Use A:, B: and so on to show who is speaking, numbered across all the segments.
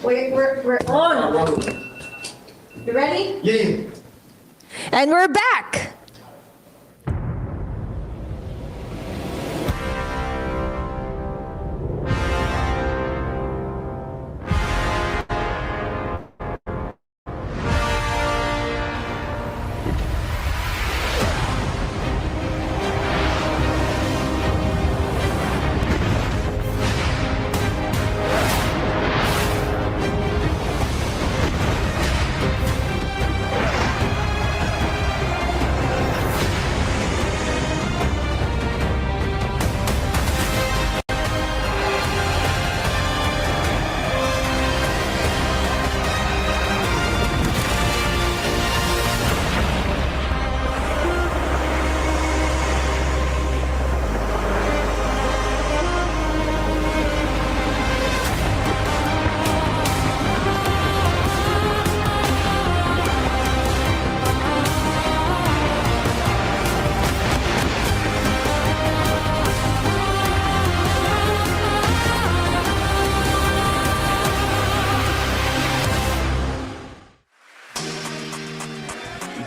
A: We're on. You ready?
B: Yeah.
A: And we're back.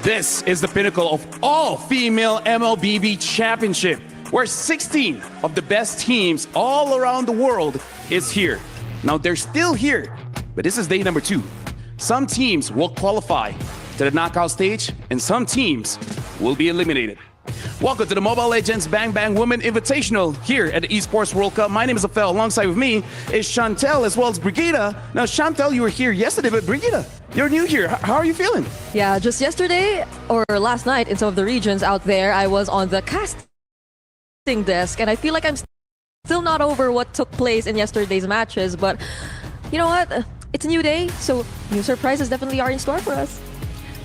C: This is the pinnacle of all-female MLBB championship, where 16 of the best teams all around the world is here. Now, they're still here, but this is day number 2. Some teams will qualify to the knockout stage, and some teams will be eliminated. Welcome to the Mobile Legends Bang Bang Women Invitational here at the Esports World Cup. My name is Afel. Alongside with me is Chantel as well as Brigida. Now, Chantel, you were here yesterday, but Brigida, you're new here. How are you feeling?
D: Yeah, just yesterday or last night in some of the regions out there, I was on the casting desk, and I feel like I'm still not over what took place in yesterday's matches. But you know what? It's a new day, so new surprises definitely are in store for us.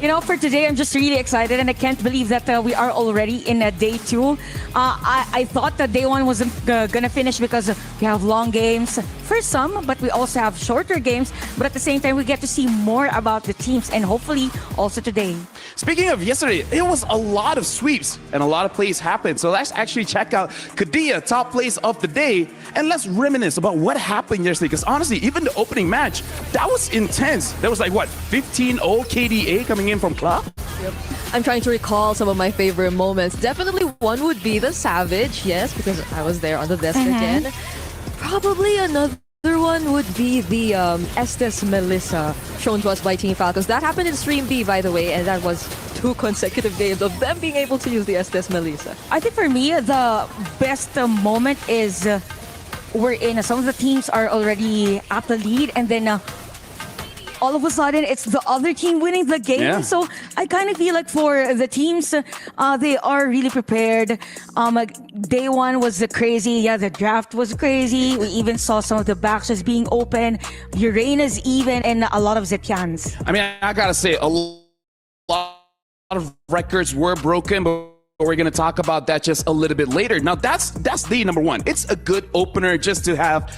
E: You know, for today, I'm just really excited, and I can't believe that we are already in day 2. I thought that day 1 wasn't gonna finish because we have long games for some, but we also have shorter games. But at the same time, we get to see more about the teams, and hopefully also today.
C: Speaking of yesterday, it was a lot of sweeps and a lot of plays happened. So let's actually check out Kadia, top plays of the day, and let's reminisce about what happened yesterday. Because honestly, even the opening match, that was intense. There was like, what, 15-0 KDA coming in from Club?
D: Yep. I'm trying to recall some of my favorite moments. Definitely one would be the Savage, yes, because I was there on the desk again. Probably another one would be the Estes Melissa shown to us by Team Falcons. That happened in Stream B, by the way, and that was 2 consecutive games of them being able to use the Estes Melissa.
E: I think for me, the best moment is we're in. Some of the teams are already at the lead, and then all of a sudden, it's the other team winning the game.
C: Yeah.
E: So I kind of feel like for the teams, they are really prepared. Day 1 was crazy. Yeah, the draft was crazy. We even saw some of the backstars being open. Uranus even, and a lot of Zetians.
C: I mean, I gotta say, a lot of records were broken, but we're going to talk about that just a little bit later. Now, that's day number 1. It's a good opener just to have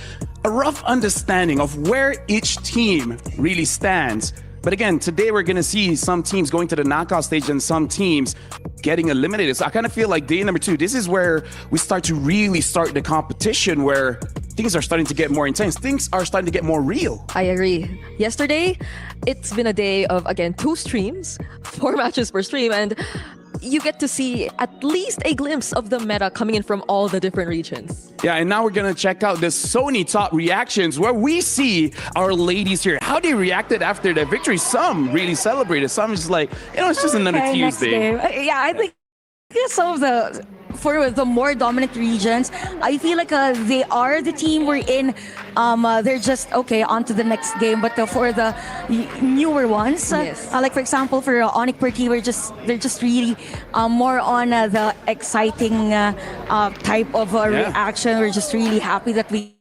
C: a rough understanding of where each team really stands. But again, today we're going to see some teams going to the knockout stage and some teams getting eliminated. So I kind of feel like day number 2, this is where we start to really start the competition, where things are starting to get more intense. Things are starting to get more real.
D: I agree. Yesterday, it's been a day of, again, 2 streams, 4 matches per stream, and you get to see at least a glimpse of the meta coming in from all the different regions.
C: Yeah, and now we're going to check out the Sony top reactions, where we see our ladies here, how they reacted after their victory. Some really celebrated. Some just like, you know, it's just another Tuesday.
E: Yeah, I think some of the, for the more dominant regions, I feel like they are the team we're in. They're just okay on to the next game. But for the newer ones,
D: yes.
E: Like for example for Onyx Perky, they're just really more on the exciting type of reaction. We're just really happy that we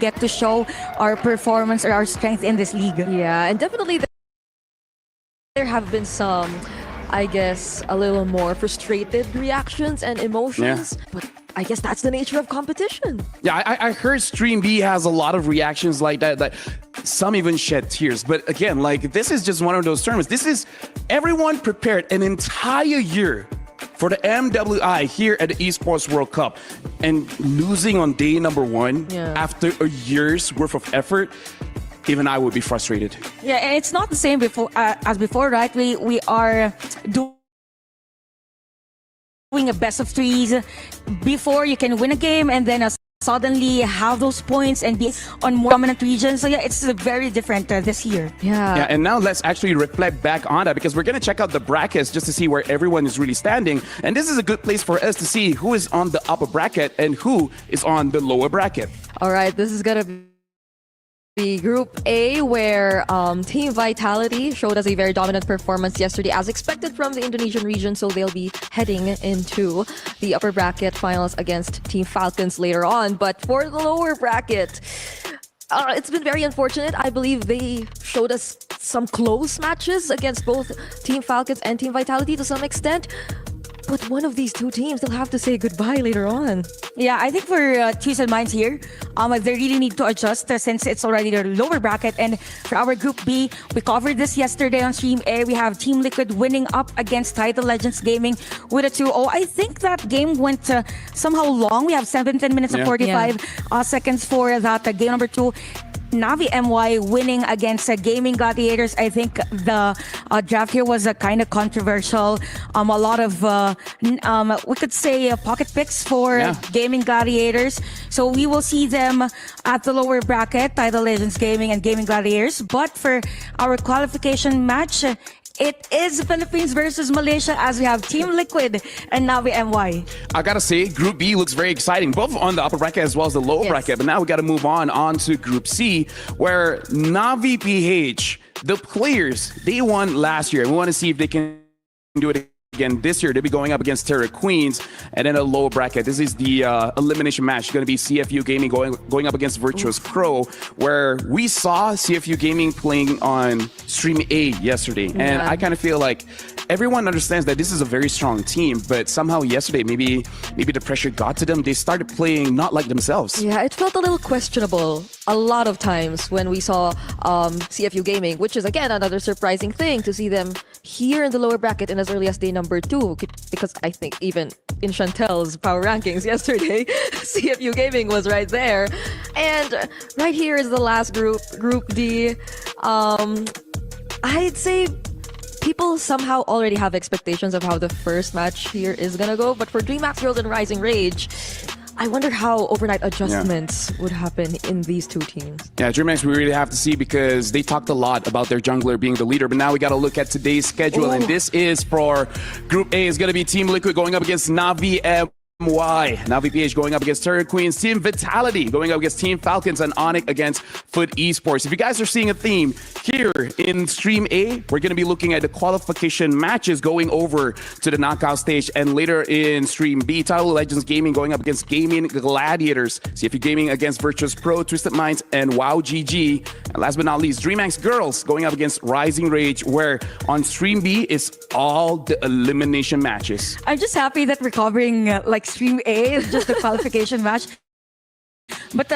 E: get to show our performance or our strength in this league.
D: Yeah, and definitely there have been some, I guess, a little more frustrated reactions and emotions.
C: Yeah.
D: But I guess that's the nature of competition.
C: Yeah, I heard Stream B has a lot of reactions like that, that some even shed tears. But again, like, this is just one of those tournaments. This is everyone prepared an entire year for the MWI here at the Esports World Cup, and losing on day number 1 after a year's worth of effort. even I would be frustrated.
E: Yeah, and it's not the same before as before, right? We are doing a best of threes. Before you can win a game and then suddenly have those points and be on more dominant regions. So yeah, it's very different this year.
C: Yeah, and now let's actually reflect back on that because we're going to check out the brackets just to see where everyone is really standing. And this is a good place for us to see who is on the upper bracket and who is on the lower bracket.
D: All right, this is gonna be Group A, where Team Vitality showed us a very dominant performance yesterday, as expected from the Indonesian region. So they'll be heading into the upper bracket finals against Team Falcons later on. But for the lower bracket, it's been very unfortunate. I believe they showed us some close matches against both Team Falcons and Team Vitality to some extent. But one of these two teams, they'll have to say goodbye later on.
E: Yeah, I think for Twos and Minds here, they really need to adjust since it's already their lower bracket. And for our Group B, we covered this yesterday on Stream A. We have Team Liquid winning up against Title Legends Gaming with a 2-0. I think that game went somehow long. We have 17 minutes and 45 seconds for that game number 2. Navi MY winning against Gaming Gladiators. I think the draft here was kind of controversial. A lot of, we could say, pocket picks for Gaming Gladiators. So we will see them at the lower bracket, Title Legends Gaming and Gaming Gladiators. But for our qualification match, it is Philippines versus Malaysia, as we have Team Liquid and Navi MY.
C: I gotta say, Group B looks very exciting, both on the upper bracket as well as the lower bracket. But now we gotta move on to Group C, where Navi PH, the players, they won last year. We want to see if they can do it again this year. They'll be going up against Terra Queens, and then a lower bracket. This is the elimination match. It's going to be CFU Gaming going up against Virtuous Pro, where we saw CFU Gaming playing on Stream A yesterday. And I kind of feel like everyone understands that this is a very strong team, but somehow yesterday, maybe the pressure got to them. They started playing not like themselves.
D: Yeah, it felt a little questionable a lot of times when we saw CFU Gaming, which is, again, another surprising thing to see them here in the lower bracket and as early as day number 2, because I think even in Chantel's power rankings yesterday, CFU Gaming was right there. And right here is the last group, Group D. I'd say people somehow already have expectations of how the first match here is gonna go, but for DreamHack Girls and Rising Rage, I wonder how overnight adjustments would happen in these two teams. Yeah,
C: DreamHack we really have to see because they talked a lot about their jungler being the leader, but now we got to look at today's schedule, and this is for Group A. Is going to be Team Liquid going up against Navi MY. Navi PH going up against Terra Queens. Team Vitality going up against Team Falcons, and Onyx against Foot Esports. If you guys are seeing a theme here in Stream A, we're going to be looking at the qualification matches going over to the knockout stage, and later in Stream B, Title Legends Gaming going up against Gaming Gladiators. CFU Gaming against Virtuous Pro, Twisted Minds, and WoW GG. And last but not least, DreamHack Girls going up against Rising Rage, where on Stream B is all the elimination matches.
E: I'm just happy that we're covering like Stream A is just a qualification match. But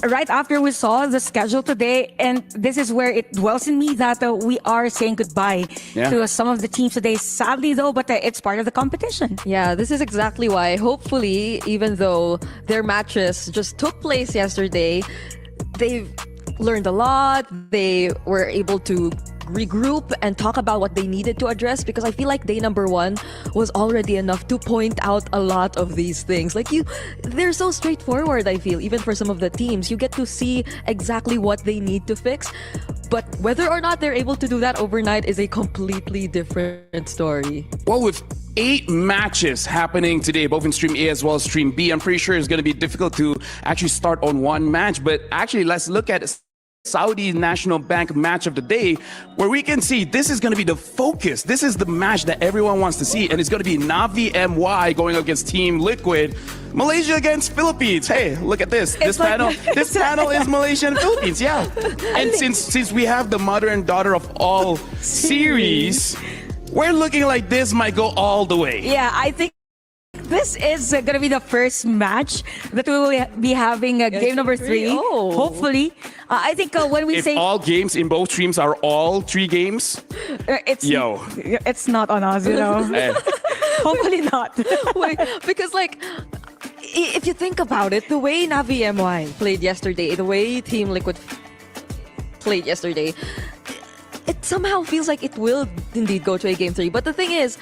E: right after we saw the schedule today, and this is where it dwells in me that we are saying goodbye to some of the teams today. Sadly, though, but it's part of the competition.
D: Yeah, this is exactly why. Hopefully, even though their matches just took place yesterday, they've learned a lot. They were able to regroup and talk about what they needed to address, because I feel like day number 1 was already enough to point out a lot of these things. Like they're so straightforward, I feel, even for some of the teams. You get to see exactly what they need to fix, but whether or not they're able to do that overnight is a completely different story.
C: Well, with 8 matches happening today, both in Stream A as well as Stream B, I'm pretty sure it's going to be difficult to actually start on one match, but actually let's look at Saudi National Bank match of the day, where we can see this is going to be the focus. This is the match that everyone wants to see, and it's going to be Navi MY going against Team Liquid. Malaysia against Philippines. Hey, look at this. This panel is Malaysia and Philippines. Yeah. And since we have the mother and daughter of all series, we're looking like this might go all the way.
E: Yeah, I think this is going to be the first match that we will be having game number 3. Hopefully. I think when we say
C: all games in both streams are all 3 games,
E: it's not on us, you know. Hopefully not.
D: Wait, because like if you think about it, the way Navi MY played yesterday, the way Team Liquid played yesterday, it somehow feels like it will indeed go to a Game 3. But the thing is,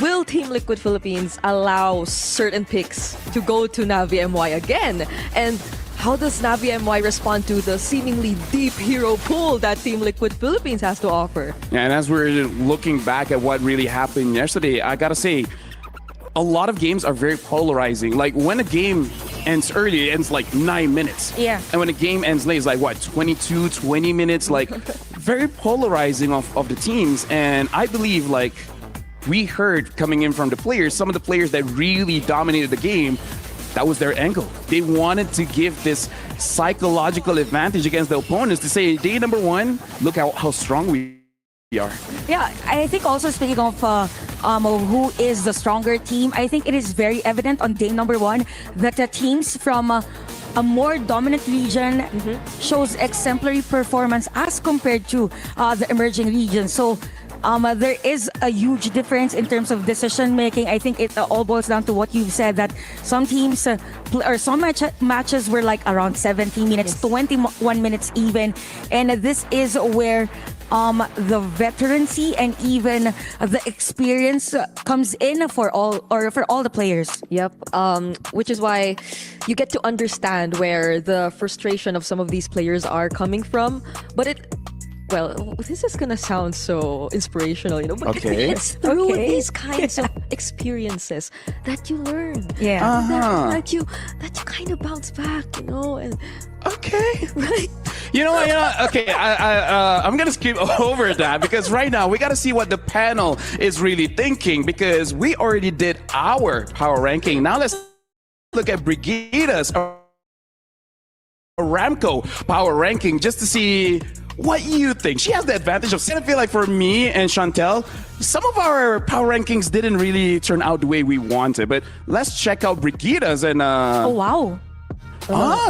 D: will Team Liquid Philippines allow certain picks to go to Navi MY again? And how does Navi MY respond to the seemingly deep hero pool that Team Liquid Philippines has to offer?
C: Yeah, and as we're looking back at what really happened yesterday, I gotta say, a lot of games are very polarizing. Like when a game ends early, it ends like 9 minutes.
E: Yeah.
C: And when a game ends late, it's like what, 22, 20 minutes? Like very polarizing of the teams. And I believe like we heard coming in from the players, some of the players that really dominated the game, that was their angle. They wanted to give this psychological advantage against the opponents to say, day number one, look how strong we are.
E: Yeah, I think also speaking of who is the stronger team, I think it is very evident on day number one that the teams from a more dominant region shows exemplary performance as compared to the emerging region. So there is a huge difference in terms of decision making. I think it all boils down to what you've said, that some teams or some matches were like around 17 minutes, 21 minutes even. And this is where the veterancy and even the experience comes in for all the players.
D: Yep. Which is why you get to understand where the frustration of some of these players are coming from. But well, this is gonna sound so inspirational, you know, but
C: Okay.
D: it's through
E: Okay.
D: these kinds of experiences that you learn.
E: Yeah.
D: That you kind of bounce back, you know, and
C: Okay.
D: right.
C: You know what? Okay, I'm gonna skip over that because right now we gotta see what the panel is really thinking because we already did our power ranking. Now let's look at Brigida's Aramco power ranking just to see what you think. She has the advantage of, I feel like for me and Chantel, some of our power rankings didn't really turn out the way we wanted. But let's check out Brigida's and
E: Oh wow.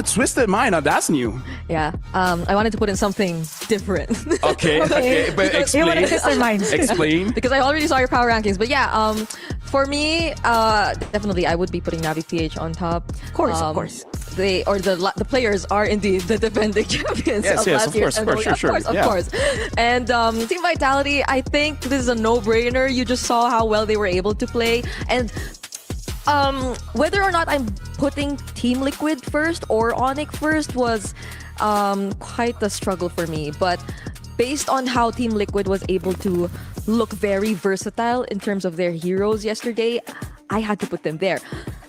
C: Twisted Mind. Now that's new.
D: Yeah. I wanted to put in something different.
C: Okay, okay, but
E: You want to
C: explain.
E: twist their minds.
C: Explain.
D: Because I already saw your power rankings. But yeah, for me, definitely I would be putting Navi PH on top.
E: Of course.
D: The players are indeed the defending champions
C: Yes,
D: of
C: yes,
D: last
C: of
D: year.
C: course, of course, sure,
D: Of
C: yeah.
D: course. And Team Vitality, I think this is a no-brainer. You just saw how well they were able to play. And whether or not I'm putting Team Liquid first or Onyx first was quite a struggle for me. But based on how Team Liquid was able to look very versatile in terms of their heroes yesterday, I had to put them there.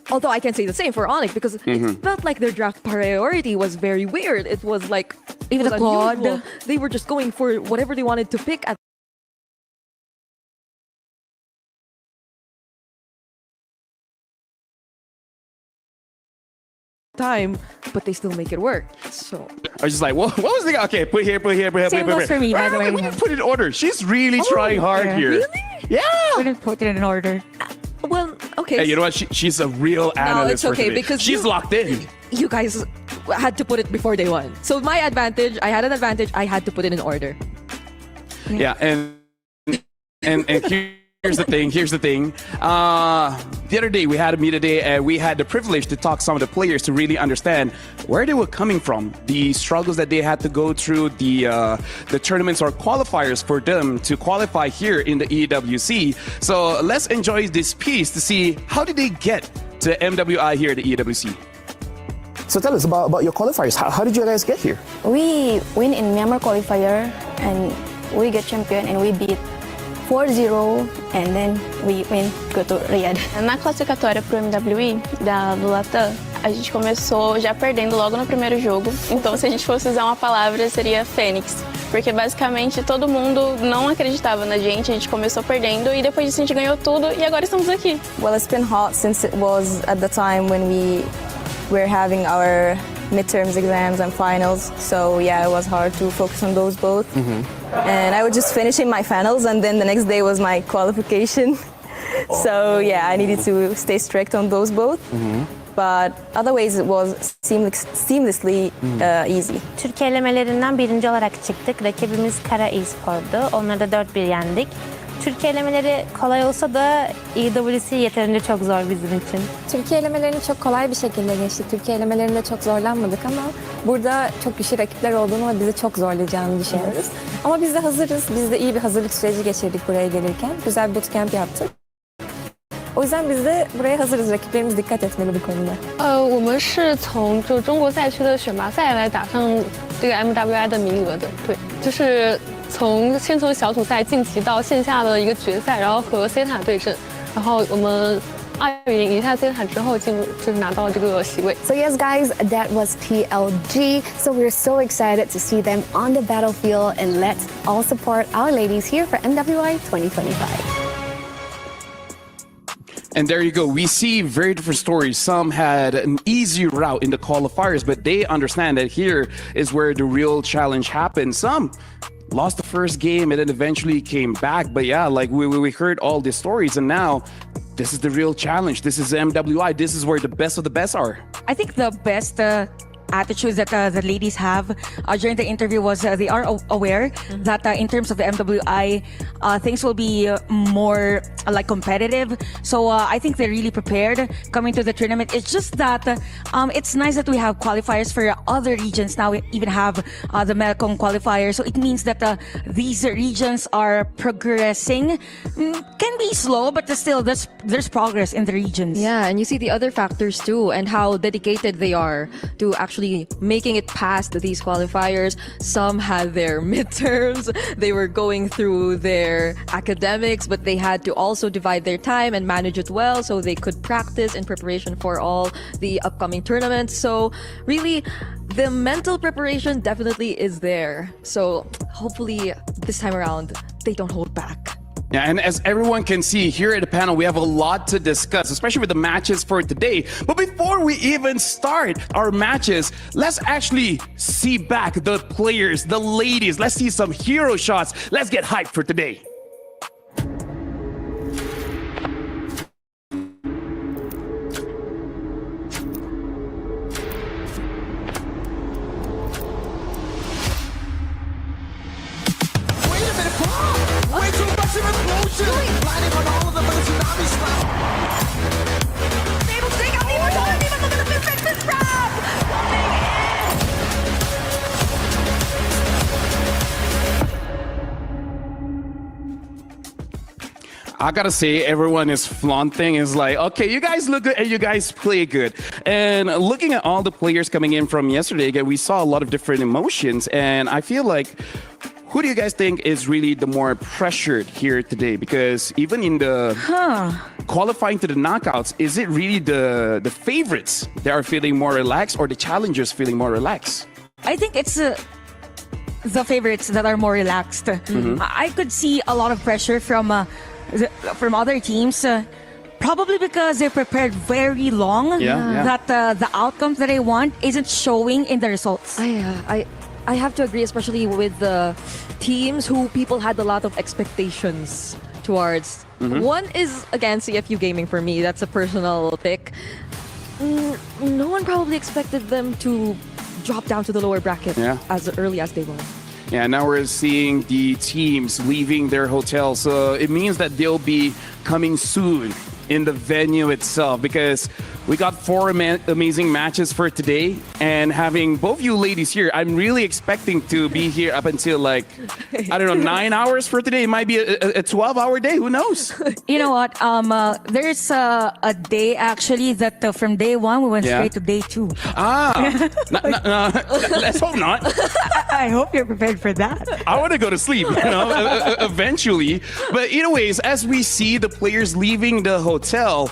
D: Although I can say the same for Onyx because it felt like their draft priority was very weird. It was like
E: Even
D: it was
E: the quad.
D: unusual. They were just going for whatever they wanted to pick at time, but they still make it work. So
C: I was just like, what was the okay? Put here, put here, put here,
E: Same
C: put here.
E: goes for me, by the way.
C: We didn't put it in order. She's really trying hard
E: yeah.
C: here.
D: really?
C: Yeah.
E: We didn't put it in order.
D: well, okay.
C: Hey, you know what? She's a real analyst.
D: it's
C: for
D: okay,
C: today.
D: because
C: she's
D: you-
C: locked in.
D: You guys had to put it before day one. So my advantage, I had an advantage. I had to put it in order.
C: Yeah, and here's the thing. Here's the thing. The other day we had a meet today, and we had the privilege to talk to some of the players to really understand where they were coming from, the struggles that they had to go through, the tournaments or qualifiers for them to qualify here in the EWC. So let's enjoy this piece to see how did they get to MWI here at the EWC.
B: So tell us about your qualifiers. How did you guys get here?
F: We win in Myanmar qualifier and we get champion and we beat 4-0 and then we win, go to Riyadh. Na classificatória pro MWI do Latam, a gente começou já perdendo logo no primeiro jogo. Então se a gente fosse usar uma palavra seria Fênix. Porque basicamente todo mundo não acreditava na gente, a gente começou perdendo e depois disso a gente ganhou tudo e agora estamos aqui.
G: Well, it's been hot since it was at the time when we were having our midterms exams and finals. So yeah, it was hard to focus on those both. And I was just finishing my finals and then the next day was my qualification. So yeah, I needed to stay strict on those both. But otherwise it was seamlessly easy.
H: Türkiye elemelerinden birinci olarak çıktık. Rakibimiz Kara Espor'du. Onları da 4-1 yendik. Türkiye elemeleri kolay olsa da EWC yeterince çok zor bizim için.
I: Türkiye elemelerini çok kolay bir şekilde geçtik. Türkiye elemelerinde çok zorlanmadık ama burada çok güçlü rakipler olduğunu ve bizi çok zorlayacağını düşünüyoruz. Ama biz de hazırız. Biz de iyi bir hazırlık süreci geçirdik buraya gelirken. Güzel bir bootcamp yaptık. O yüzden biz de buraya hazırız. Rakiplerimiz dikkat etmeli bu konuda.
F: 我们是从中国赛区的选拔赛来打上这个 MWI 的名额的，对，就是先从小组赛晋级到线下的一个决赛，然后和 C 塔对阵，然后我们2-0赢下 C 塔之后就是拿到这个席位。
J: So yes, guys, that was TLG. So we're so excited to see them on the battlefield, and let's all support our ladies here for MWI 2025.
C: And there you go. We see very different stories. Some had an easy route in the qualifiers, but they understand that here is where the real challenge happens. Some lost the first game and then eventually came back. But yeah, like we heard all these stories, and now this is the real challenge. This is MWI. This is where the best of the best are.
E: I think the best attitudes that the ladies have during the interview was they are aware that in terms of the MWI, things will be more like competitive. So I think they're really prepared coming to the tournament. It's just that it's nice that we have qualifiers for other regions. Now we even have the Melcom qualifier. So it means that these regions are progressing. Can be slow, but still there's progress in the regions.
D: Yeah, and you see the other factors too, and how dedicated they are to actually making it past these qualifiers. Some had their midterms, they were going through their academics, but they had to also divide their time and manage it well so they could practice in preparation for all the upcoming tournaments. So really, the mental preparation definitely is there. So hopefully this time around, they don't hold back.
C: Yeah, and as everyone can see here at the panel, we have a lot to discuss, especially with the matches for today. But before we even start our matches, let's actually see back the players, the ladies. Let's see some hero shots. Let's get hyped for today. I gotta say, everyone is flaunting. Is like, okay, you guys look good and you guys play good. And looking at all the players coming in from yesterday, again, we saw a lot of different emotions. And I feel like, who do you guys think is really the more pressured here today? Because even in the qualifying to the knockouts, is it really the favorites that are feeling more relaxed, or the challengers feeling more relaxed?
E: I think it's the favorites that are more relaxed. I could see a lot of pressure from other teams. Probably because they prepared very long, that the outcomes that they want isn't showing in the results.
D: I have to agree, especially with the teams who people had a lot of expectations towards. One is, again, CFU Gaming for me. That's a personal pick. No one probably expected them to drop down to the lower bracket as early as they were.
C: Yeah, now we're seeing the teams leaving their hotels. So it means that they'll be coming soon in the venue itself, because we got 4 amazing matches for today. And having both you ladies here, I'm really expecting to be here up until like, I don't know, 9 hours for today. It might be a 12-hour day. Who knows?
E: You know what? There's a day actually that from day 1 we went straight to day 2.
C: Let's hope not.
E: I hope you're prepared for that.
C: I want to go to sleep, eventually. But anyways, as we see the players leaving the hotel,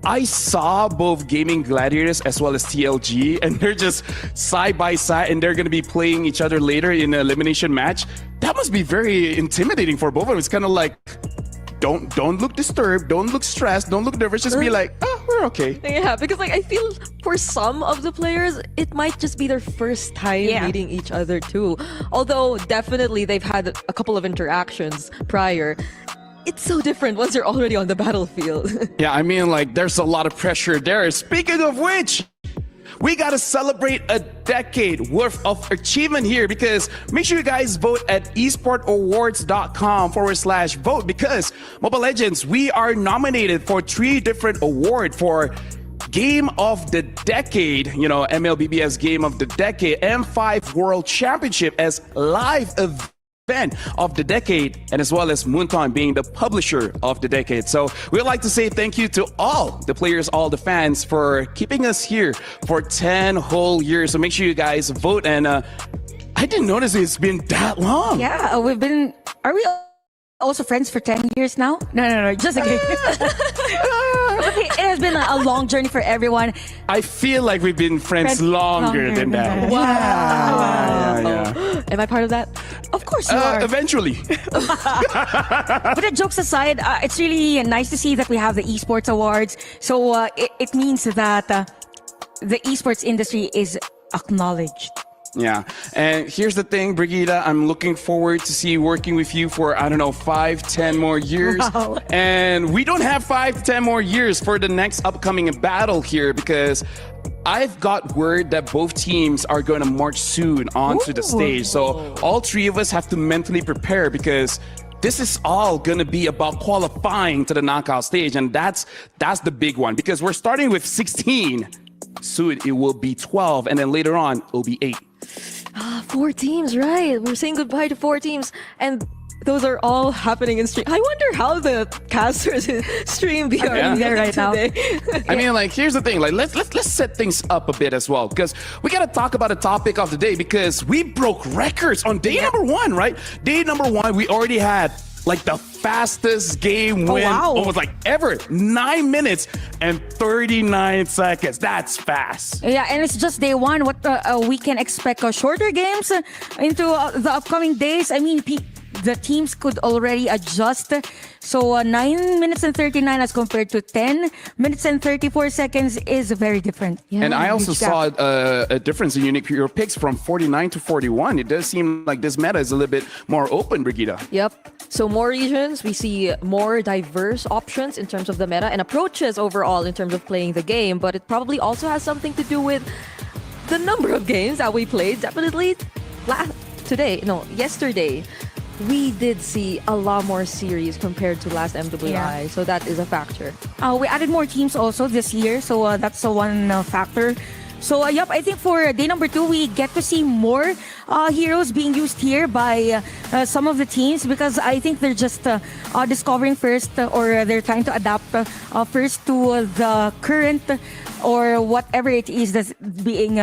C: I saw both Gaming Gladiators as well as TLG, and they're just side by side, and they're going to be playing each other later in an elimination match. That must be very intimidating for both of them. It's kind of like, don't look disturbed, don't look stressed, don't look nervous, just be like, oh, we're okay.
D: Yeah, because like I feel for some of the players, it might just be their first time meeting each other too. Although definitely they've had a couple of interactions prior. It's so different once you're already on the battlefield.
C: Yeah, I mean, like, there's a lot of pressure there. Speaking of which, we got to celebrate a decade worth of achievement here, because make sure you guys vote at esportawards.com/vote, because Mobile Legends, we are nominated for 3 different awards for Game of the Decade, MLBB as Game of the Decade, M5 World Championship as live event of the decade, and as well as Moonton being the publisher of the decade. So we'd like to say thank you to all the players, all the fans for keeping us here for 10 whole years. So make sure you guys vote. And I didn't notice it's been that long.
E: Yeah, are we also friends for 10 years now? No, just kidding. Okay, it has been a long journey for everyone.
C: I feel like we've been friends longer than that.
D: Wow.
C: Yeah.
D: Am I part of that?
E: Of course you are.
C: Eventually.
E: But the jokes aside, it's really nice to see that we have the esports awards. So it means that the esports industry is acknowledged.
C: Yeah. And here's the thing, Brigida, I'm looking forward to see working with you for, 5-10 more years.
E: Wow.
C: And we don't have 5 to 10 more years for the next upcoming battle here, because I've got word that both teams are going to march soon onto the stage. So all 3 of us have to mentally prepare, because this is all going to be about qualifying to the knockout stage. And that's the big one, because we're starting with 16. Soon it will be 12, and then later on it'll be 8.
D: 4 teams, right? We're saying goodbye to 4 teams, and those are all happening in stream. I wonder how the casters in stream be are
E: there right now.
C: I mean, here's the thing. Let's set things up a bit as well, because we got to talk about a topic of the day, because we broke records on day number 1, right? Day number 1, we already had the fastest game win almost ever. 9 minutes and 39 seconds. That's fast.
E: Yeah, and it's just day 1. What we can expect shorter games into the upcoming days. I mean, the teams could already adjust. So 9 minutes and 39 as compared to 10 minutes and 34 seconds is very different.
C: Yeah, and I also saw a difference in unique hero picks from 49 to 41. It does seem like this meta is a little bit more open, Brigida.
D: Yep. So more regions, we see more diverse options in terms of the meta and approaches overall in terms of playing the game, but it probably also has something to do with the number of games that we played. Definitely yesterday, we did see a lot more series compared to last MWI, so that is a factor.
E: We added more teams also this year, so that's one factor. So, I think for day number 2, we get to see more heroes being used here by some of the teams, because I think they're just discovering first, or they're trying to adapt first to the current or whatever it is that's being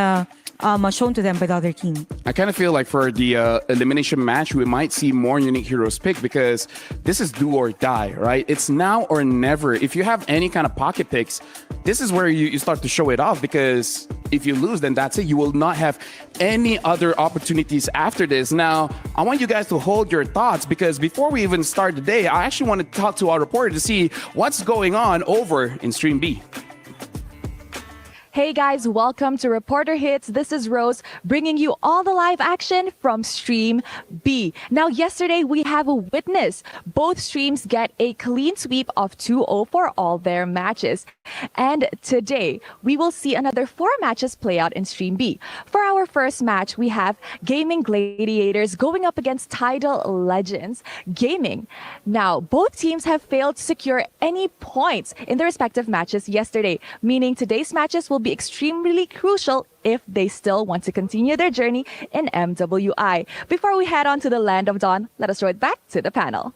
E: shown to them by the other team.
C: I kind of feel like for the elimination match, we might see more unique heroes picked, because this is do or die, right? It's now or never. If you have any kind of pocket picks, this is where you start to show it off, because if you lose, then that's it. You will not have any other opportunities after this. Now, I want you guys to hold your thoughts, because before we even start the day, I actually want to talk to our reporter to see what's going on over in Stream B.
K: Hey guys, welcome to Reporter Hits. This is Rose bringing you all the live action from Stream B. Now, yesterday we have a witness. Both streams get a clean sweep of 2-0 for all their matches. And today we will see another 4 matches play out in Stream B. For our first match, we have Gaming Gladiators going up against Tidal Legends Gaming. Now, both teams have failed to secure any points in their respective matches yesterday, meaning today's matches will be extremely crucial if they still want to continue their journey in MWI. Before we head on to the Land of Dawn, let us throw it back to the panel.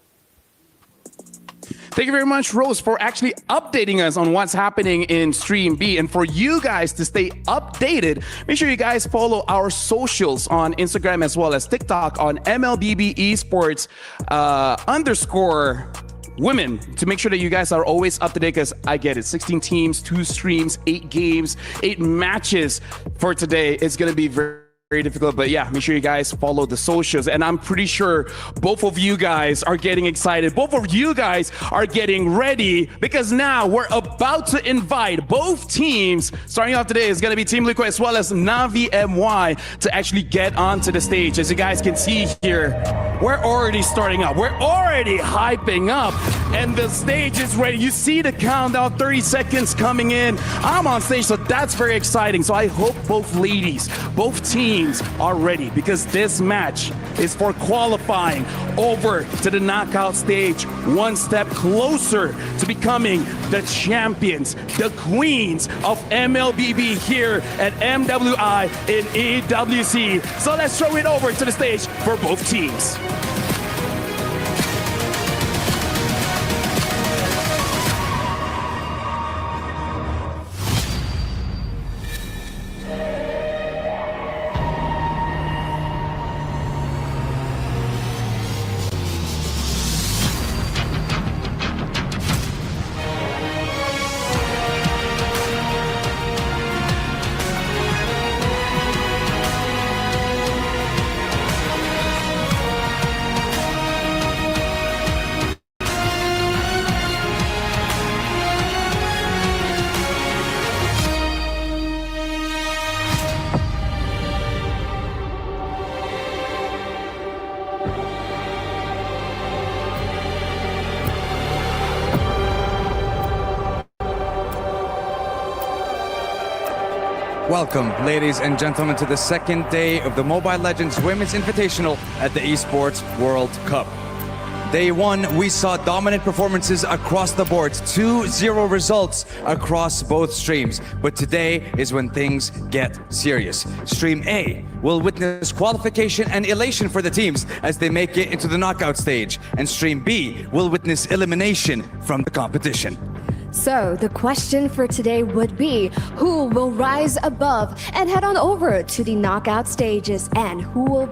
C: Thank you very much, Rose, for actually updating us on what's happening in Stream B. And for you guys to stay updated, make sure you guys follow our socials on Instagram as well as TikTok on MLBB Esports _women, to make sure that you guys are always up to date, because I get it. 16 teams, 2 streams, 8 games, 8 matches for today. It's going to be very difficult, but yeah, make sure you guys follow the socials. And I'm pretty sure both of you guys are getting excited. Both of you guys are getting ready, because now we're about to invite both teams. Starting off today is going to be Team Liquid as well as Navi MY to actually get onto the stage. As you guys can see here, we're already starting up. We're already hyping up and the stage is ready. You see the countdown, 30 seconds coming in. I'm on stage, so that's very exciting. So I hope both ladies, both teams are ready, because this match is for qualifying over to the knockout stage, one step closer to becoming the champions, the queens of MLBB here at MWI in EWC. So let's throw it over to the stage for both teams.
L: Welcome, ladies and gentlemen, to the second day of the Mobile Legends Women's Invitational at the Esports World Cup. Day one, we saw dominant performances across the board, 2-0 results across both streams. But today is when things get serious. Stream A will witness qualification and elation for the teams as they make it into the knockout stage. And Stream B will witness elimination from the competition.
J: So the question for today would be, who will rise above and head on over to the knockout stages, and who will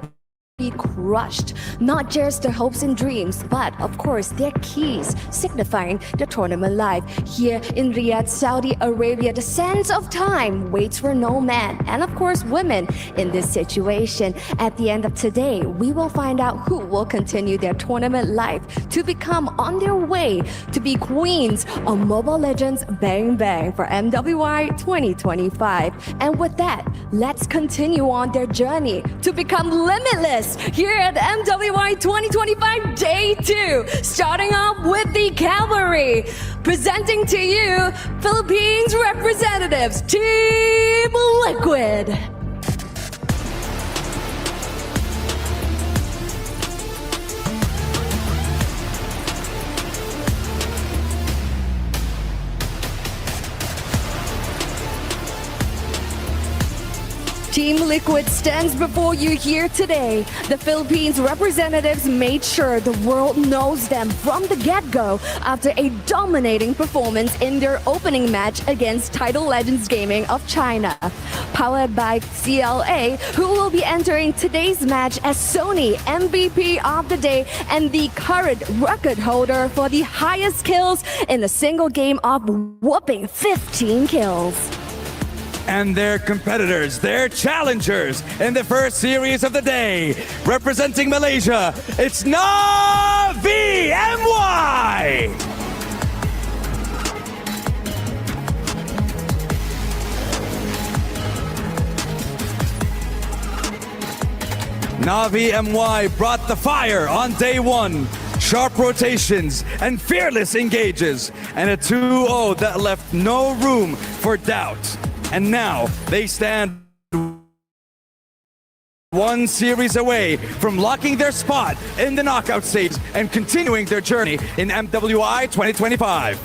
J: be crushed? Not just their hopes and dreams, but of course their keys, signifying the tournament life. Here in Riyadh, Saudi Arabia, the sands of time waits for no man, and of course women in this situation. At the end of today, we will find out who will continue their tournament life to become on their way to be queens of Mobile Legends Bang Bang for MWI 2025. And with that, let's continue on their journey to become limitless here at MWI 2025 Day 2, starting off with the cavalry. Presenting to you, Philippines representatives, Team Liquid. Team Liquid stands before you here today. The Philippines representatives made sure the world knows them from the get-go after a dominating performance in their opening match against Title Legends Gaming of China. Powered by CLA, who will be entering today's match as Sony MVP of the day and the current record holder for the highest kills in a single game of whopping 15 kills.
L: And their competitors, their challengers in the first series of the day. Representing Malaysia, it's MWI! Navi MY brought the fire on day one. Sharp rotations and fearless engages. And a 2-0 that left no room for doubt. And now they stand one series away from locking their spot in the knockout stage and continuing their journey in MWI 2025.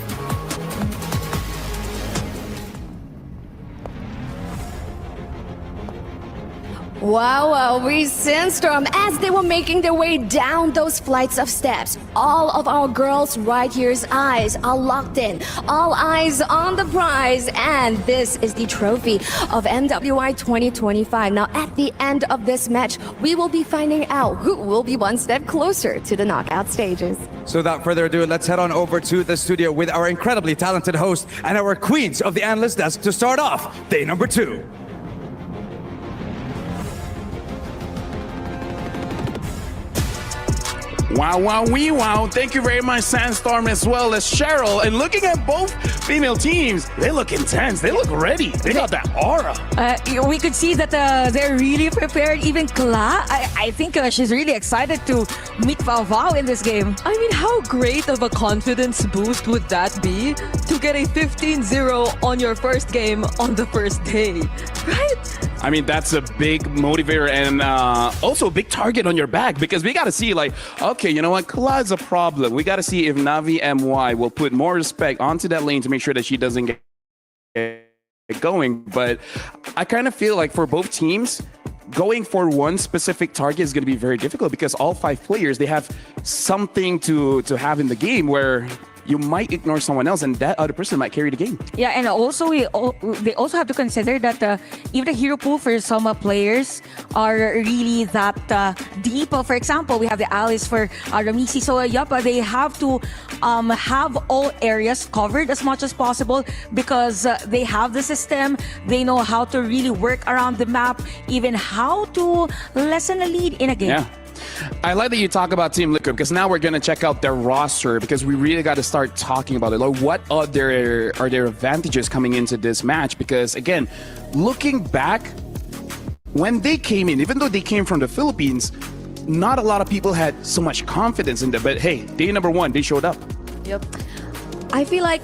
J: Wow, we sensed them as they were making their way down those flights of steps. All of our girls right here's eyes are locked in. All eyes on the prize. And this is the trophy of MWI 2025. Now, at the end of this match, we will be finding out who will be one step closer to the knockout stages.
L: So without further ado, let's head on over to the studio with our incredibly talented host and our queens of the analyst desk to start off day number 2.
C: Wow, wow, wee, wow. Thank you very much, Sandstorm, as well as Cheryl. And looking at both female teams, they look intense. They look ready. They got that aura.
E: We could see that they're really prepared. Even Kla, I think she's really excited to meet Vao Vao in this game.
D: I mean, how great of a confidence boost would that be to get a 15-0 on your first game on the first day, right?
C: I mean, that's a big motivator and also a big target on your back, because we got to see, like, okay, you know what? Kla is a problem. We got to see if Navi MY will put more respect onto that lane to make sure that she doesn't get going. But I kind of feel like for both teams, going for one specific target is going to be very difficult, because all 5 players, they have something to have in the game where you might ignore someone else and that other person might carry the game.
E: Yeah, and also they also have to consider that even the hero pool for some players are really that deep. For example, we have the allies for Ramisi. So they have to have all areas covered as much as possible, because they have the system. They know how to really work around the map, even how to lessen a lead in a game.
C: Yeah. I like that you talk about Team Liquid, because now we're going to check out their roster, because we really got to start talking about it. Like, what are their advantages coming into this match? Because again, looking back, when they came in, even though they came from the Philippines, not a lot of people had so much confidence in them. But hey, day number 1, they showed up.
D: Yep. I feel like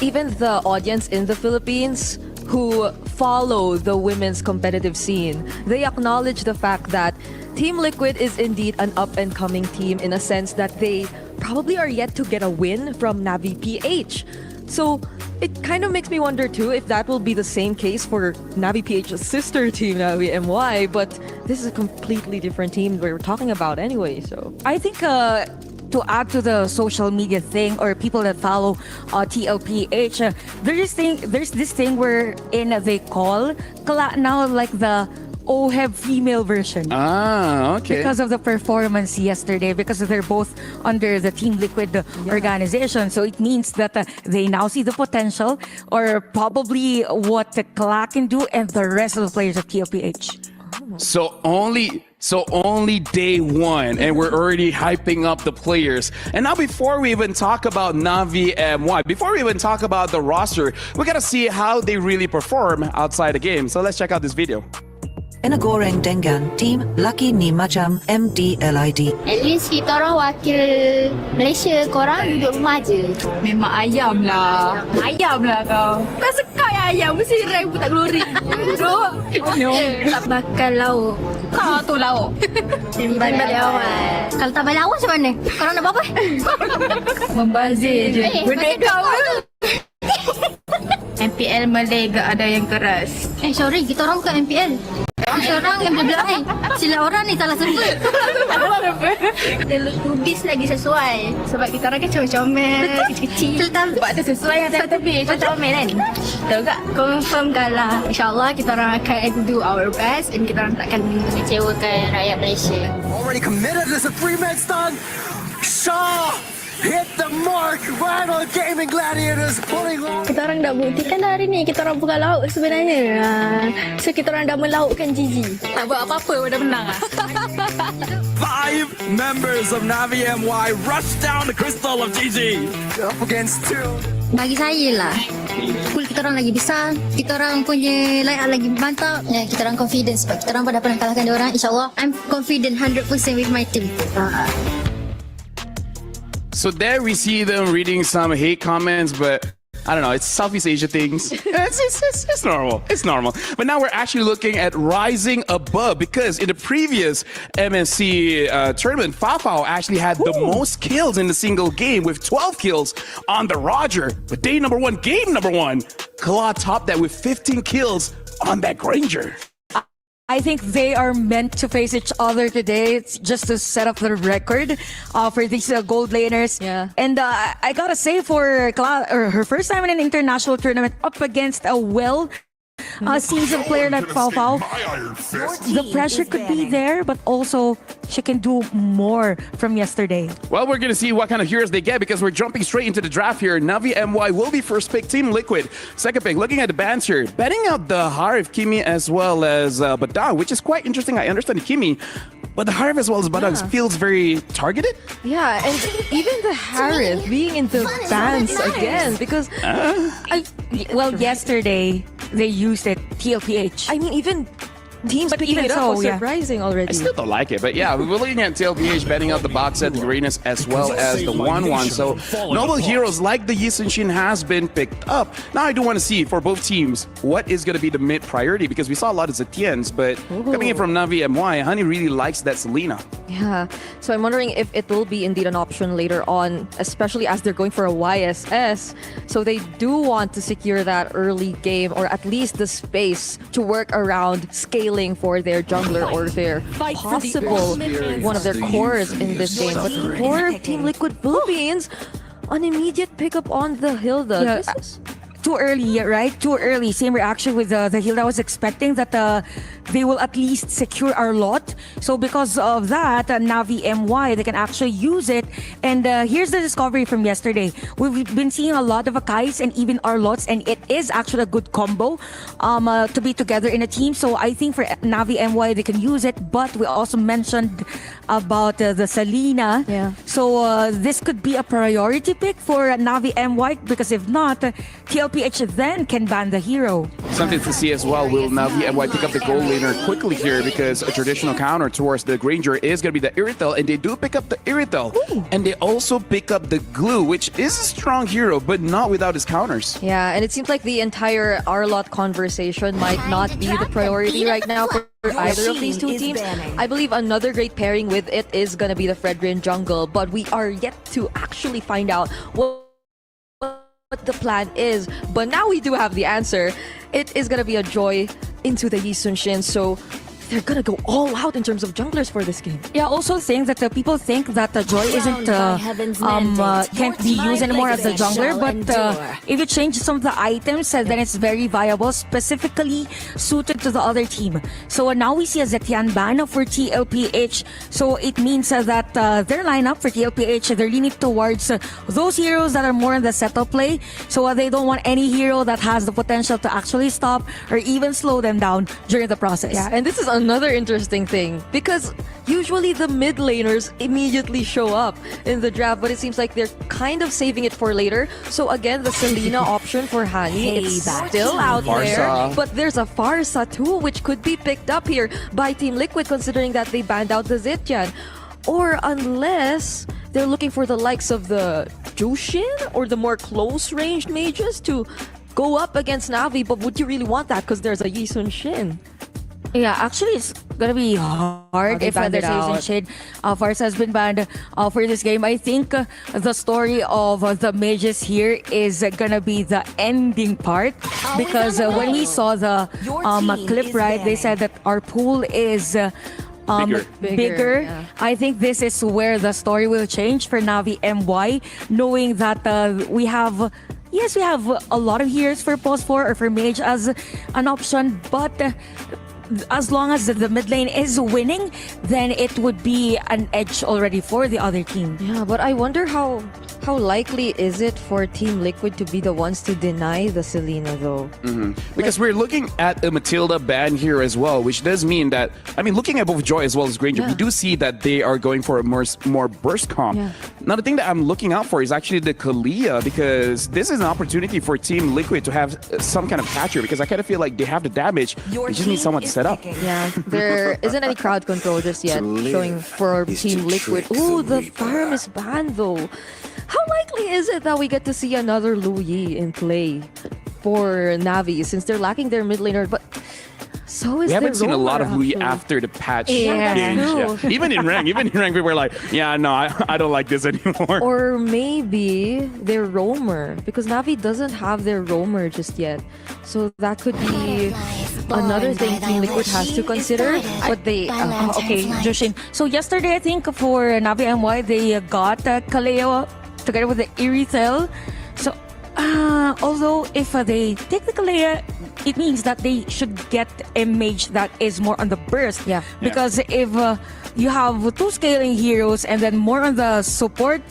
D: even the audience in the Philippines who follow the women's competitive scene, they acknowledge the fact that Team Liquid is indeed an up-and-coming team, in a sense that they probably are yet to get a win from Navi PH. So it kind of makes me wonder too if that will be the same case for Navi PH's sister team, Navi MY, but this is a completely different team we're talking about anyway. So
E: I think to add to the social media thing, or people that follow TLPH, there's this thing wherein they call Kla now like the OHEB female version.
C: Ah, okay.
E: Because of the performance yesterday, because they're both under the Team Liquid organization. So it means that they now see the potential, or probably what the Kla can do and the rest of the players of TLPH.
C: So only day 1, and we're already hyping up the players. And now, before we even talk about Navi MY, before we even talk about the roster, we gotta see how they really perform outside the game. So let's check out this video.
M: Goreng dengan tim laki ni macam MDLID.
N: At least kita orang wakil Malaysia, korang duduk rumah je. Memang ayam lah. Ayam lah kau. Kau suka ayam, mesti rank pun tak glory. Duduk. No. Tak bakal lauk. Kau tu lauk. Timbal lawan. Kalau tak balik lawan macam mana? Korang nak buat apa? Membazir je. Berdeka pun. MPL Malay gak ada yang keras. Sorry, kita orang bukan MPL. Orang yang berbelahan. Sila orang ni salah sebut. Tubis lagi sesuai. Sebab kita orang kan comel-comel, kecil-kecil. Sebab tu sesuai yang tak tepi. Comel kan? Tahu tak? Confirm kalah. InsyaAllah kita orang akan do our best, dan kita orang takkan mengecewakan rakyat Malaysia.
O: Already committed as a 3-man stun. Shaw hit the mark right on Gaming Gladiators, pulling on.
F: Kita orang dah buktikan dah hari ni kita orang bukan lauk sebenarnya. So kita orang dah melaukkan GG.
N: Tak buat apa-apa dah menang lah.
O: 5 members of Navi MY rush down the crystal of GG. Up against 2.
N: Bagi saya lah, pool kita orang lagi besar, kita orang punya layout lagi mantap. Ya, kita orang confident sebab kita orang dah pernah kalahkan dia orang. InsyaAllah, I'm confident 100% with my team.
C: So there we see them reading some hate comments, but I don't know, it's Southeast Asia things. It's normal. It's normal. But now we're actually looking at rising above, because in the previous MSC tournament, Fafao actually had the most kills in a single game with 12 kills on the Roger. But day number 1, game number 1, Kla topped that with 15 kills on that Granger.
E: I think they are meant to face each other today. It's just to set up the record for these gold laners.
D: Yeah.
E: And I gotta say, for her first time in an international tournament up against a seasoned player like Fao Fao, the pressure could be there, but also she can do more from yesterday.
C: Well, we're going to see what kind of heroes they get, because we're jumping straight into the draft here. Navi MY will be first pick, Team Liquid. Second pick, looking at the bans here, betting out the Harif, Kimi, as well as Badang, which is quite interesting. I understand Kimi But the Harith as well as Badang feels very targeted.
D: Yeah, and even the Harith being in the bans again because
E: yesterday they used it TLPH.
D: I mean even teams picking it up was surprising already.
C: I still don't like it, but yeah, we're looking at TLPH betting out the box set, the greatness, as well as the 1-1. So noble heroes like the Yisun Shin has been picked up. Now I do want to see for both teams what is going to be the mid priority because we saw a lot of Zetiens, but coming in from Navi MY, Honey really likes that Selena.
D: Yeah, so I'm wondering if it will be indeed an option later on, especially as they're going for a YSS. So they do want to secure that early game or at least the space to work around scaling for their jungler or their possible one of their cores in this game. But for Team Liquid Philippines, an immediate pickup on the Hilda.
E: Yeah,
D: This is
E: too early, right? Too early. Same reaction with the Hilda. I was expecting that they will at least secure our lot. So because of that, Navi MY, they can actually use it. And here's the discovery from yesterday. We've been seeing a lot of Akais and even our lots, and it is actually a good combo to be together in a team. So I think for Navi MY, they can use it. But we also mentioned about the Selena.
D: Yeah.
E: So this could be a priority pick for Navi MY because if not, TLPH then can ban the hero.
C: Something to see as well. Will Navi MY pick up the gold laner quickly here because a traditional counter towards the Granger is going to be the Irithel, and they do pick up the Irithel. And they also pick up the Glue, which is a strong hero, but not without his counters.
D: Yeah, and it seems like the entire Arlot conversation might not be the priority right now for either of these two teams. I believe another great pairing with it is going to be the Fredrin jungle, but we are yet to actually find out what the plan is. But now we do have the answer. It is going to be a Joy into the Yisun Shin, so they're gonna go all out in terms of junglers for this game.
E: Yeah, also think that people think that Joy isn't can't be used anymore as a jungler, but if you change some of the items, then it's very viable, specifically suited to the other team. So now we see a Zetian ban for TLPH. So it means that their lineup for TLPH, they're leaning towards those heroes that are more in the setup play. So they don't want any hero that has the potential to actually stop or even slow them down during the process.
D: Yeah, and this is another interesting thing because usually the mid laners immediately show up in the draft, but it seems like they're kind of saving it for later. So again, the Selena option for Hani, it's still out there, but there's a Farsa too, which could be picked up here by Team Liquid considering that they banned out the Zetian. Or unless they're looking for the likes of the Jushin or the more close-ranged mages to go up against Navi, but would you really want that because there's a Yisun Shin?
E: Yeah, actually, it's gonna be hard if there's a shade. Farsa has been banned for this game. I think the story of the mages here is gonna be the ending part because when we saw the clip, right, they said that our pool is bigger. Yeah. I think this is where the story will change for Navi MY, knowing that we have. Yes, we have a lot of heroes for Pulse 4 or for Mage as an option, but as long as the mid lane is winning, then it would be an edge already for the other team.
D: Yeah, but I wonder how likely is it for Team Liquid to be the ones to deny the Selena though?
C: Because we're looking at a Matilda ban here as well, which does mean that, I mean, looking at both Joy as well as Granger, we do see that they are going for a more burst comp. Now, the thing that I'm looking out for is actually the Kalia, because this is an opportunity for Team Liquid to have some kind of catcher, because I kind of feel like they have the damage. They just need someone to set up.
D: Yeah, there isn't any crowd control just yet showing for Team Liquid. Ooh, the farm is banned though. How likely is it that we get to see another Lu Yi in play for Navi since they're lacking their mid laner? But so is
C: we haven't seen a lot of Lu Yi
D: actually.
C: after the patch
D: Yeah,
C: change. Yeah. Even in rank, people were like, yeah, no, I don't like this anymore.
D: Or maybe their roamer, because Navi doesn't have their roamer just yet. So that could be another thing Team Liquid has to consider. But they
E: okay, Jushin. So yesterday, I think for Navi MY, they got Kaleo together with the Irithel. So although if they take the Kaleo, it means that they should get a mage that is more on the burst.
D: Yeah.
E: Because if you have two scaling heroes and then more on the support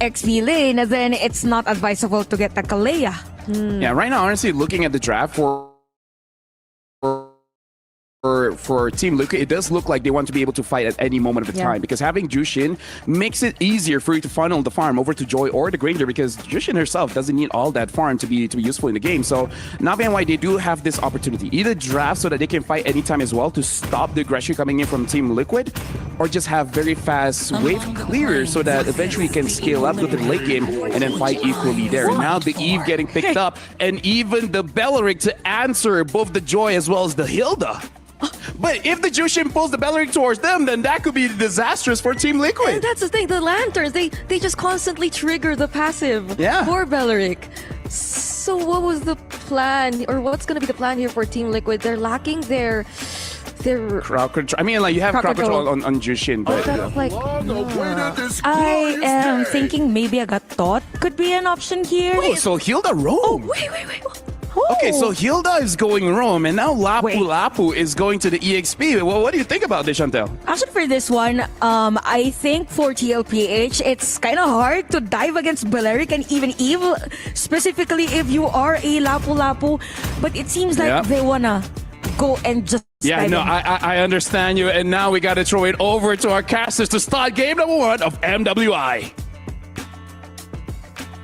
E: XP lane, then it's not advisable to get the Kaleo.
C: Yeah, right now, honestly, looking at the draft for for Team Liquid, it does look like they want to be able to fight at any moment of the time, because having Jushin makes it easier for you to funnel the farm over to Joy or the Granger, because Jushin herself doesn't need all that farm to be useful in the game. So MWI, they do have this opportunity, either draft so that they can fight anytime as well to stop the aggression coming in from Team Liquid, or just have very fast wave clears so that eventually you can scale up to the late game and then fight equally there. And now the Eve getting picked up, and even the Belleric to answer both the Joy as well as the Hilda. But if the Jushin pulls the Belleric towards them, then that could be disastrous for Team Liquid.
D: And that's the thing, the Lanterns, they just constantly trigger the passive for Belleric. So what was the plan, or what's going to be the plan here for Team Liquid? They're lacking their
C: crowd control. I mean, like, you have crowd control on Jushin, but
E: I am thinking maybe a Gatot could be an option here.
C: Oh, so Hilda roam.
D: Oh, wait.
C: Okay, so Hilda is going roam, and now Lapu is going to the EXP. Well, what do you think about this, Chantel?
E: Actually, for this one, I think for TLPH, it's kind of hard to dive against Belleric and even Eve, specifically if you are a Lapu. But it seems like they wanna go and just
C: I understand you, and now we gotta throw it over to our casters to start game number 1 of MWI.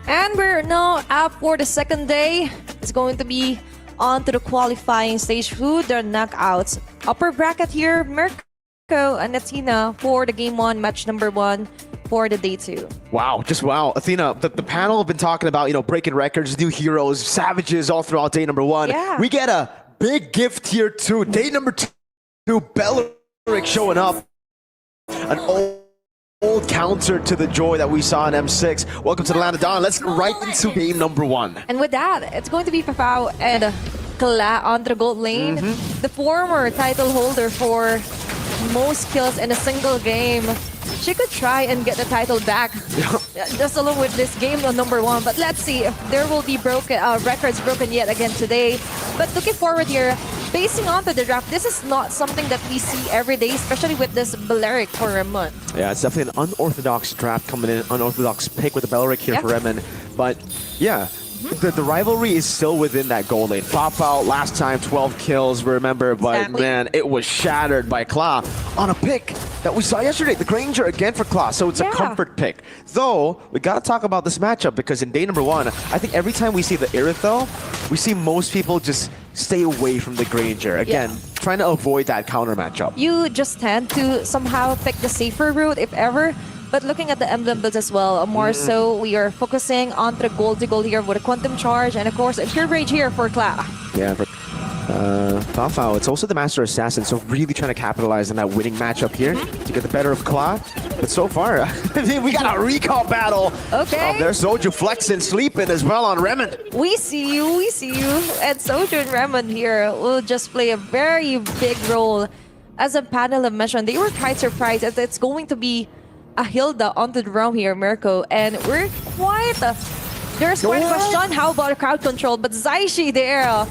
D: And we're now up for the second day. It's going to be on to the qualifying stage through the knockouts. Upper bracket here, Mirko and Athena for the game 1, match number 1 for the day 2.
B: Wow, just wow. Athena, the panel have been talking about, breaking records, new heroes, savages all throughout day number 1.
D: Yeah.
B: We get a big gift here too. Day number 2, Belleric showing up. An old counter to the Joy that we saw in M6. Welcome to the Land of Dawn. Let's get right into game number 1.
D: And with that, it's going to be Papao and Kala on the gold lane. The former title holder for most kills in a single game. She could try and get the title back just along with this game on number 1. But let's see if there will be records broken yet again today. But looking forward here, basing onto the draft, this is not something that we see every day, especially with this Belleric for Remon.
B: Yeah, it's definitely an unorthodox draft coming in, unorthodox pick with the Belleric here for Remon. But yeah, the rivalry is still within that goal lane. Pop out last time, 12 kills, remember, but man, it was shattered by Kla on a pick that we saw yesterday. The Granger again for Kla, so it's a comfort pick. Though, we gotta talk about this matchup because in day number 1, I think every time we see the Irithel, we see most people just stay away from the Granger. Again, trying to avoid that counter matchup.
D: You just tend to somehow pick the safer route, if ever. But looking at the emblem builds as well, more so we are focusing on the gold to gold here with a Quantum Charge and of course a Pure Rage here for Kla.
B: Yeah, for Fafao, it's also the Master Assassin, so really trying to capitalize on that winning matchup here to get the better of Kla. But so far, we got a recall battle.
D: Okay.
B: There's Soju flexing, sleeping as well on Remon.
D: We see you. And Soju and Remon here will just play a very big role. As a panel have mentioned, they were quite surprised that it's going to be a Hilda onto the realm here, Mirko, and we're quite there's quite a question, how about a crowd control? But Zaishi there,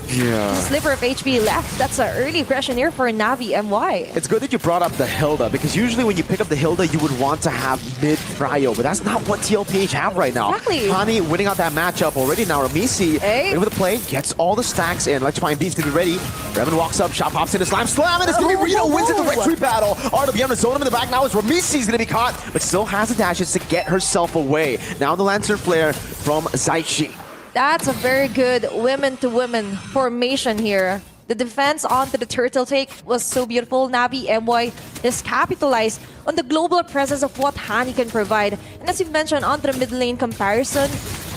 D: sliver of HP left. That's an early aggression here for Navi MY.
B: It's good that you brought up the Hilda, because usually when you pick up the Hilda, you would want to have mid Cryo, but that's not what TLPH have right now.
D: Exactly.
B: Hani winning out that matchup already now. Ramisi in with the play, gets all the stacks in. Electrifying Beast to be ready. Remon walks up, shot pops into Slam, and it's going to be Rito wins in the victory battle. RWM to zone him in the back now as Ramisi's going to be caught, but still has the dashes to get herself away. Now the Lantern Flare from Zaishi.
D: That's a very good women-to-women formation here. The defense onto the turtle take was so beautiful. Navi MY just capitalized on the global presence of what Hani can provide. And as you've mentioned, onto the mid lane comparison,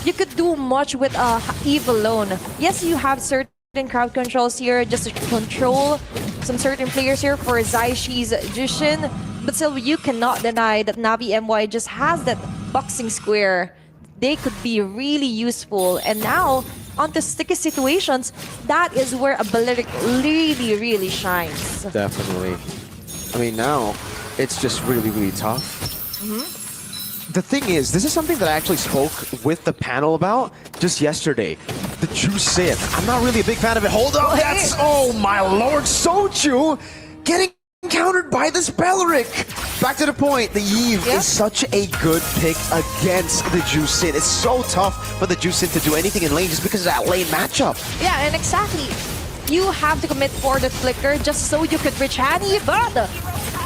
D: you could do much with Eve alone. Yes, you have certain crowd controls here just to control some certain players here for Zaishi's Jushin, but still you cannot deny that Navi MY just has that boxing square. They could be really useful, and now onto sticky situations, that is where a Belleric really shines.
B: Definitely. I mean, now it's just really tough. The thing is, this is something that I actually spoke with the panel about just yesterday. The Jushin. I'm not really a big fan of it. Hold on, that's, oh my lord, Soju getting countered by this Belleric. Back to the point, the Eve is such a good pick against the Jushin. It's so tough for the Jushin to do anything in lane just because of that lane matchup.
D: Yeah, and exactly. you have to commit for the flicker just so you could reach Hani, but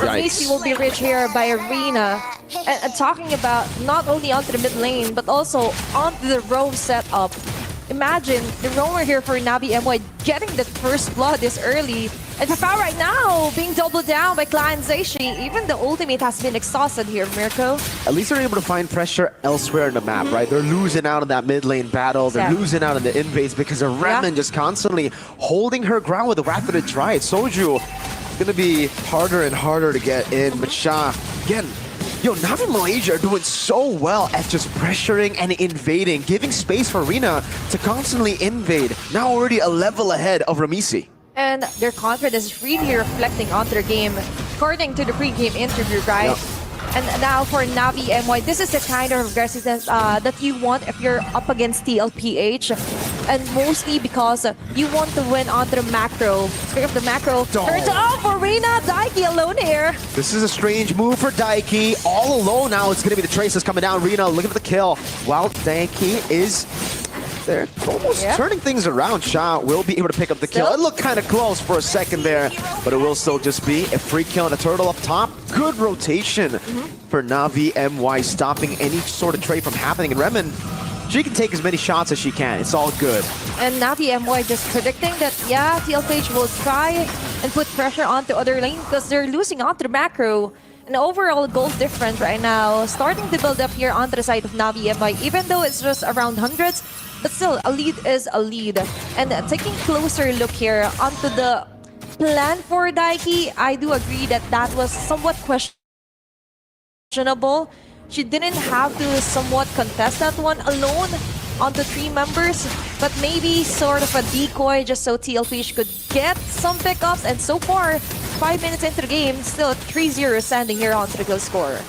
D: Macy will be reached here by Arena. And talking about not only onto the mid lane, but also onto the roam setup. Imagine the roamer here for Navi MY getting the first blood this early. And Papa right now being doubled down by Clan Zaishi. Even the ultimate has been exhausted here, Mirko.
B: At least they're able to find pressure elsewhere in the map, right? They're losing out in that mid lane battle. They're losing out in the invades because of Redmond just constantly holding her ground with the Wrath of the Triad. Soju is going to be harder and harder to get in. But Sha, again, yo, Navi Malaysia are doing so well at just pressuring and invading, giving space for Arena to constantly invade. Now already a level ahead of Ramisi.
D: And their confidence is really reflecting on their game, according to the pre-game interview, right?
B: Yep.
D: And now for Navi MY, this is the kind of aggressiveness that you want if you're up against TLPH. And mostly because you want to win onto the macro. Speaking of the macro, turns off Arena, Daiki alone here.
B: This is a strange move for Daiki. All alone now, it's going to be the Traces coming down. Rena looking for the kill. While Daiki is... They're almost turning things around. Sha will be able to pick up the kill. It looked kind of close for a second there, but it will still just be a free kill and a turtle up top. Good rotation for Navi MY, stopping any sort of trade from happening. And Remen, she can take as many shots as she can. It's all good.
D: And Navi MY just predicting that, yeah, TLPH will try and put pressure onto other lane because they're losing onto the macro. And overall goal difference right now, starting to build up here onto the side of Navi MY, even though it's just around hundreds. But still, a lead is a lead. And taking a closer look here onto the plan for Daiki, I do agree that that was somewhat questionable. She didn't have to somewhat contest that one alone onto 3 members, but maybe sort of a decoy just so TLPH could get some pickups. And so far, 5 minutes into the game, still 3-0 standing here onto the goal score.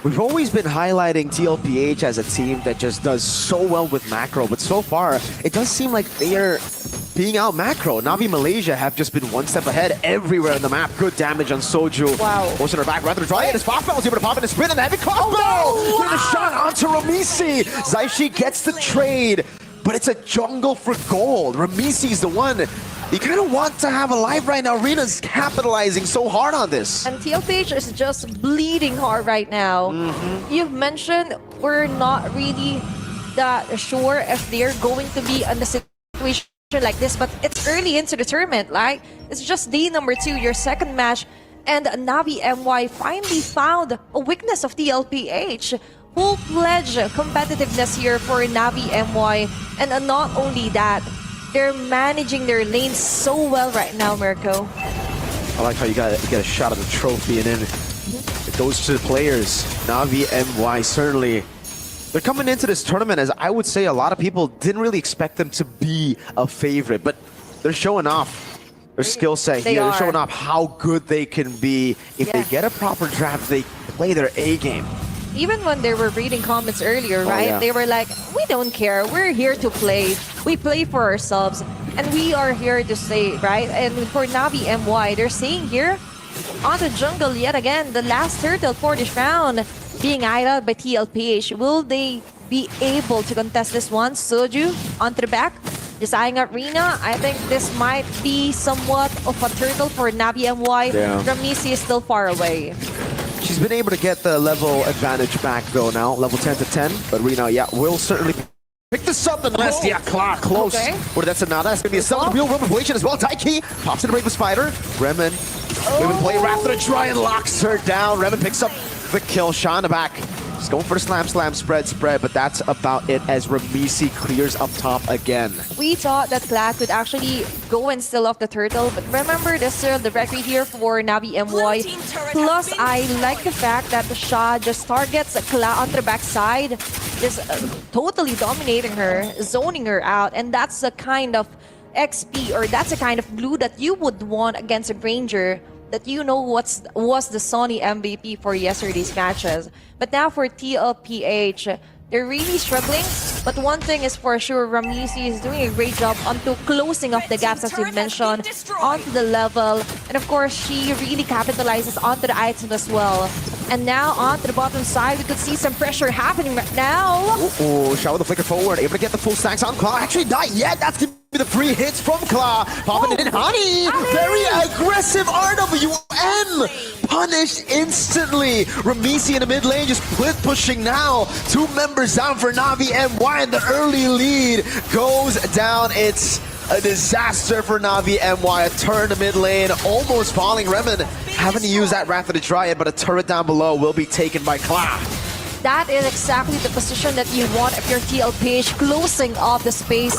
B: We've always been highlighting TLPH as a team that just does so well with macro, but so far, it does seem like they are being out macro. Navi Malaysia have just been one step ahead everywhere on the map. Good damage on Soju.
D: Wow.
B: Motion her back, rather try it. His pop was able to pop in a spin and a heavy combo! With a shot onto Ramisi. Zaishi gets the trade, but it's a jungle for gold. Ramisi is the one you kind of want to have alive right now. Rena's capitalizing so hard on this.
D: And TLPH is just bleeding hard right now. You've mentioned we're not really that sure if they're going to be in the situation like this, but it's early into the tournament, like it's just day number 2, your second match, and Navi MY finally found a weakness of TLPH. Full-fledged competitiveness here for Navi MY, and not only that, they're managing their lanes so well right now, Mirko.
B: I like how you get a shot of the trophy, and then it goes to the players. Navi MY certainly. They're coming into this tournament as I would say a lot of people didn't really expect them to be a favorite, but they're showing off their skill set here. They're showing off how good they can be. If they get a proper draft, they play their A game.
D: Even when they were reading comments earlier, right? They were like, we don't care. We're here to play. We play for ourselves. And we are here to stay, right? And for Navi MY, they're saying here, on the jungle yet again, the last turtle for this round being eyed out by TLPH. Will they be able to contest this one? Soju onto the back, just eyeing up Rena. I think this might be somewhat of a turtle for Navi MY. Ramisi is still far away.
B: She's been able to get the level advantage back though now, level 10 to 10. But Rena, will certainly pick this up unless, close. Or that's another. That's going to be a solid real room equation as well. Daiki pops in to break the spider. Remen, Remen play after a try and locks her down. Remen picks up the kill. Sha in the back. Just going for the slam, spread, but that's about it as Ramisi clears up top again.
D: We thought that Clad could actually go and steal off the turtle, but remember there's still the record here for Navi MY. Plus, I like the fact that the Sha just targets Clad on the backside, just totally dominating her, zoning her out, and that's the kind of XP, or that's the kind of glue that you would want against a Granger that you know was the Sony MVP for yesterday's matches. But now for TLPH, they're really struggling. But one thing is for sure, Ramisi is doing a great job onto closing off the gaps, as you mentioned, onto the level. And of course, she really capitalizes onto the items as well. And now onto the bottom side, we could see some pressure happening right now.
B: Sha with the flicker forward, able to get the full stacks on. Claw actually not yet. That's The free hits from Kla, popping it in. Hani, very aggressive RWM, punished instantly. Ramisi in the mid lane just split pushing now. 2 members down for Navi MY, and the early lead goes down. It's a disaster for Navi MY. A turn to mid lane, almost falling. Remen having to use that Wrath of the Dryad, but a turret down below will be taken by Kla.
D: That is exactly the position that you want if you're TLPH, closing off the space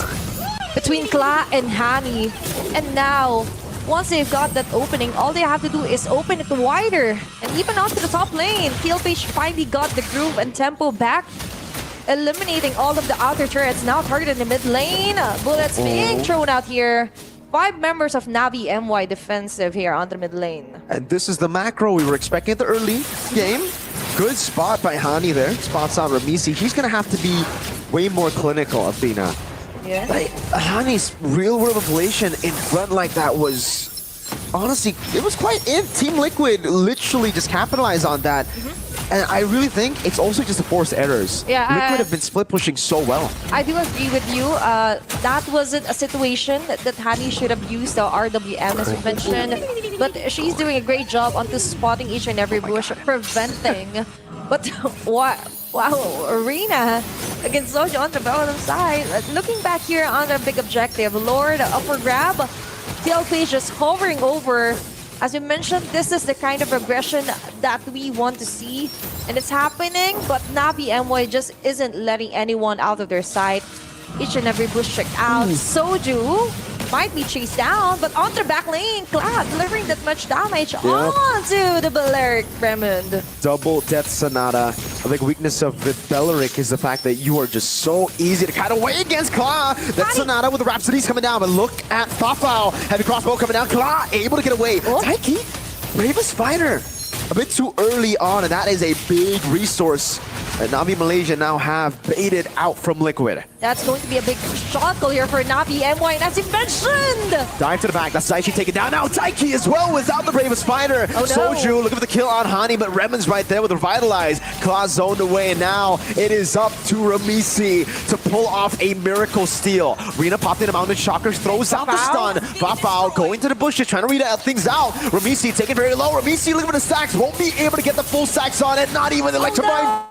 D: between Kla and Hani. And now, once they've got that opening, all they have to do is open it wider. And even onto the top lane, TLPH finally got the groove and tempo back, eliminating all of the outer turrets. Now targeted in the mid lane. Bullets being thrown out here. 5 members of Navi MY defensive here on the mid lane.
B: And this is the macro we were expecting at the early game. Good spot by Hani there. Spots on Ramisi. He's going to have to be way more clinical, Athena.
D: Yeah.
B: Like, Hani's real world revelation in front like that was, honestly, it was quite Team Liquid literally just capitalized on that. And I really think it's also just the forced errors.
D: Yeah,
B: Liquid have been split pushing so well.
D: I do agree with you. That wasn't a situation that Hani should have used the RWM as you mentioned. But she's doing a great job onto spotting each and every bush, preventing. But what? Wow, Arena against Soju on the bottom side. Looking back here on the big objective, Lord up for grab. TLP just hovering over. As we mentioned, this is the kind of aggression that we want to see. And it's happening, but Navi MY just isn't letting anyone out of their sight. Each and every bush checked out. Soju might be chased down, but on the back lane, Kla delivering that much damage onto the Balearic Remond.
B: Double Death Sonata. A big weakness of the Balearic is the fact that you are just so easy to cut away against Kla. Death Sonata with the Rhapsodies coming down, but look at Fafao. Heavy crossbow coming down. Kla able to get away. Taiki, Bravest Fighter. A bit too early on, and that is a big resource that Navi Malaysia now have baited out from Liquid.
D: That's going to be a big shot goal here for Navi MY, and as you mentioned!
B: Dive to the back, that's Daichi taken down. Now Taiki as well without the Bravest Fighter.
D: Oh, no.
B: Soju looking for the kill on Hani, but Remen's right there with Revitalize. Kla zoned away, and now it is up to Ramisi to pull off a miracle steal. Rina popped in a Mountain Shocker, throws out the stun. Fafao going to the bushes, trying to read things out. Ramisi taking very low. Ramisi looking for the stacks, won't be able to get the full stacks on it. Not even the Electrifying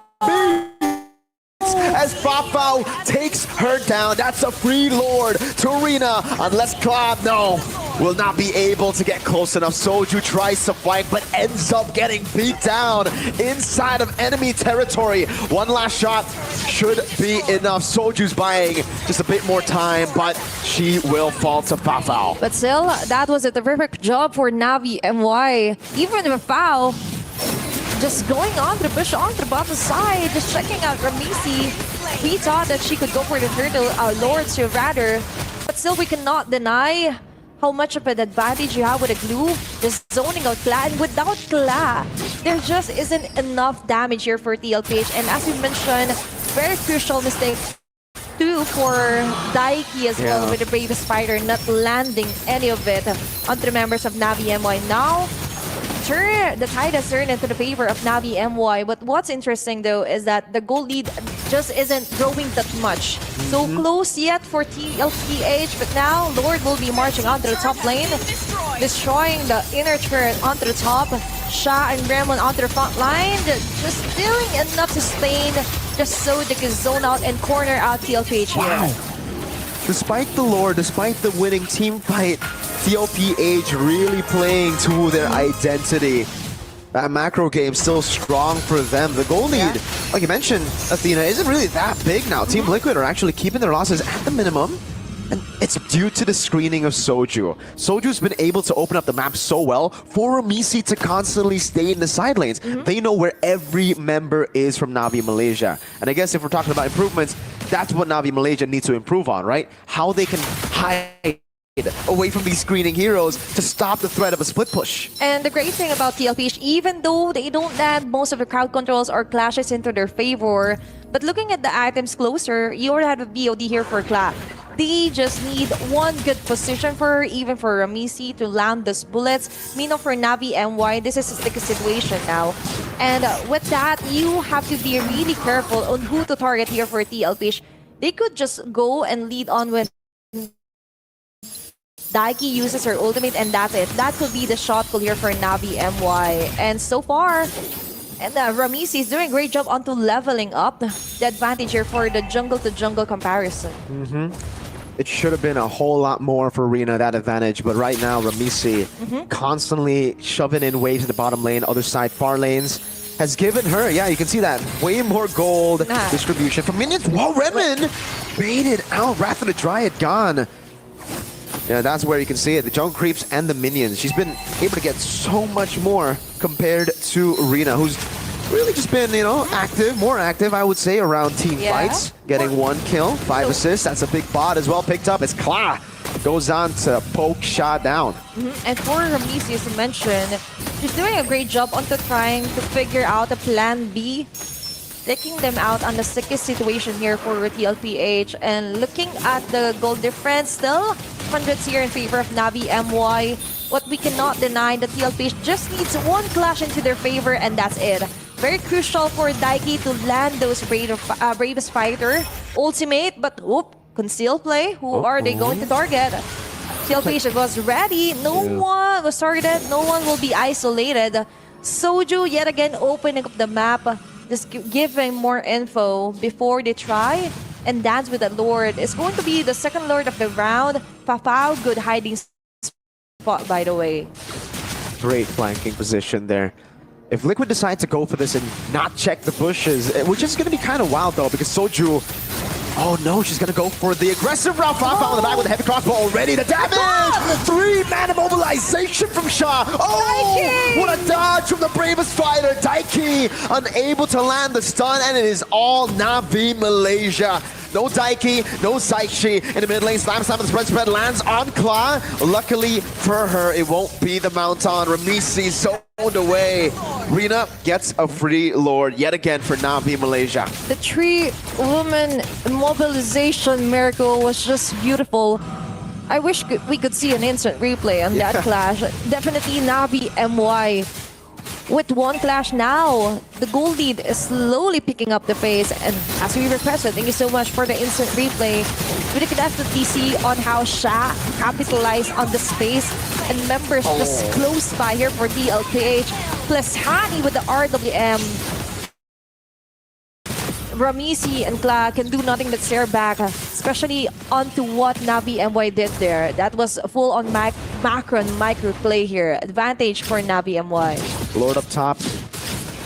B: as Fafao takes her down. That's a free Lord to Rina, unless Kla, will not be able to get close enough. Soju tries to fight, but ends up getting beat down inside of enemy territory. One last shot should be enough. Soju's buying just a bit more time, but she will fall to Fafao.
D: But still, that was a terrific job for Navi MY. Even with Fafao just going on the bush, on the bottom side, just checking out Ramisi. We thought that she could go for the turtle, Lord rather, but still we cannot deny how much of an advantage you have with a glue, just zoning out Kla, and without Kla, there just isn't enough damage here for TLPH. And as we mentioned, very crucial mistake too for Daiki as well with the Bravest Fighter not landing any of it onto the members of Navi MY. Now, the tide has turned into the favor of Navi MY, but what's interesting though is that the goal lead just isn't growing that much. So close yet for TLPH, but now Lord will be marching onto the top lane, destroying the inner turret onto the top. Sha and Gremlin onto the front line, just doing enough to sustain, just so they can zone out and corner out TLPH here.
B: Despite the Lord, despite the winning team fight, TLPH really playing to their identity. That macro game still strong for them. The goal lead, like you mentioned, Athena, isn't really that big now. Team Liquid are actually keeping their losses at the minimum. And it's due to the screening of Soju. Soju's been able to open up the map so well for Ramisi to constantly stay in the side lanes. They know where every member is from Navi Malaysia. And I guess if we're talking about improvements, that's what Navi Malaysia needs to improve on, right? How they can hide away from these screening heroes to stop the threat of a split push.
D: And the great thing about TLPH, even though they don't land most of the crowd controls or clashes into their favor, but looking at the items closer, you already have a BOD here for Kla. They just need one good position for her, even for Ramisi to land those bullets. Meanwhile, for Navi MY, this is a sticky situation now. And with that, you have to be really careful on who to target here for TLPH. They could just go and lead on with Daiki uses her ultimate and that's it. That could be the shot call here for Navi MY. And so far, and Ramisi is doing a great job onto leveling up the advantage here for the jungle to jungle comparison.
B: It should have been a whole lot more for Rina, that advantage, but right now Ramisi constantly shoving in waves in the bottom lane, other side far lanes, has given her, yeah, you can see that, way more gold distribution from minions. Whoa, Redmond baited out, Wrath of the Dryad gone. Yeah, that's where you can see it, the jungle creeps and the minions. She's been able to get so much more compared to Rina, who's really just been, you know, more active, I would say, around team fights. Getting 1 kill, 5 assists. That's a big bot as well picked up as Kla goes on to poke Sha down.
D: And for Ramisi, as you mentioned, she's doing a great job onto trying to figure out a plan B, taking them out on the sickest situation here for TLPH. And looking at the goal difference, still hundreds here in favor of Navi MY. What we cannot deny, the TLPH just needs 1 clash into their favor, and that's it. Very crucial for Daiki to land those Bravest Fighter ultimate, but conceal play. Who are they going to target? TLPH was ready. No one was targeted. No one will be isolated. Soju yet again opening up the map, just giving more info before they try and dance with the Lord. It's going to be the second Lord of the round. Papao, good hiding spot, by the way.
B: Great flanking position there. If Liquid decides to go for this and not check the bushes, which is going to be kind of wild though, because Soju, oh no, she's going to go for the aggressive route. Fafao on the back with a heavy crossbow already. The damage! 3-man immobilization from Sha. Oh, Daiki! What a dodge from the Bravest Fighter. Daiki unable to land the stun, and it is all Navi Malaysia. No Daiki, no Saichi in the mid lane. Slam the spread lands on Kla. Luckily for her, it won't be the mount on. Ramisi sold away. Rina gets a free Lord yet again for Navi Malaysia.
D: The 3-woman mobilization miracle was just beautiful. I wish we could see an instant replay on that clash. Definitely Navi MY. With 1 clash now, the goal lead is slowly picking up the pace, and as we requested, thank you so much for the instant replay. We can definitely see on how Sha capitalized on the space and members just close by here for DLPH, plus Hani with the RWM. Ramisi and Kla can do nothing but stare back, especially onto what Navi MY did there. That was full on macro and micro play here. Advantage for Navi MY.
B: Lord up top.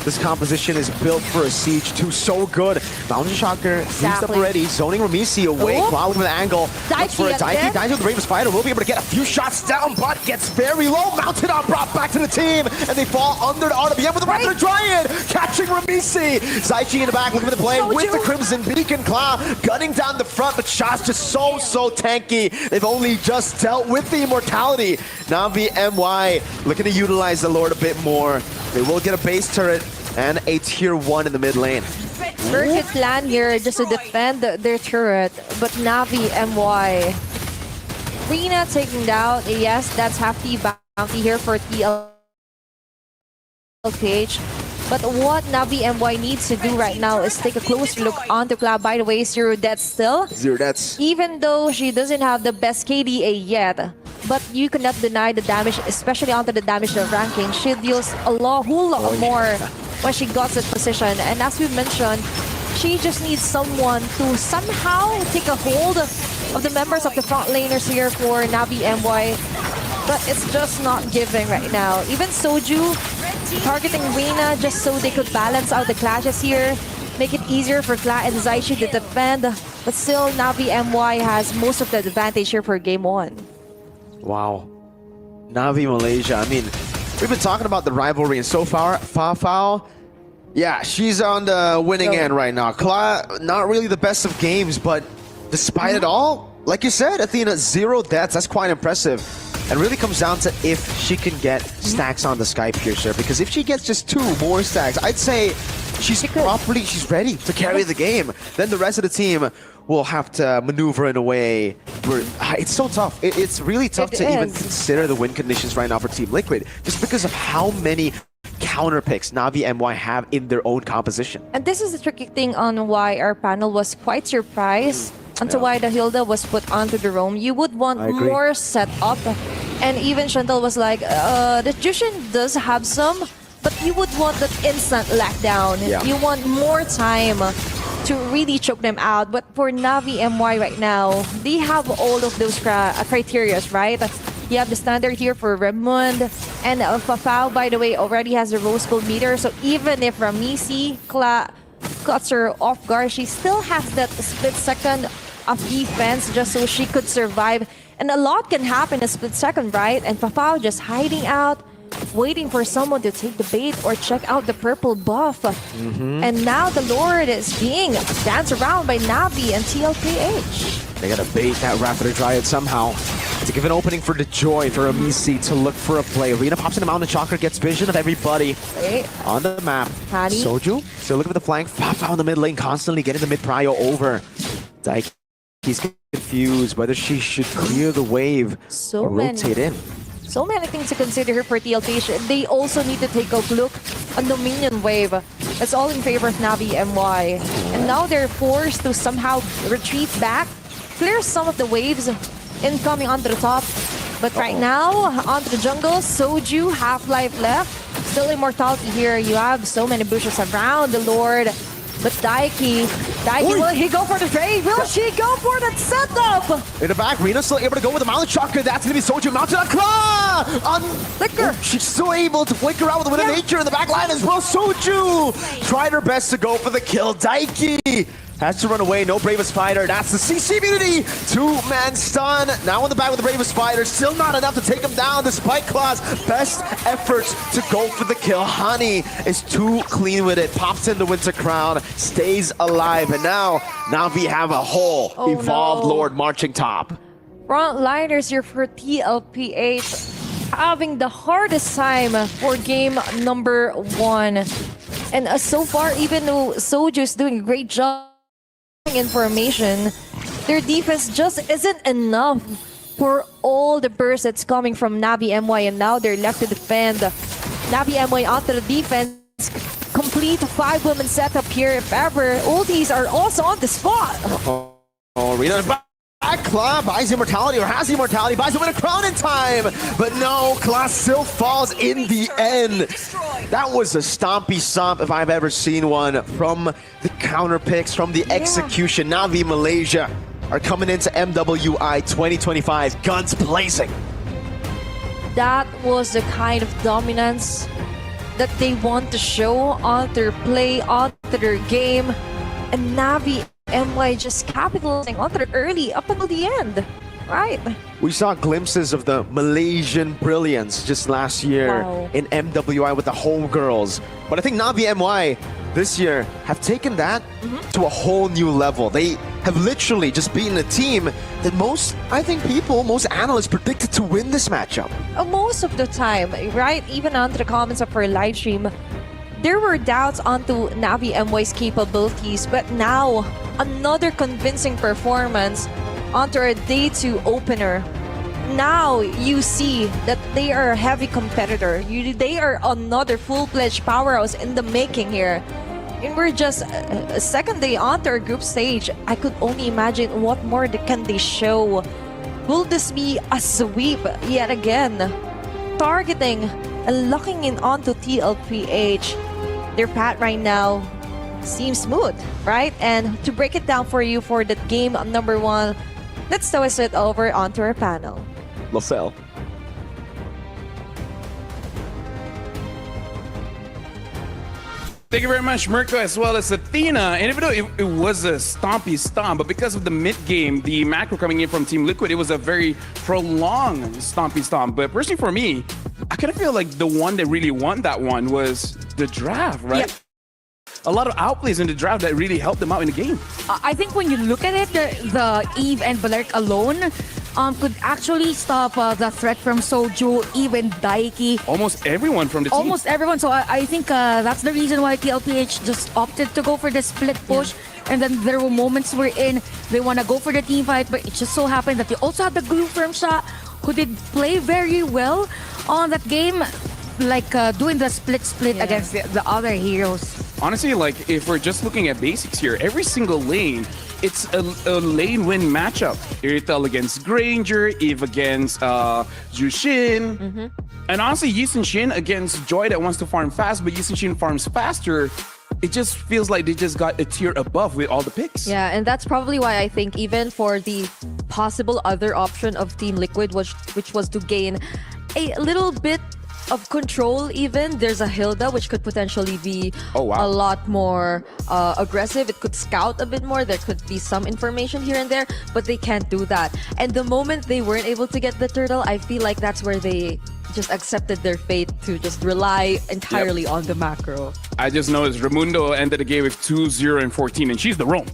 B: This composition is built for a siege too. So good. Boundary Shocker used up already. Zoning Ramisi away. Kla with an angle. Looks for a Daiki. Daiki with the Bravest Fighter will be able to get a few shots down, but gets very low. Mounted on, brought back to the team, and they fall under the RWM with the Raptor Dryad. Catching Ramisi. Zaichi in the back looking for the play with the Crimson Beacon. Kla gunning down the front, but Sha's just so tanky. They've only just dealt with the immortality. Navi MY looking to utilize the Lord a bit more. They will get a base turret and a tier 1 in the mid lane.
D: Perfect plan here just to defend their turret, but Navi MY. Rina taking down, yes, that's half the bounty here for TLPH. But what Navi MY needs to do right now is take a close look onto Kla. By the way, 0 deaths still.
B: 0 deaths.
D: Even though she doesn't have the best KDA yet, but you cannot deny the damage, especially onto the damage ranking. She deals a whole lot more when she got that position. And as we mentioned, she just needs someone to somehow take a hold of the members of the front laners here for Navi MY. But it's just not giving right now. Even Soju targeting Rina just so they could balance out the clashes here, make it easier for Kla and Zaichi to defend. But still, Navi MY has most of the advantage here for game 1.
B: Wow. Navi Malaysia. I mean, we've been talking about the rivalry, and so far, Fafao, yeah, she's on the winning end right now. Kla, not really the best of games, but despite it all, like you said, Athena, 0 deaths. That's quite impressive. And really comes down to if she can get stacks on the Sky Piercer, because if she gets just 2 more stacks, I'd say she's ready to carry the game. Then the rest of the team will have to maneuver in a way where it's so tough. It's really tough to even consider the win conditions right now for Team Liquid, just because of how many counter picks Navi MY have in their own composition.
D: And this is the tricky thing on why our panel was quite surprised onto why the Hilda was put onto the roam. You would want
B: I agree.
D: more setup. And even Chantal was like, the Jushin does have some, but you would want that instant lockdown.
B: Yeah.
D: You want more time to really choke them out. But for Navi MY right now, they have all of those criteria, right? You have the standard here for Redmond, and Fafao, by the way, already has a rose gold meter. So even if Ramisi cuts her off guard, she still has that split second of defense just so she could survive. And a lot can happen in a split second, right? And Fafao just hiding out, waiting for someone to take the bait or check out the purple buff. And now the Lord is being danced around by Navi and TLPH.
B: They gotta bait that Raptor Dryad somehow to give an opening for the Joy, for Amisi to look for a play. Arena pops in the mountain, Chakra gets vision of everybody on the map.
D: Patty.
B: Soju still looking for the flank. Fafao in the mid lane, constantly getting the mid prio over. Daiki, he's confused whether she should clear the wave or rotate in.
D: So many things to consider here for TLPH. They also need to take a look on the minion wave. That's all in favor of Navi MY. And now they're forced to somehow retreat back, clear some of the waves incoming onto the top. But right now, onto the jungle, Soju, half-life left. Still immortality here. You have so many bushes around the Lord. But Daiki, will he go for the trade? Will she go for that setup?
B: In the back, Rina's still able to go with the Mountain Chakra. That's going to be Soju mounted on Claw! On
D: Flicker.
B: She's still able to flicker out with the Wind of Nature in the back line as well. Soju tried her best to go for the kill. Daiki has to run away. No Bravest Fighter. That's the CC immunity. Two-man stun. Now in the back with the Bravest Fighter. Still not enough to take him down despite Claw's best efforts to go for the kill. Hani is too clean with it. Pops in the Winter Crown. Stays alive. And now Navi have a whole evolved Lord marching top.
D: Frontliners here for TLPH having the hardest time for game number 1. And so far, even though Soju is doing a great job information, their defense just isn't enough for all the bursts that's coming from Navi MY, and now they're left to defend. Navi MY onto the defense, complete 5-woman setup here if ever. Ultis are also on the spot.
B: Rina back. Claw buys immortality or has immortality, buys him with a crown in time. But no, Claw still falls in the end. That was a stompy stomp if I've ever seen one from the counter picks, from the execution. Navi Malaysia are coming into MWI 2025, guns blazing.
D: That was the kind of dominance that they want to show on their play, on their game. And Navi MY just capitalizing on it early up until the end, right?
B: We saw glimpses of the Malaysian brilliance just last year in MWI with the homegirls. But I think Navi MY this year have taken that to a whole new level. They have literally just beaten a team that most analysts predicted to win this matchup.
D: Most of the time, right? Even on the comments of our live stream, there were doubts onto Navi MY's capabilities, but now another convincing performance onto a day 2 opener. Now you see that they are a heavy competitor. They are another full-fledged powerhouse in the making here. And we're just a second day onto our group stage. I could only imagine what more can they show. Will this be a sweep yet again? Targeting and locking in onto TLPH. Their path right now seems smooth, right? And to break it down for you for that game number 1, let's toss it over onto our panel.
B: LaFell.
C: Thank you very much, Mirko, as well as Athena. And even though it was a stompy stomp, but because of the mid-game, the macro coming in from Team Liquid, it was a very prolonged stompy stomp. But personally for me, I kind of feel like the one that really won that one was the draft, right?
E: Yeah.
C: A lot of outplays in the draft that really helped them out in the game.
E: I think when you look at it, the Eve and Valeric alone could actually stop the threat from Soju, even Daiki.
C: Almost everyone from the team.
E: Almost everyone. So I think that's the reason why TLPH just opted to go for the split push. And then there were moments wherein they want to go for the team fight, but it just so happened that they also had the glue firm shot, who did play very well on that game, like doing the split against the other heroes.
C: Honestly, like if we're just looking at basics here, every single lane, it's a lane win matchup. Irithel against Granger, Eve against Jushin. And honestly, Yisun Shin against Joy that wants to farm fast, but Yisun Shin farms faster. It just feels like they just got a tier above with all the picks.
D: Yeah, and that's probably why I think even for the possible other option of Team Liquid, which was to gain a little bit of control even, there's a Hilda which could potentially be a lot more aggressive. It could scout a bit more. There could be some information here and there, but they can't do that. And the moment they weren't able to get the turtle, I feel like that's where they just accepted their fate to just rely entirely on the macro.
C: I just noticed Raimundo ended the game with 2-0 and 14, and she's the roam.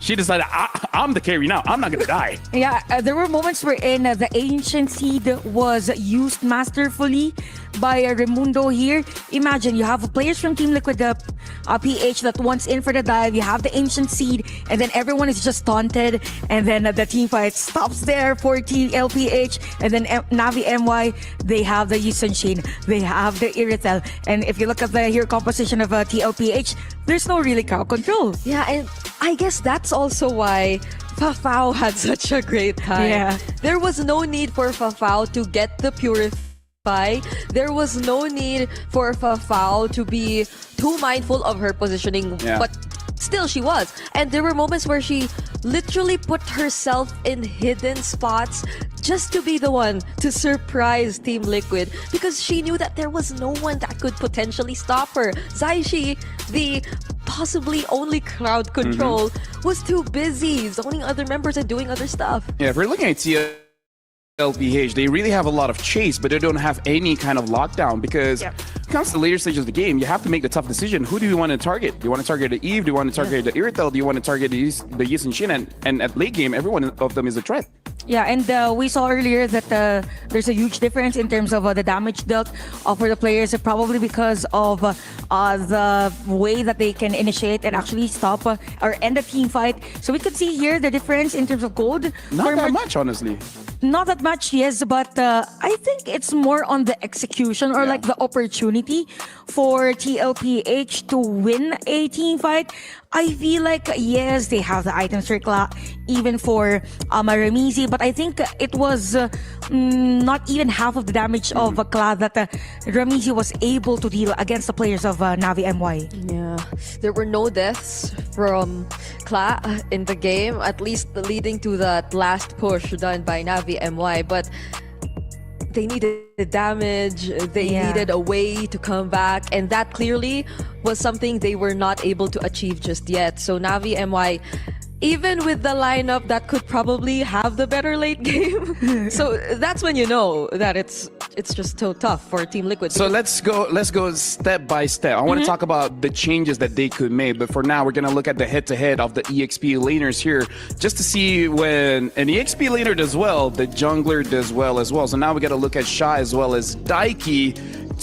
C: She decided, I'm the carry now. I'm not going to die.
E: Yeah, there were moments wherein the Ancient Seed was used masterfully by Raimundo here. Imagine, you have players from Team Liquid, PH that wants in for the dive. You have the Ancient Seed, and then everyone is just taunted. And then the team fight stops there for TLPH. And then Navi MY, they have the Yisun Shin. They have the Irithel. And if you look at the here composition of TLPH, there's no really crowd control.
D: Yeah, and I guess that's also why Fafao had such a great time.
E: Yeah.
D: There was no need for Fafao to get the Purify. There was no need for Fafao to be too mindful of her positioning, but still she was. And there were moments where she literally put herself in hidden spots just to be the one to surprise Team Liquid, because she knew that there was no one that could potentially stop her. Zaishi, the possibly only crowd control, was too busy zoning other members and doing other stuff.
C: Yeah, if we're looking at TLPH, they really have a lot of chase, but they don't have any kind of lockdown, because when it comes to the later stages of the game, you have to make the tough decision. Who do you want to target? Do you want to target the Eve? Do you want to target the Irithel? Do you want to target the Yisun Shin? And at late game, every one of them is a threat.
E: Yeah, and we saw earlier that there's a huge difference in terms of the damage dealt for the players, probably because of the way that they can initiate and actually stop or end a team fight. So we could see here the difference in terms of gold.
C: Not that much, honestly.
E: Not that much, yes, but I think it's more on the execution or like the opportunity for TLPH to win a team fight. I feel like, yes, they have the items for Kla, even for Ramizi, but I think it was not even half of the damage of Kla that Ramizi was able to deal against the players of Navi MY.
D: Yeah, there were no deaths from Kla in the game, at least leading to that last push done by Navi MY, but they needed damage, they needed a way to come back, and that clearly was something they were not able to achieve just yet. So Navi MY, even with the lineup that could probably have the better late game, so that's when you know that it's just so tough for Team Liquid.
C: So let's go step by step. I want to talk about the changes that they could make, but for now we're gonna look at the head-to-head of the EXP laners here, just to see when an EXP laner does well, the jungler does well as well. So now we gotta look at Sha as well as Daiki.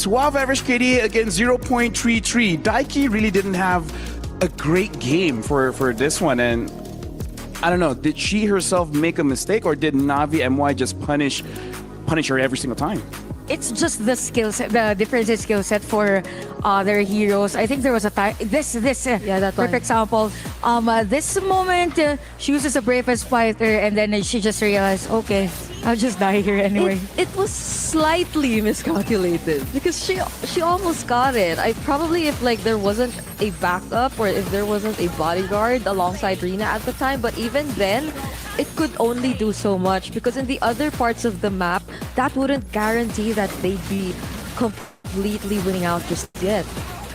C: 12 average KD against 0.33. Daiki really didn't have a great game for this one, and I don't know, did she herself make a mistake, or did Navi MY just punish her every single time?
E: It's just the skill set, the difference in skill set for their heroes. I think there was a time, for example, this moment, she uses a bravest fighter, and then she just realized, okay, I'll just die here anyway.
D: It was slightly miscalculated because she almost got it. If like there wasn't a backup or if there wasn't a bodyguard alongside Rina at the time, but even then, it could only do so much, because in the other parts of the map, that wouldn't guarantee that they'd be completely winning out just yet.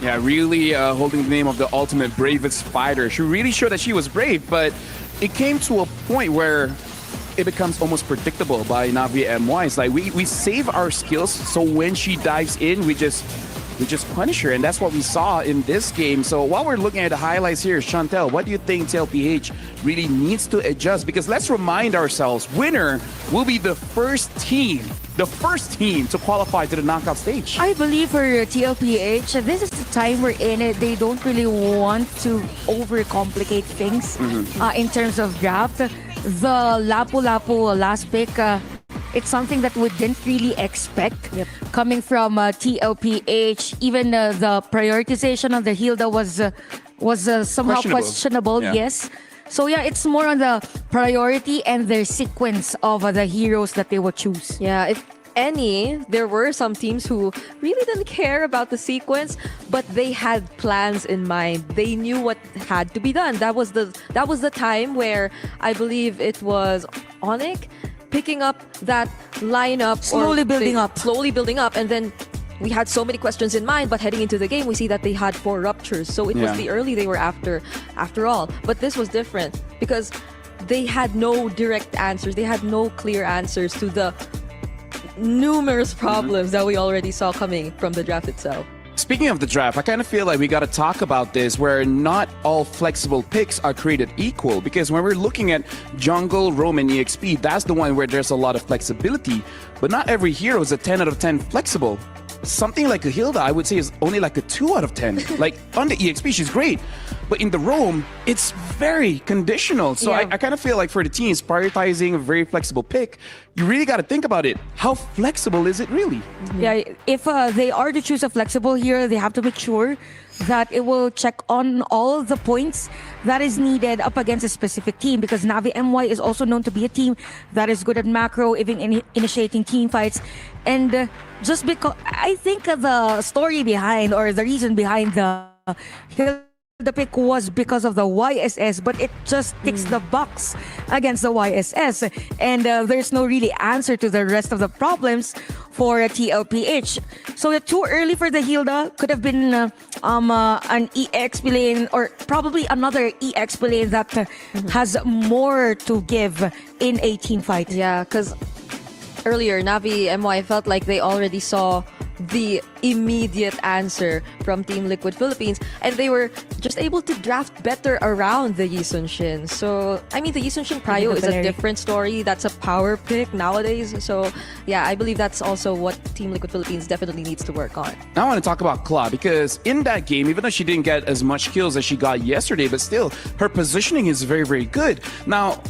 C: Yeah, really holding the name of the ultimate bravest fighter. She really showed that she was brave, but it came to a point where it becomes almost predictable by Navi MY. It's like we save our skills, so when she dives in, we just punish her, and that's what we saw in this game. So while we're looking at the highlights here, Chantel, what do you think TLPH really needs to adjust? Because let's remind ourselves, winner will be the first team to qualify to the knockout stage.
E: I believe for TLPH, this is the time we're in it. They don't really want to overcomplicate things in terms of draft. The Lapu-Lapu last pick it's something that we didn't really expect coming from TLPH. Even the prioritization of the Hilda was somehow questionable.
C: Yeah.
E: Yes. So yeah, it's more on the priority and their sequence of the heroes that they would choose.
D: Yeah, if any, there were some teams who really didn't care about the sequence, but they had plans in mind. They knew what had to be done. That was the time where I believe it was Onyx picking up that lineup,
E: Slowly building up,
D: and then we had so many questions in mind, but heading into the game, we see that they had 4 ruptures. So it was the early they were after all. But this was different because they had no direct answers. They had no clear answers to the numerous problems that we already saw coming from the draft itself.
C: Speaking of the draft, I kind of feel like we got to talk about this, where not all flexible picks are created equal. Because when we're looking at jungle, roam, and EXP, that's the one where there's a lot of flexibility. But not every hero is a 10 out of 10 flexible. Something like a Hilda, I would say, is only like a 2 out of 10. Like on the EXP, she's great. But in the roam, it's very conditional. So I kind of feel like for the teams prioritizing a very flexible pick, you really got to think about it. How flexible is it really?
E: Yeah, if they are to choose a flexible hero, they have to make sure that it will check on all the points that is needed up against a specific team, because Navi MY is also known to be a team that is good at macro, even initiating team fights. And just because I think the story behind, or the reason behind the pick was because of the YSS, but it just ticks the box against the YSS, and there's no really answer to the rest of the problems for TLPH. So too early for the Hilda. Could have been an EX lane, or probably another EX lane that has more to give in a team fight.
D: Yeah, because earlier Navi MY felt like they already saw the immediate answer from Team Liquid Philippines, and they were just able to draft better around the Yi Sun-shin. So I mean, the Yi Sun-shin Prio is a different story. That's a power pick nowadays. So yeah, I believe that's also what Team Liquid Philippines definitely needs to work on.
C: Now I want to talk about Kla, because in that game, even though she didn't get as much kills as she got yesterday, but still her positioning is very, very good. Now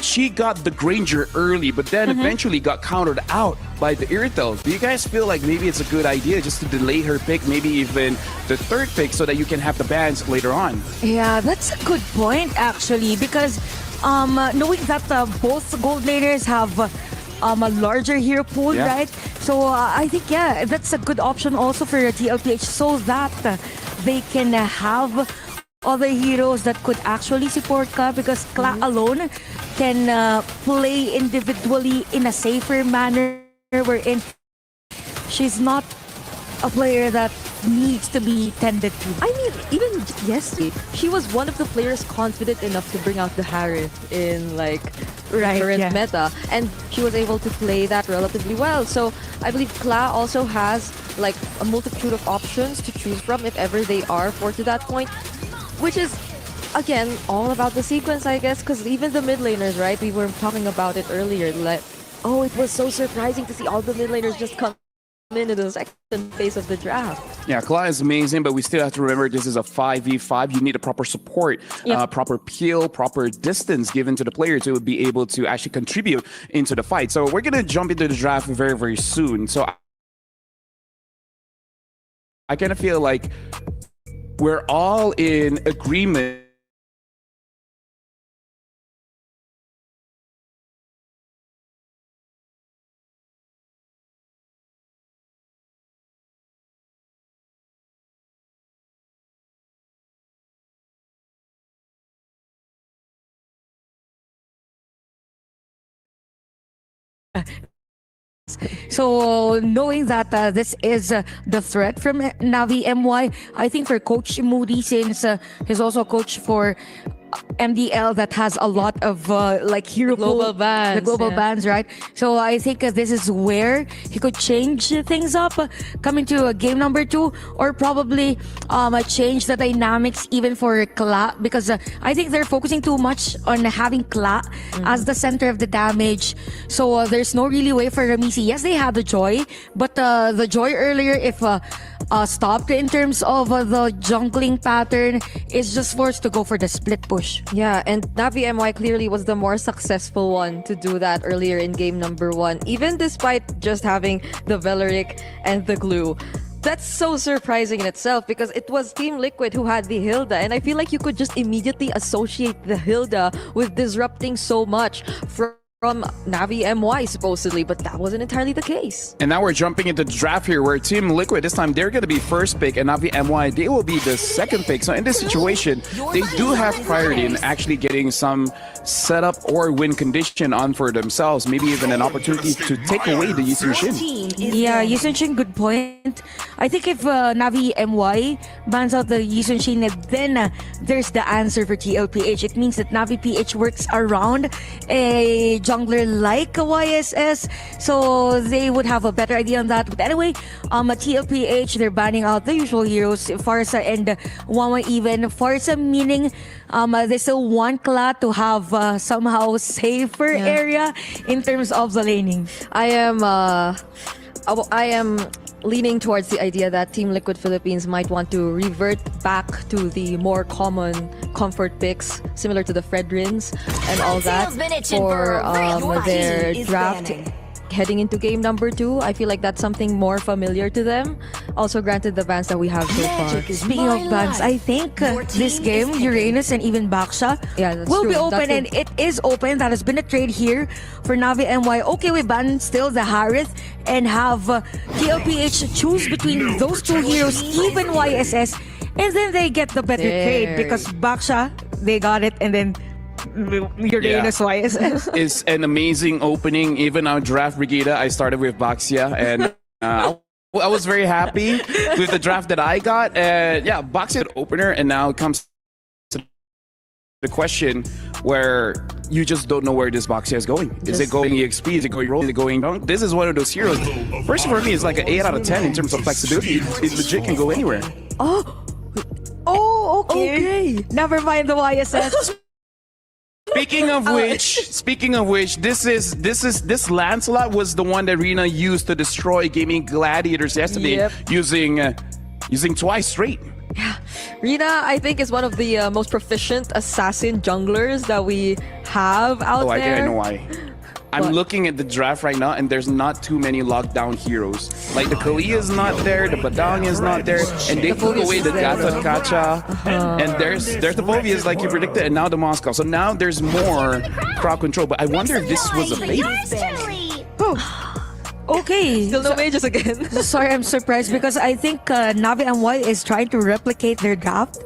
C: she got the Granger early, but then eventually got countered out by the Irritel. Do you guys feel like maybe it's a good idea just to delay her pick, maybe even the 3rd pick, so that you can have the bans later on?
E: Yeah, that's a good point actually, because knowing that both gold laners have a larger hero pool, right? So I think that's a good option also for TLPH, so that they can have other heroes that could actually support Kla, because Kla alone can play individually in a safer manner, wherein she's not a player that needs to be tended to.
D: I mean, even yesterday, she was one of the players confident enough to bring out the Harith in like current meta, and she was able to play that relatively well. So I believe Kla also has like a multitude of options to choose from if ever they are forced to that point, which is again all about the sequence, I guess, because even the mid laners, right? We were talking about it earlier, like, oh, it was so surprising to see all the mid laners just come into the second phase of the draft.
C: Yeah, Kla is amazing, but we still have to remember this is a 5v5. You need a proper support, proper peel, proper distance given to the player to be able to actually contribute into the fight. So we're going to jump into the draft very, very soon. So I kind of feel like we're all in agreement
E: So knowing that this is the threat from Navi MY, I think for Coach Moody, since he's also a coach for MDL that has a lot of like hero
D: global bans,
E: the global bans, right? So I think this is where he could change things up coming to game number 2, or probably change the dynamics even for Kla, because I think they're focusing too much on having Kla as the center of the damage. So there's no really way for Ramisi. Yes, they had the Joy, but the Joy earlier, if stopped in terms of the jungling pattern. It's just forced to go for the split push.
D: Yeah, and Navi MY clearly was the more successful one to do that earlier in game number 1, even despite just having the Veloric and the glue. That's so surprising in itself because it was Team Liquid who had the Hilda, and I feel like you could just immediately associate the Hilda with disrupting so much from Navi MY supposedly, but that wasn't entirely the case.
C: And now we're jumping into the draft here where Team Liquid, this time they're going to be first pick and Navi MY, they will be the second pick. So in this situation, they do have priority in actually getting some setup or win condition on for themselves, maybe even an opportunity to take away the Yusung Shin.
E: Yeah, Yusung Shin, good point. I think if Navi MY bans out the Yusung Shin, then there's the answer for TLPH. It means that Navi PH works around a jungler like a YSS, so they would have a better idea on that. But anyway, TLPH, they're banning out the usual heroes, Farsa and Wawa even. Farsa meaning they still want Kla to have somehow safer area in terms of the laning.
D: I am leaning towards the idea that Team Liquid Philippines might want to revert back to the more common comfort picks, similar to the Fredrins and all that, for their draft heading into game number 2. I feel like that's something more familiar to them. Also, granted the bans that we have so far.
E: Speaking of bans, I think this game, Uranus and even Baksha will be open, and it is open. That has been a trade here for Navi MY. Okay, we ban still the Harith and have TLPH choose between those two heroes, even YSS, and then they get the better trade because Baksha, they got it, and then Uranus YSS.
C: It's an amazing opening. Even our draft Brigida, I started with Baxia, and I was very happy with the draft that I got. And yeah, Baxia opener, and now it comes to the question where you just don't know where this Baxia is going. Is it going EXP? Is it going roll? Is it going down? This is one of those heroes. First for me, it's like an 8 out of 10 in terms of flexibility. It legit can go anywhere.
E: Oh, okay. Never mind the YSS.
C: Speaking of which, this Lancelot was the one that Rina used to destroy Gaming Gladiators yesterday, using twice straight.
D: Yeah, Rina, I think, is one of the most proficient assassin junglers that we have out there.
C: I think I know why. I'm looking at the draft right now, and there's not too many lockdown heroes. Like the Kali is not there, the Badang is not there, and they took away the Gatot Kacha, and there's the Povias like you predicted, and now the Moscow. So now there's more crowd control. But I wonder if this was a bait.
E: Okay.
D: Still no mages again.
E: Sorry, I'm surprised because I think Navi MY is trying to replicate their draft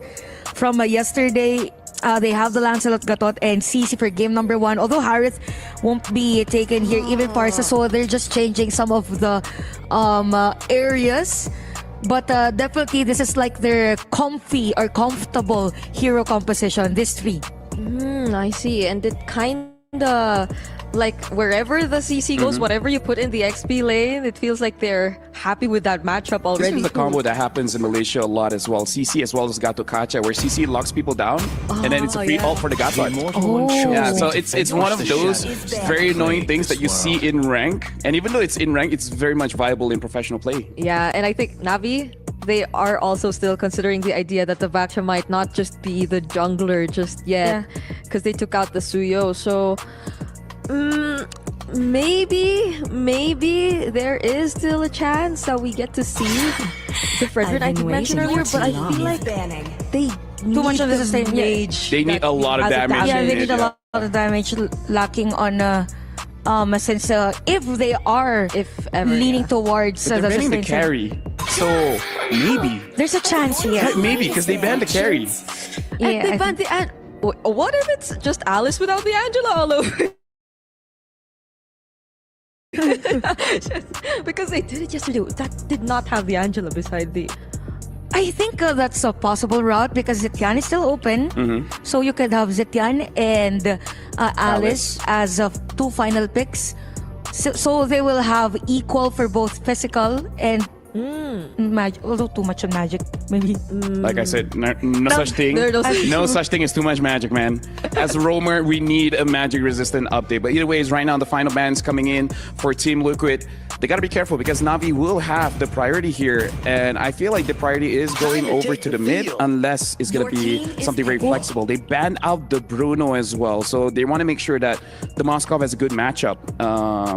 E: from yesterday. They have the Lancelot, Gatot, and CC for game number 1. Although Harith won't be taken here, even Parsa, so they're just changing some of the areas. But definitely, this is like their comfy or comfortable hero composition. This 3.
D: I see, and it kinda like wherever the CC goes, whatever you put in the XP lane, it feels like they're happy with that matchup already.
C: This is the combo that happens in Malaysia a lot as well. CC as well as Gato Kacha, where CC locks people down, and then it's a free ult for the Gato. Yeah, so it's one of those very annoying things that you see in rank, and even though it's in rank, it's very much viable in professional play.
D: Yeah, and I think Navi, they are also still considering the idea that the Vaksha might not just be the jungler just yet, because they took out the Suyo. So maybe there is still a chance that we get to see the Frederick I mentioned earlier, but I feel like they
E: too much of the same
D: mage.
C: They need a lot of damage.
E: Yeah, they need a lot of damage lacking on since if they are leaning towards
C: they're banning the carry, so maybe
E: there's a chance here.
C: Maybe because they banned the carry.
D: And they banned the what if it's just Alice without the Angela all over? Because they did it yesterday. That did not have the Angela beside the.
E: I think that's a possible route because Zetian is still open. So you could have Zetian and Alice as of 2 final picks. So they will have equal for both physical and Magic, although too much on Magic, maybe.
C: Like I said, no such thing.
D: There are no such
C: No such thing as too much Magic, man. As a roamer, we need a Magic resistant update. But either way, right now the final bans coming in for Team Liquid. They got to be careful because Navi will have the priority here. And I feel like the priority is going over to the mid unless it's going to be something very flexible. They banned out the Bruno as well. So they want to make sure that the Moskov has a good matchup.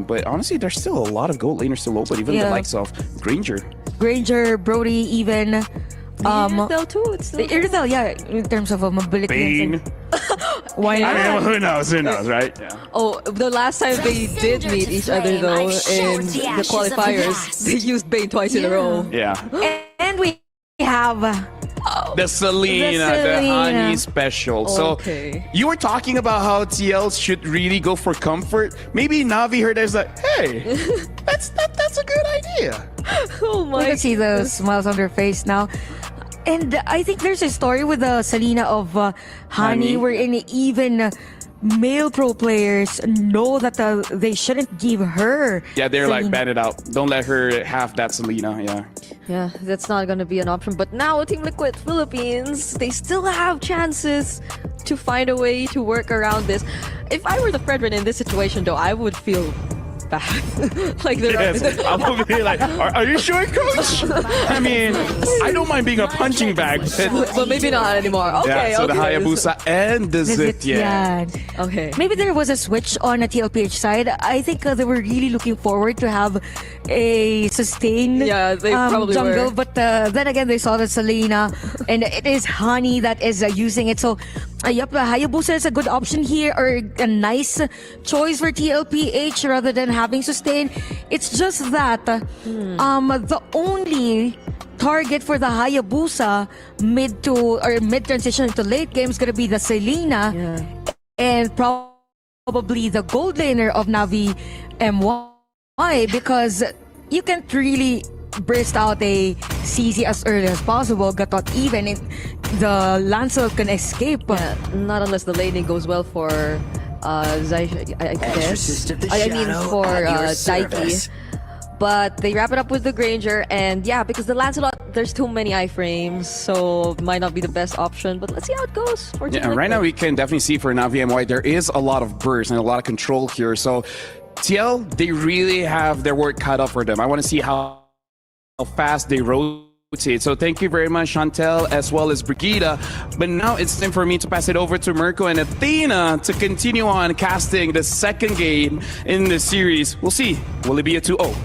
C: But honestly, there's still a lot of gold laners still open, even the likes of Granger.
E: Granger, Brody, even.
D: Iridel too. It's still
E: Iridel, yeah, in terms of mobility.
C: Bane.
E: Why not?
C: I mean, who knows? Who knows, right? Yeah.
D: Oh, the last time they did meet each other though in the qualifiers, they used Bane twice in a row.
C: Yeah.
E: And we have
C: The Selena, the honey special.
D: Okay.
C: So you were talking about how TL should really go for comfort. Maybe Navi heard as like, hey, that's a good idea.
D: Oh my!
E: We can see the smiles on their face now. And I think there's a story with the Selena of Honey, wherein even male pro players know that they shouldn't give her.
C: Yeah, they're like,
E: Selena.
C: ban it out. Don't let her have that Selena. Yeah.
D: Yeah, that's not gonna be an option. But now Team Liquid Philippines, they still have chances to find a way to work around this. If I were the Fredrin in this situation, though, I would feel bad. Like they're
C: Yes, I would be like, are you sure, coach? I mean, I don't mind being a punching bag,
D: but maybe not anymore. Okay,
C: yeah, so
D: okay.
C: the Hayabusa and the
E: Yeah.
C: Zitian.
D: Okay.
E: Maybe there was a switch on the TLPH side. I think they were really looking forward to have a sustained
D: they probably
E: jungle.
D: were.
E: But then again, they saw the Selena, and it is Honey that is using it. So, yep, Hayabusa is a good option here, or a nice choice for TLPH rather than having sustain. It's just that the only target for the Hayabusa mid transition to late game is gonna be the Selena, and probably the gold laner of Navi MWI, because you can't really burst out a CZ as early as possible. Got out even if the Lancelot can escape.
D: Yeah, not unless the laning goes well for Zai, I guess. I mean for Daiki. But they wrap it up with the Granger, and yeah, because the Lancelot, there's too many iframes, so might not be the best option. But let's see how it goes. For Team
C: Yeah, right now
D: Liquid.
C: we can definitely see for Navi MY there is a lot of burst and a lot of control here. So TL, they really have their work cut up for them. I want to see how fast they rotate. So thank you very much, Chantel, as well as Brigida. But now it's time for me to pass it over to Mirko and Athena to continue on casting the second game in the series. We'll see. Will it be a 2-0?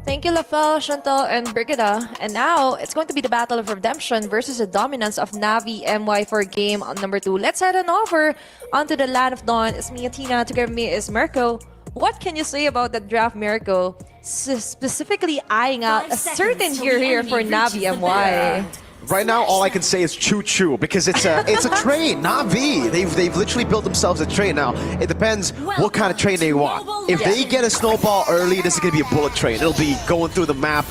A: Thank you, Lafel, Chantal, and Brigida. And now, it's going to be the Battle of Redemption versus the dominance of Navi MY for game number 2. Let's head on over onto the Land of Dawn. It's me, Athena. Together with me is Mirko. What can you say about the draft, Mirko? Specifically eyeing out a certain hero here for Navi MY.
B: Right now, all I can say is choo-choo, because it's a train, Navi. They've literally built themselves a train. Now, it depends what kind of train they want. If they get a snowball early, this is going to be a bullet train. It'll be going through the map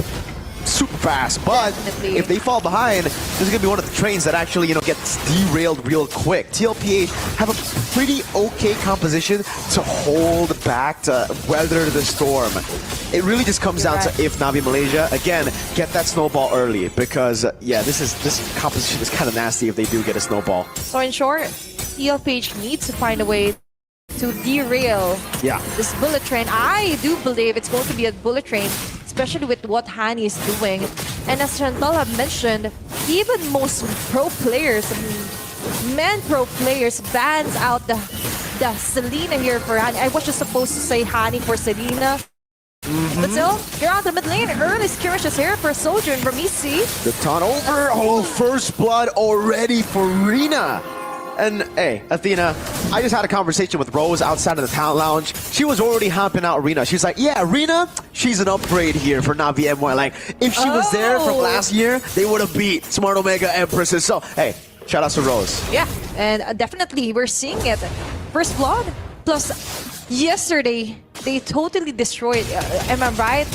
B: super fast. But if they fall behind, this is going to be one of the trains that actually, gets derailed real quick. TLPH have a pretty okay composition to hold back, to weather the storm. It really just comes down to if Navi Malaysia, again, get that snowball early, because, this composition is kind of nasty if they do get a snowball.
A: So in short, TLPH needs to find a way to derail this bullet train. I do believe it's going to be a bullet train, especially with what Hani is doing. And as Chantal have mentioned, even most pro players, men pro players, bans out the Selena here for Hani. I was just supposed to say Hani for Selena. But still, you're on the mid lane. Early skirmishes here for Soldier and Ramisi.
B: The taunt over. Oh, first blood already for Rina. And hey, Athena, I just had a conversation with Rose outside of the talent lounge. She was already hopping out Rina. She's like, yeah, Rina, she's an upgrade here for Navi MY. Like, if she was there from last year, they would have beat Smart Omega Empresses. So, hey, shout out to Rose.
A: Yeah, and definitely we're seeing it. First blood, plus yesterday, they totally destroyed, am I right?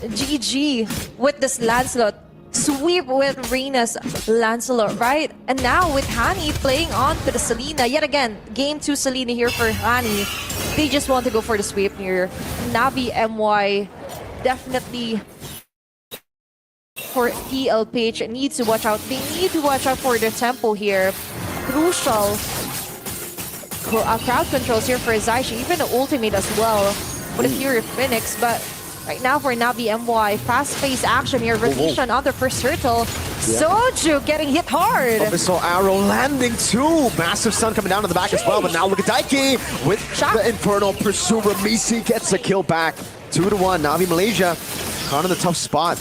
A: GG with this Lancelot. Sweep with Rena's Lancelot, right? And now with Hani playing on to the Selena. Yet again, game 2 Selena here for Hani. They just want to go for the sweep here. Navi MY definitely for TLPH needs to watch out. They need to watch out for their tempo here. Crucial crowd controls here for Zaishi, even the ultimate as well with a Fury Phoenix. But right now for Navi MY, fast-paced action here. Rotation on the first turtle. Soju getting hit hard.
B: Missile arrow landing too. Massive stun coming down to the back as well. But now look at Daiki with the Infernal Pursuit. Ramisi gets a kill back. 2-1. Navi Malaysia caught in the tough spot.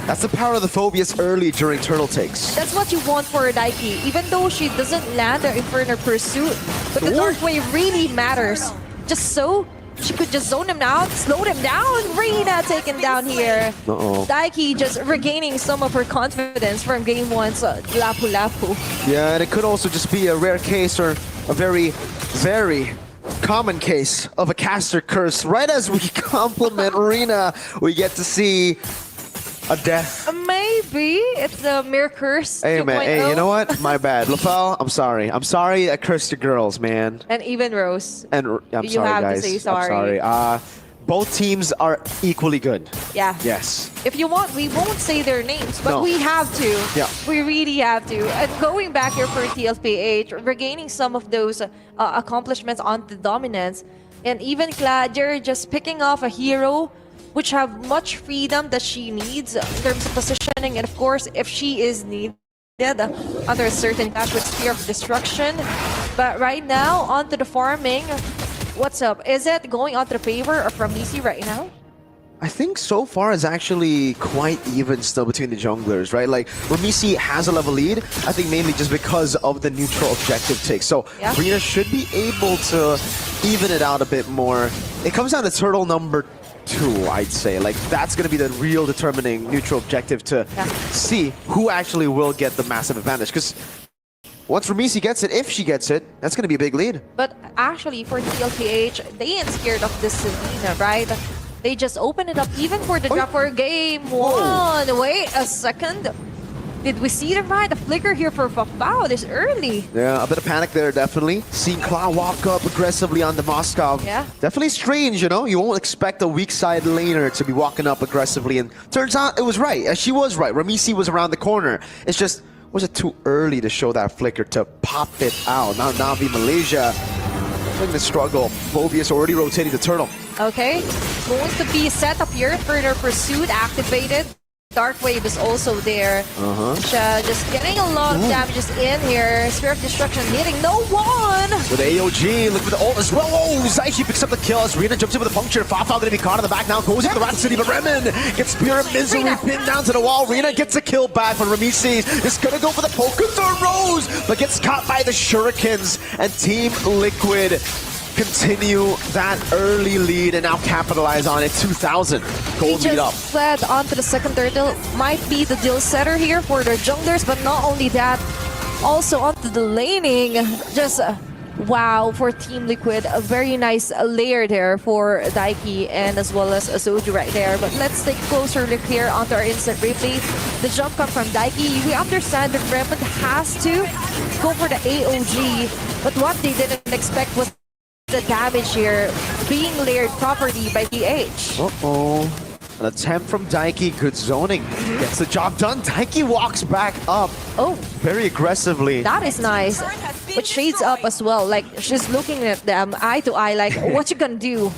B: That's the power of the Phobias early during turtle takes.
A: That's what you want for Daiki. Even though she doesn't land the Infernal Pursuit, but the Dark Wave really matters. Just so she could just zone him out, slow him down. Reina taken down here. Daiki just regaining some of her confidence from game one's Lapu Lapu.
B: Yeah, and it could also just be a rare case or a very, very common case of a caster curse. Right as we compliment Reina, we get to see a death.
A: Maybe it's a mere curse.
B: Hey
A: 2.0.
B: man, hey, you know what? My bad. Lafel, I'm sorry. I'm sorry I cursed your girls, man.
A: And even Rose.
B: And I'm
A: you
B: sorry,
A: have
B: guys.
A: to say sorry.
B: I'm sorry. Both teams are equally good.
A: Yeah.
B: Yes.
A: If you want, we won't say their names, but
B: No.
A: we have to.
B: Yeah.
A: We really have to. And going back here for TLPH, regaining some of those accomplishments on the dominance, and even Gladier just picking off a hero which have much freedom that she needs in terms of positioning, and of course, if she is needed under a certain dash with Spear of Destruction. But right now, onto the farming. What's up? Is it going onto the favor of Ramisi right now?
B: I think so far it's actually quite even still between the junglers, right? Like, Ramisi has a level lead, I think mainly just because of the neutral objective take. So, Rina should be able to even it out a bit more. It comes down to turtle number 2, I'd say. Like, that's going to be the real determining neutral objective to see who actually will get the massive advantage. Because once Ramisi gets it, if she gets it, that's going to be a big lead.
A: But actually, for TLPH, they ain't scared of this Selena, right? They just open it up even for the drop for game 1. Wait a second. Did we see the right? The flicker here for Fafao this early.
B: Yeah, a bit of panic there, definitely. Seeing Kla walk up aggressively on the Moscow.
A: Yeah.
B: Definitely strange, you know? You won't expect a weak side laner to be walking up aggressively. And turns out it was right. She was right. Ramisi was around the corner. It's just, was it too early to show that flicker to pop it out? Now Navi Malaysia in the struggle. Phobias already rotating the turtle.
A: Okay, going to be set up here for their pursuit activated. Dark Wave is also there. Just getting a lot of damages in here. Spear of Destruction hitting no one.
B: With AOG, look for the ult as well. Oh, Zaishi picks up the kill as Rina jumps in with a puncture. Fafao gonna be caught in the back now. Goes into the Rhapsody, but Remen gets Spear of Misery pinned down to the wall. Rina gets a kill back, but Ramisi is gonna go for the poke to Rose, but gets caught by the Shurikens. And Team Liquid continue that early lead and now capitalize on it. 2,000 gold lead up.
A: Fled onto the second turtle. Might be the deal setter here for their junglers, but not only that, also onto the laning. Just wow for Team Liquid. A very nice layer there for Daiki and as well as Soju right there. But let's take a closer look here onto our instant replay. The jump cut from Daiki. We understand that Raymond has to go for the AOG, but what they didn't expect was the damage here being layered properly by PH.
B: An attempt from Daiki, good zoning. Gets the job done. Daiki walks back up. Very aggressively.
A: That is nice. But shades up as well. Like, she's looking at them eye to eye like, what you gonna do?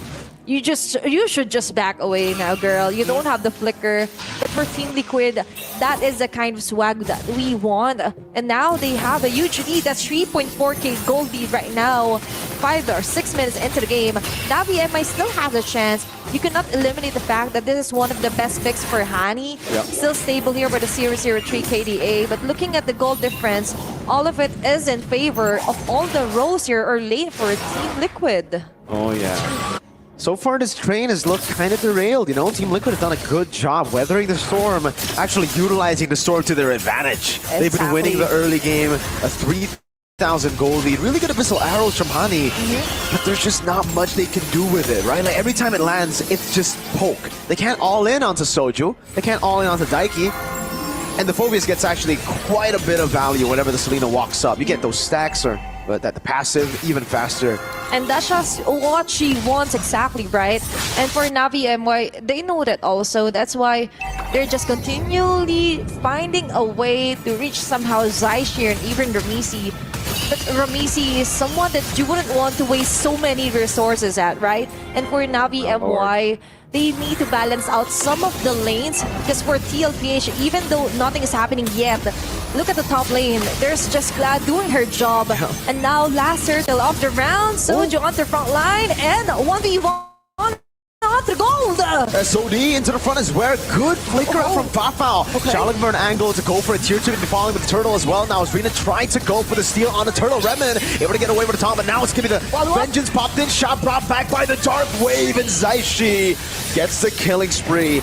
A: You should just back away now, girl. You don't have the flicker. But for Team Liquid, that is the kind of swag that we want. And now they have a huge lead. That's 3.4k gold lead right now. 5 or 6 minutes into the game. Navi MI still has a chance. You cannot eliminate the fact that this is one of the best picks for Hani. Still stable here with a 0-0-3 KDA. But looking at the gold difference, all of it is in favor of all the rows here or lane for Team Liquid.
B: Oh yeah. So far, this train has looked kind of derailed, you know? Team Liquid has done a good job weathering the storm, actually utilizing the storm to their advantage. They've been winning the early game, a 3,000 gold lead. Really good missile arrows from Hani, but there's just not much they can do with it, right? Like, every time it lands, it's just poke. They can't all in onto Soju. They can't all in onto Daiki. And the Phobias gets actually quite a bit of value whenever the Selena walks up. You get those stacks or but that the passive even faster.
A: And that's just what she wants exactly, right? And for Navi MY, they know that also. That's why they're just continually finding a way to reach somehow Zaishir and even Ramisi. But Ramisi is someone that you wouldn't want to waste so many resources at, right? And for Navi MY, they need to balance out some of the lanes because for TLPH, even though nothing is happening yet, look at the top lane. There's just Glad doing her job. And now last circle of the round, Soju on the front line and 1v1. Not the gold!
B: SOD into the front is where good flicker up from Fafao. Challenging for an angle to go for a tier 2 and be following with the turtle as well. Now is Rina trying to go for the steal on the turtle. Redman able to get away with the top, but now it's gonna be the vengeance popped in. Shot brought back by the dark wave, and Zaishi gets the killing spree.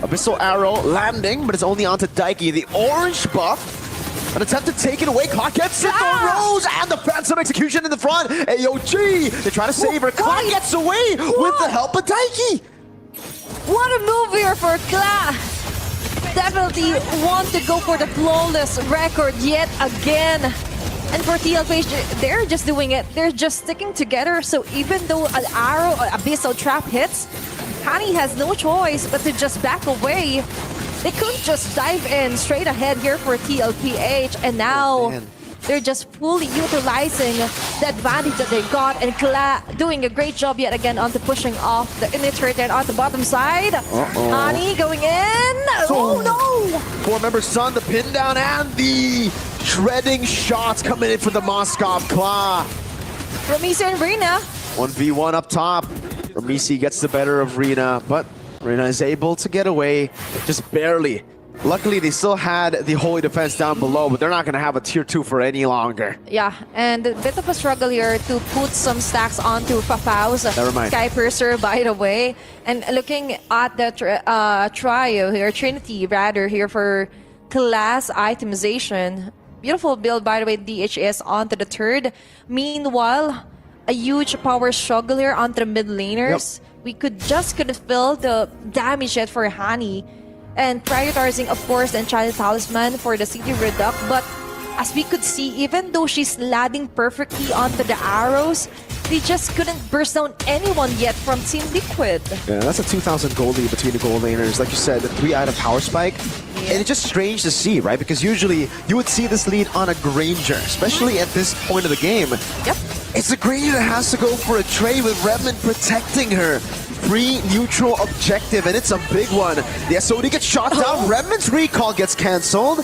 B: Abyssal arrow landing, but it's only onto Daiki. The orange buff. An attempt to take it away. Clock gets it for Rose and the phantom execution in the front. AOG, they try to save her. Clock gets away with the help of Daiki.
A: What a move here for Kla. Definitely want to go for the flawless record yet again. And for TLPH, they're just doing it. They're just sticking together. So even though an arrow, Abyssal trap hits, Hani has no choice but to just back away. They couldn't just dive in straight ahead here for TLPH, and now they're just fully utilizing the advantage that they got, and Kla doing a great job yet again onto pushing off the inhibitor then on the bottom side. Hani going in. Oh no!
B: 4-member Sun, the pin down, and the shredding shots coming in for the Moskov Kla.
A: Ramisi and Rina.
B: 1v1 up top. Ramisi gets the better of Rina, but Rina is able to get away, just barely. Luckily, they still had the Holy Defense down below, but they're not going to have a tier 2 for any longer.
A: Yeah, and a bit of a struggle here to put some stacks onto Fafao's Sky Purser, by the way. And looking at the trio here, Trinity rather, here for class itemization. Beautiful build, by the way, DHS onto the third. Meanwhile, a huge power struggle here onto the mid laners. We couldn't fill the damage yet for Hani. And prioritizing, of course, the Enchanted Talisman for the CD Reduct. But as we could see, even though she's landing perfectly onto the arrows, they just couldn't burst down anyone yet from Team Liquid.
B: Yeah, that's a 2,000 gold lead between the gold laners. Like you said, the 3-item power spike. And it's just strange to see, right? Because usually you would see this lead on a Granger, especially at this point of the game.
A: Yep.
B: It's a Granger that has to go for a trade with Redmond protecting her. Free neutral objective, and it's a big one. The SOD gets shot down. Redmond's recall gets cancelled.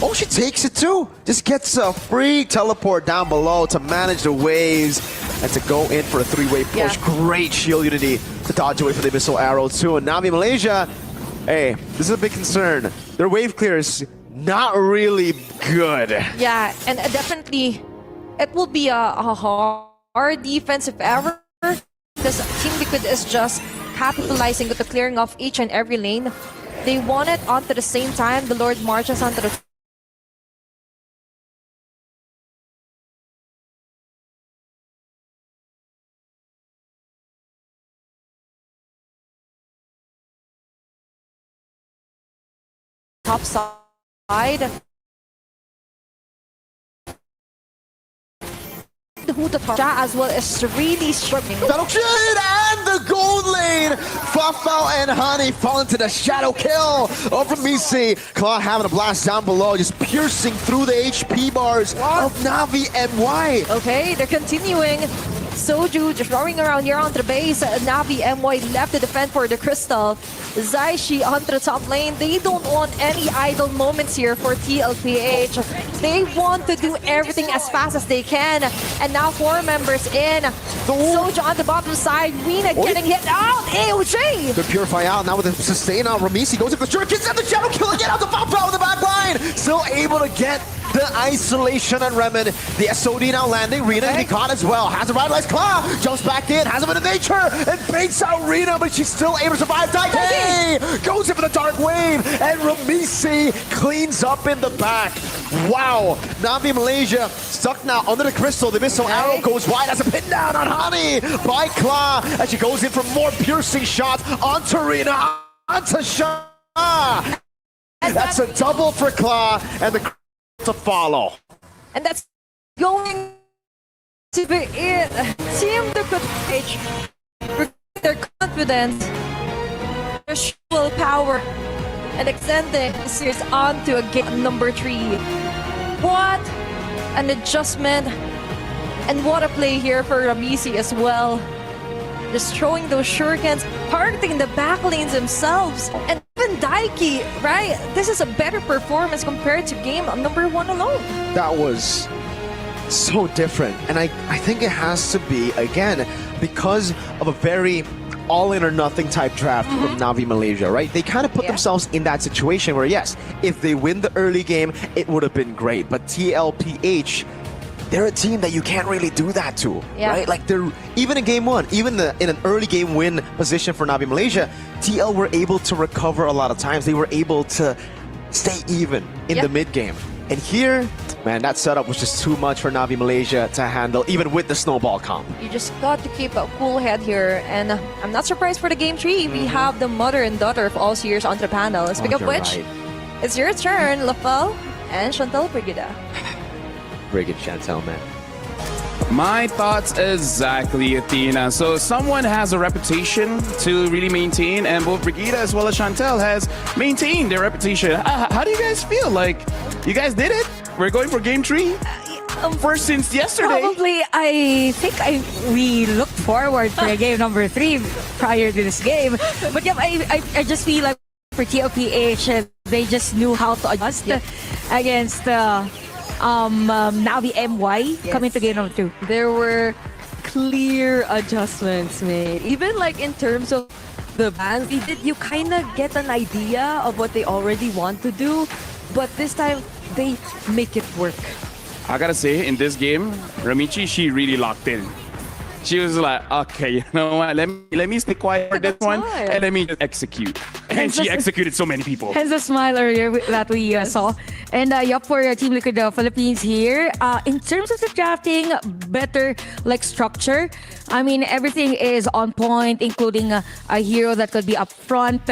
B: Oh, she takes it too. Just gets a free teleport down below to manage the waves and to go in for a 3-way push. Great shield unity to dodge away from the Abyssal Arrow too. And Navi Malaysia, hey, this is a big concern. Their wave clear is not really good.
A: Yeah, and definitely it will be a hard defensive ever. Because Team Liquid is just capitalizing with the clearing of each and every lane. They want it onto the same time. The Lord marches onto the top side. As well as really struggling.
B: And the gold lane! Fafao and Hani fall into the shadow kill of Ramisi. Claw having a blast down below, just piercing through the HP bars of Navi MY.
A: Okay, they're continuing. Soju just roaming around here onto the base. Navi MY left to defend for the crystal. Zaishi onto the top lane. They don't want any idle moments here for TLPH. They want to do everything as fast as they can. And now 4 members in. Soju on the bottom side. Rina getting hit out. AOJ!
B: Good purify out now with the sustain on Ramisi. Goes into the shurikens and the shadow kill again out the Fafao in the back line. Still able to get the isolation on Redmond. The SOD now landing. Rina to be caught as well. Has a revitalized Claw. Jumps back in. Has a bit of nature. And baits out Rina, but she's still able to survive. Daiki goes in for the dark wave. And Ramisi cleans up in the back. Wow. Navi Malaysia stuck now under the crystal. The missile arrow goes wide. Has a pin down on Hani by Claw. As she goes in for more piercing shots onto Rina. Onto Shah. That's a double for Claw. And the to follow.
A: And that's going to be it. Team Liquid H, their confidence, their show power, and extending the series on to a game number 3. What an adjustment, and what a play here for Ramisi as well. Just throwing those shurikens, targeting the back lanes themselves, and even Daiki, right? This is a better performance compared to game number 1 alone.
B: That was so different, and I think it has to be, again, because of a very all-in or nothing type draft from Navi Malaysia, right? They kind of put themselves in that situation where, yes, if they win the early game, it would have been great, but TLPH, they're a team that you can't really do that to, right? Like, they're even in game 1, even in an early game win position for Navi Malaysia, TL were able to recover a lot of times. They were able to stay even in the mid game. And here, man, that setup was just too much for Navi Malaysia to handle, even with the snowball comp.
A: You just got to keep a cool head here, and I'm not surprised for the game 3. We have the mother and daughter of all seers onto the panel. Speaking of which, it's your turn, Lafal and Chantal Brigida.
B: Brigid Chantal, man.
C: My thoughts exactly, Athena. So someone has a reputation to really maintain, and both Brigida as well as Chantal has maintained their reputation. How do you guys feel? Like, you guys did it? We're going for game 3? First since yesterday.
E: Probably, I think we looked forward for game number 3 prior to this game. But yeah, I just feel like for TLPH, they just knew how to adjust against Navi MY coming to game number 2.
D: There were clear adjustments made. Even like in terms of the bans, you kind of get an idea of what they already want to do, but this time they make it work.
C: I gotta say, in this game, Ramichi, she really locked in. She was like, okay, you know what, let me stay quiet for this one, and let me just execute. And she executed so many people.
E: Hence the smile earlier that we saw. And yup, for Team Liquid Philippines here, in terms of the drafting, better like structure. I mean, everything is on point, including a hero that could be up front.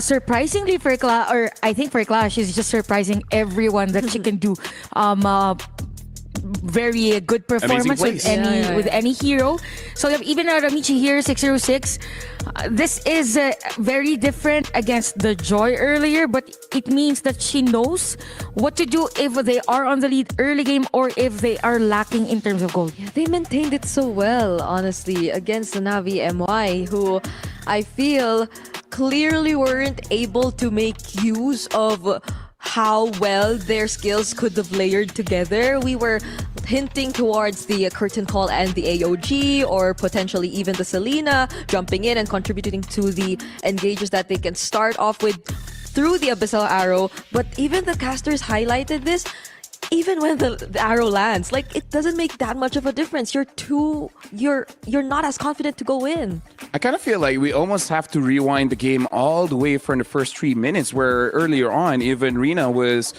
E: Surprisingly for Clash, or I think for Clash, she's just surprising everyone that she can do very good performance with any hero. So even Ramichi here, 606, this is very different against the Joy earlier, but it means that she knows what to do if they are on the lead early game or if they are lacking in terms of gold.
D: Yeah, they maintained it so well, honestly, against the Navi MY, who I feel clearly weren't able to make use of how well their skills could have layered together. We were hinting towards the curtain call and the AOG, or potentially even the Selena jumping in and contributing to the engages that they can start off with through the Abyssal Arrow. But even the casters highlighted this. Even when the arrow lands, like, it doesn't make that much of a difference. You're not as confident to go in.
C: I kind of feel like we almost have to rewind the game all the way from the first 3 minutes, where earlier on even Rina was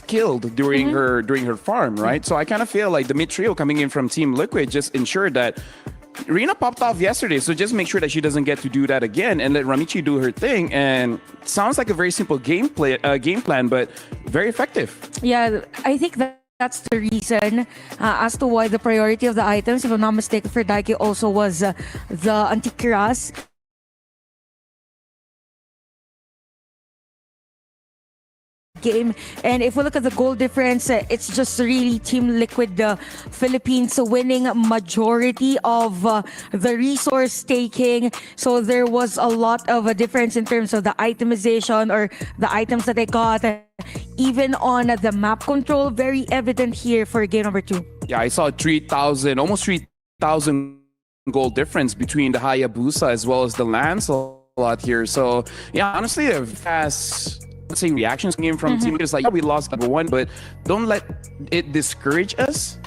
C: killed during her farm, right? So I kind of feel like the mid trio coming in from Team Liquid just ensured that Rina popped off yesterday, so just make sure that she doesn't get to do that again, and let Ramichi do her thing. And it sounds like a very simple game plan, but very effective.
E: Yeah, I think that's the reason as to why the priority of the items, if I'm not mistaken, for Daiki also was the Antikiras. Game. And if we look at the goal difference, it's just really Team Liquid Philippines winning majority of the resource taking. So there was a lot of a difference in terms of the itemization or the items that they got. Even on the map control, very evident here for game number 2.
C: Yeah, I saw almost 3,000 goal difference between the Hayabusa as well as the Lancelot here. So yeah, honestly, a fast, let's say, reactions came from Team Liquid. It's like, yeah, we lost number 1, but don't let it discourage us.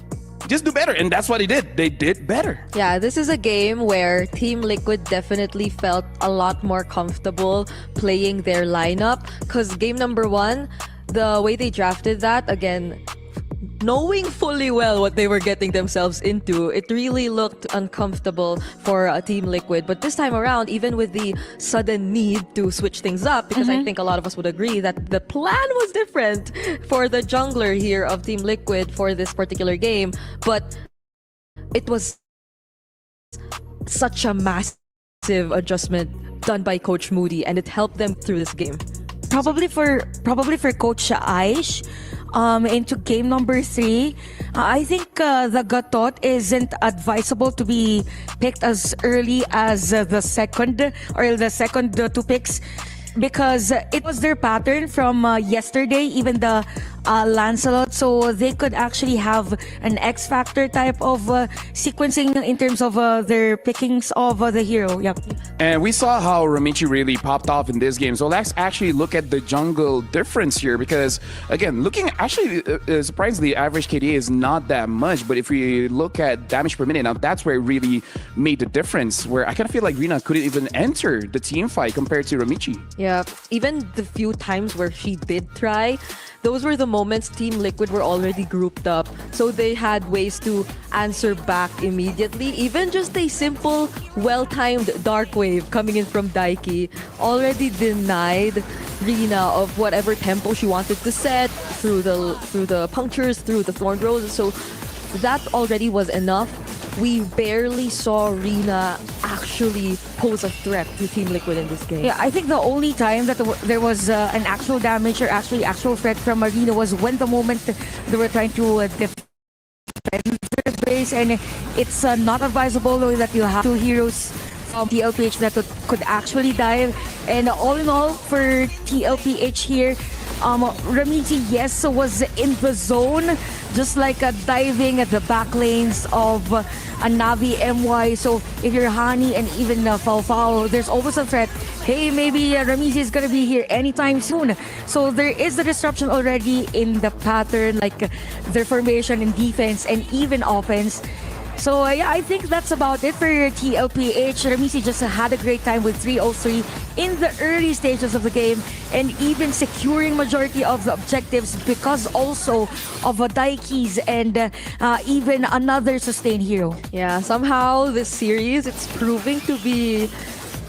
C: Just do better, and that's what they did. They did better.
D: Yeah, this is a game where Team Liquid definitely felt a lot more comfortable playing their lineup, because game number 1, the way they drafted that, again, knowing fully well what they were getting themselves into, it really looked uncomfortable for Team Liquid. But this time around, even with the sudden need to switch things up, because I think a lot of us would agree that the plan was different for the jungler here of Team Liquid for this particular game, but it was such a massive adjustment done by Coach Moody, and it helped them through this game.
E: Probably for Coach Aish, into game number 3, I think the Gatot isn't advisable to be picked as early as the second two picks, because it was their pattern from yesterday, even the Lancelot, so they could actually have an X Factor type of sequencing in terms of their pickings of the hero. Yep.
C: And we saw how Ramichi really popped off in this game. So let's actually look at the jungle difference here, because again, looking actually surprisingly, average KDA is not that much, but if we look at damage per minute, now that's where it really made the difference, where I kind of feel like Rina couldn't even enter the team fight compared to Ramichi.
D: Yeah, even the few times where she did try, those were the moments Team Liquid were already grouped up, so they had ways to answer back immediately. Even just a simple, well-timed Dark Wave coming in from Daiki already denied Rina of whatever tempo she wanted to set through the punctures, through the Thorn Rose. So that already was enough. We barely saw Rina actually pose a threat to Team Liquid in this game.
E: Yeah, I think the only time that there was an actual damage or actual threat from Rina was when the moment they were trying to defend their base, and it's not advisable that you have 2 heroes from TLPH that could actually dive. And all in all, for TLPH here, Ramichi, yes, was in the zone, just like diving at the back lanes of a Navi MY. So if you're Hani and even Falfao, there's always a threat. Hey, maybe Ramichi is gonna be here anytime soon. So there is the disruption already in the pattern, like their formation and defense and even offense. So yeah, I think that's about it for TLPH. Ramichi just had a great time with 303 in the early stages of the game, and even securing majority of the objectives because also of Daiki's and even another sustained hero.
D: Yeah, somehow this series, it's proving to be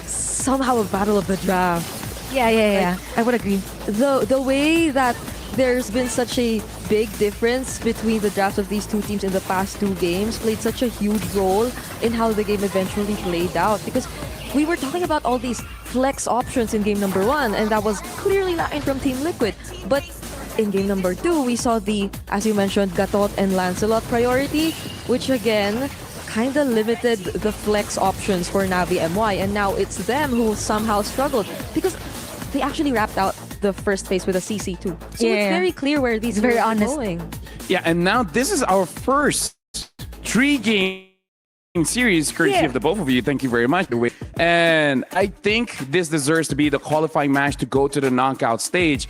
D: somehow a battle of the draft.
E: Yeah. I would agree.
D: The way that there's been such a big difference between the drafts of these two teams in the past 2 games played such a huge role in how the game eventually played out, because we were talking about all these flex options in game number 1, and that was clearly lying from Team Liquid. But in game number 2, we saw the, as you mentioned, Gatot and Lancelot priority, which again kind of limited the flex options for Navi MY, and now it's them who somehow struggled because they actually wrapped out the first phase with a CC2. So it's very clear where these
E: very
D: are
E: honest
D: going.
C: Yeah, and now this is our first 3-game series, courtesy of the both of you. Thank you very much. And I think this deserves to be the qualifying match to go to the knockout stage.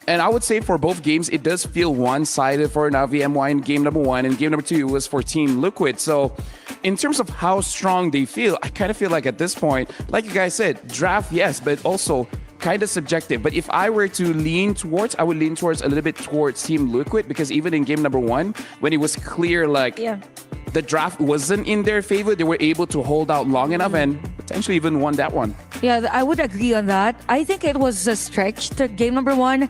C: And I would say for both games, it does feel one-sided for Navi MY in game number 1, and game number 2 was for Team Liquid. So in terms of how strong they feel, I kind of feel like at this point, like you guys said, draft, yes, but also kind of subjective. But if I were to lean towards, I would lean towards a little bit towards Team Liquid, because even in game number 1, when it was clear like the draft wasn't in their favor, they were able to hold out long enough and potentially even won that one.
E: Yeah, I would agree on that. I think it was stretched. Game number 1,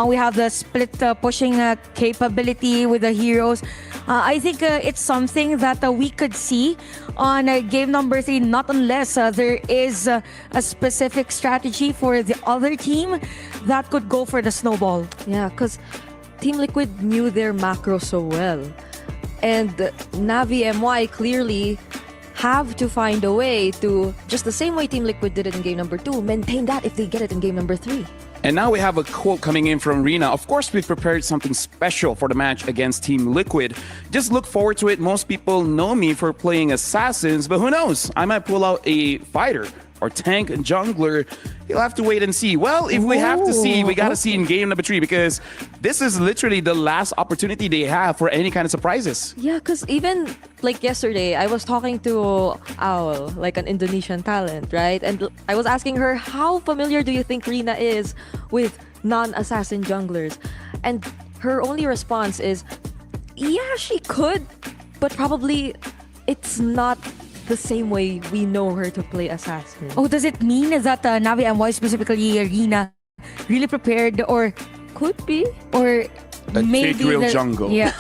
E: we have the split pushing capability with the heroes. I think it's something that we could see on game number 3, not unless there is a specific strategy for the other team that could go for the snowball.
D: Yeah, because Team Liquid knew their macro so well. And Navi MY clearly have to find a way to, just the same way Team Liquid did it in game number 2, maintain that if they get it in game number 3.
C: And now we have a quote coming in from Rina. Of course, we've prepared something special for the match against Team Liquid. Just look forward to it. Most people know me for playing assassins, but who knows? I might pull out a fighter or tank jungler. You'll have to wait and see. Well, if we have to see, we got to see in game number 3, because this is literally the last opportunity they have for any kind of surprises.
D: Yeah, because even like yesterday, I was talking to Owl, like an Indonesian talent, right? And I was asking her, how familiar do you think Rina is with non-assassin junglers? And her only response is, yeah, she could, but probably it's not the same way we know her to play assassin.
E: Oh, does it mean that Navi MY, specifically Rina, really prepared, or
D: could be,
E: or
C: A Tigreal jungle.
E: Yeah.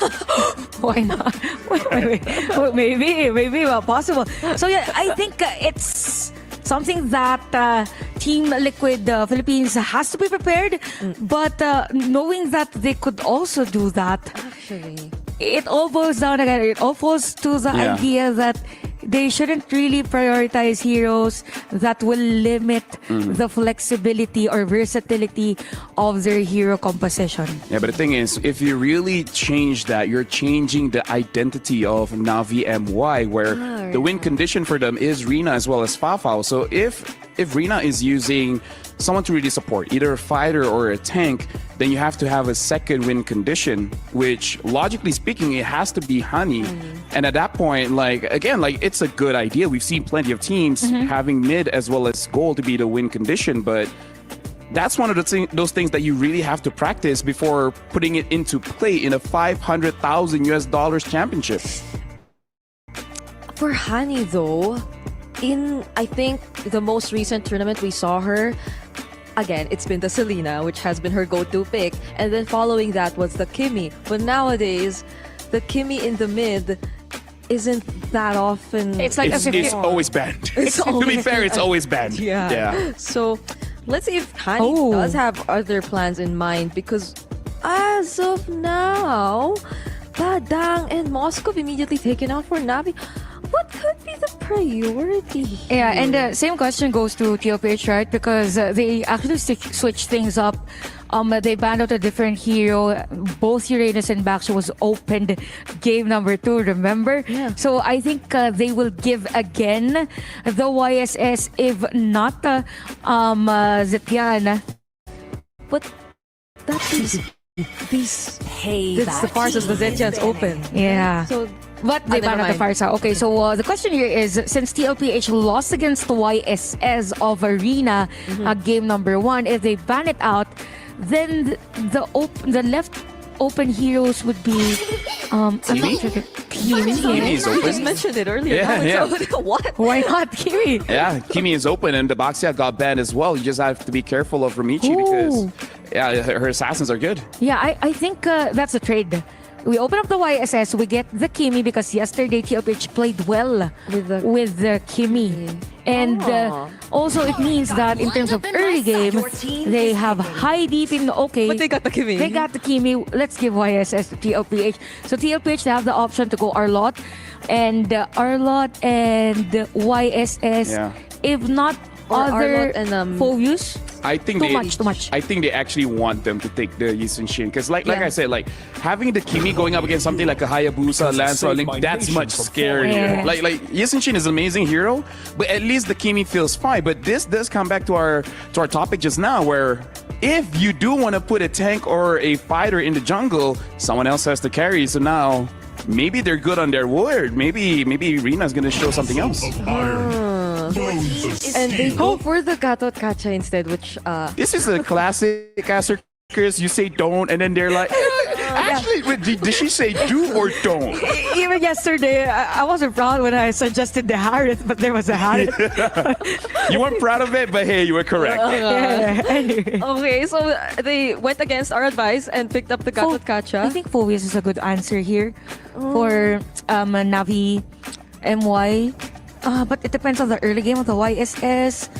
E: Why not? Wait. Well, maybe well, possible. So yeah, I think it's something that Team Liquid Philippines has to be prepared. But knowing that they could also do that,
A: Actually,
E: it all boils down again. It all falls to the idea that they shouldn't really prioritize heroes that will limit the flexibility or versatility of their hero composition.
C: Yeah, but the thing is, if you really change that, you're changing the identity of Navi MY, where the win condition for them is Rina as well as Fafao. So if Rina is using someone to really support, either a fighter or a tank, then you have to have a second win condition, which logically speaking, it has to be Honey. And at that point, it's a good idea. We've seen plenty of teams having mid as well as gold to be the win condition, but that's one of those things that you really have to practice before putting it into play in a $500,000 championship.
D: For Hani though, in I think the most recent tournament we saw her, again, it's been the Selena, which has been her go-to pick, and then following that was the Kimmy. But nowadays, the Kimmy in the mid isn't that often.
E: It's like
C: it's always banned. To be fair, it's always banned.
D: Yeah. So let's see if Hani does have other plans in mind, because as of now, Badang and Moscow immediately taken out for Navi. What could be the priority here?
E: Yeah, and the same question goes to TOPH, right? Because they actually switched things up. They banned out a different hero. Both Uranus and Baxter was opened game number 2, remember?
D: Yeah.
E: So I think they will give again the YSS, if not Zetian.
D: But that is these
E: That's
D: the Farsa's, the Zetian's open.
E: Yeah.
D: So
E: but they banned out the Farsa. Okay, so the question here is, since TLPH lost against the YSS of Arena game number 1, if they ban it out, then the left open heroes would be
C: Kimi? Kimi is
D: I
C: open.
D: just mentioned it earlier.
C: Yeah.
D: What?
E: Why not Kimi?
C: Yeah, Kimi is open, and the Baxia got banned as well. You just have to be careful of Ramichi because her assassins are good.
E: Yeah, I think that's a trade. We open up the YSS, we get the Kimi, because yesterday TLPH played well with the Kimi. And also it means that in terms of early game, they have high deep in okay.
D: But they got the Kimi.
E: They got the Kimi. Let's give YSS to TLPH. So TLPH, they have the option to go Arlot and YSS. If not other Phobius.
C: I think
E: too much.
C: I think they actually want them to take the Yisun Shin, because like I said, like having the Kimi going up against something like a Hayabusa, Lance Rolling, that's much scarier.
E: Yeah.
C: Like Yisun Shin is an amazing hero, but at least the Kimi feels fine. But this does come back to our topic just now, where if you do want to put a tank or a fighter in the jungle, someone else has to carry. So now maybe they're good on their word. Maybe Rena's gonna show something else.
D: And they go for the Gatot Kacha instead, which
C: This is a classic answer, Chris. You say don't, and then they're like, actually, did she say do or don't?
E: Even yesterday, I wasn't proud when I suggested the Harith, but there was a Harith.
C: You weren't proud of it, but hey, you were correct.
D: Okay, so they went against our advice and picked up the Gatot Kacha.
E: I think Phobius is a good answer here for Navi MY. But it depends on the early game of the YSS.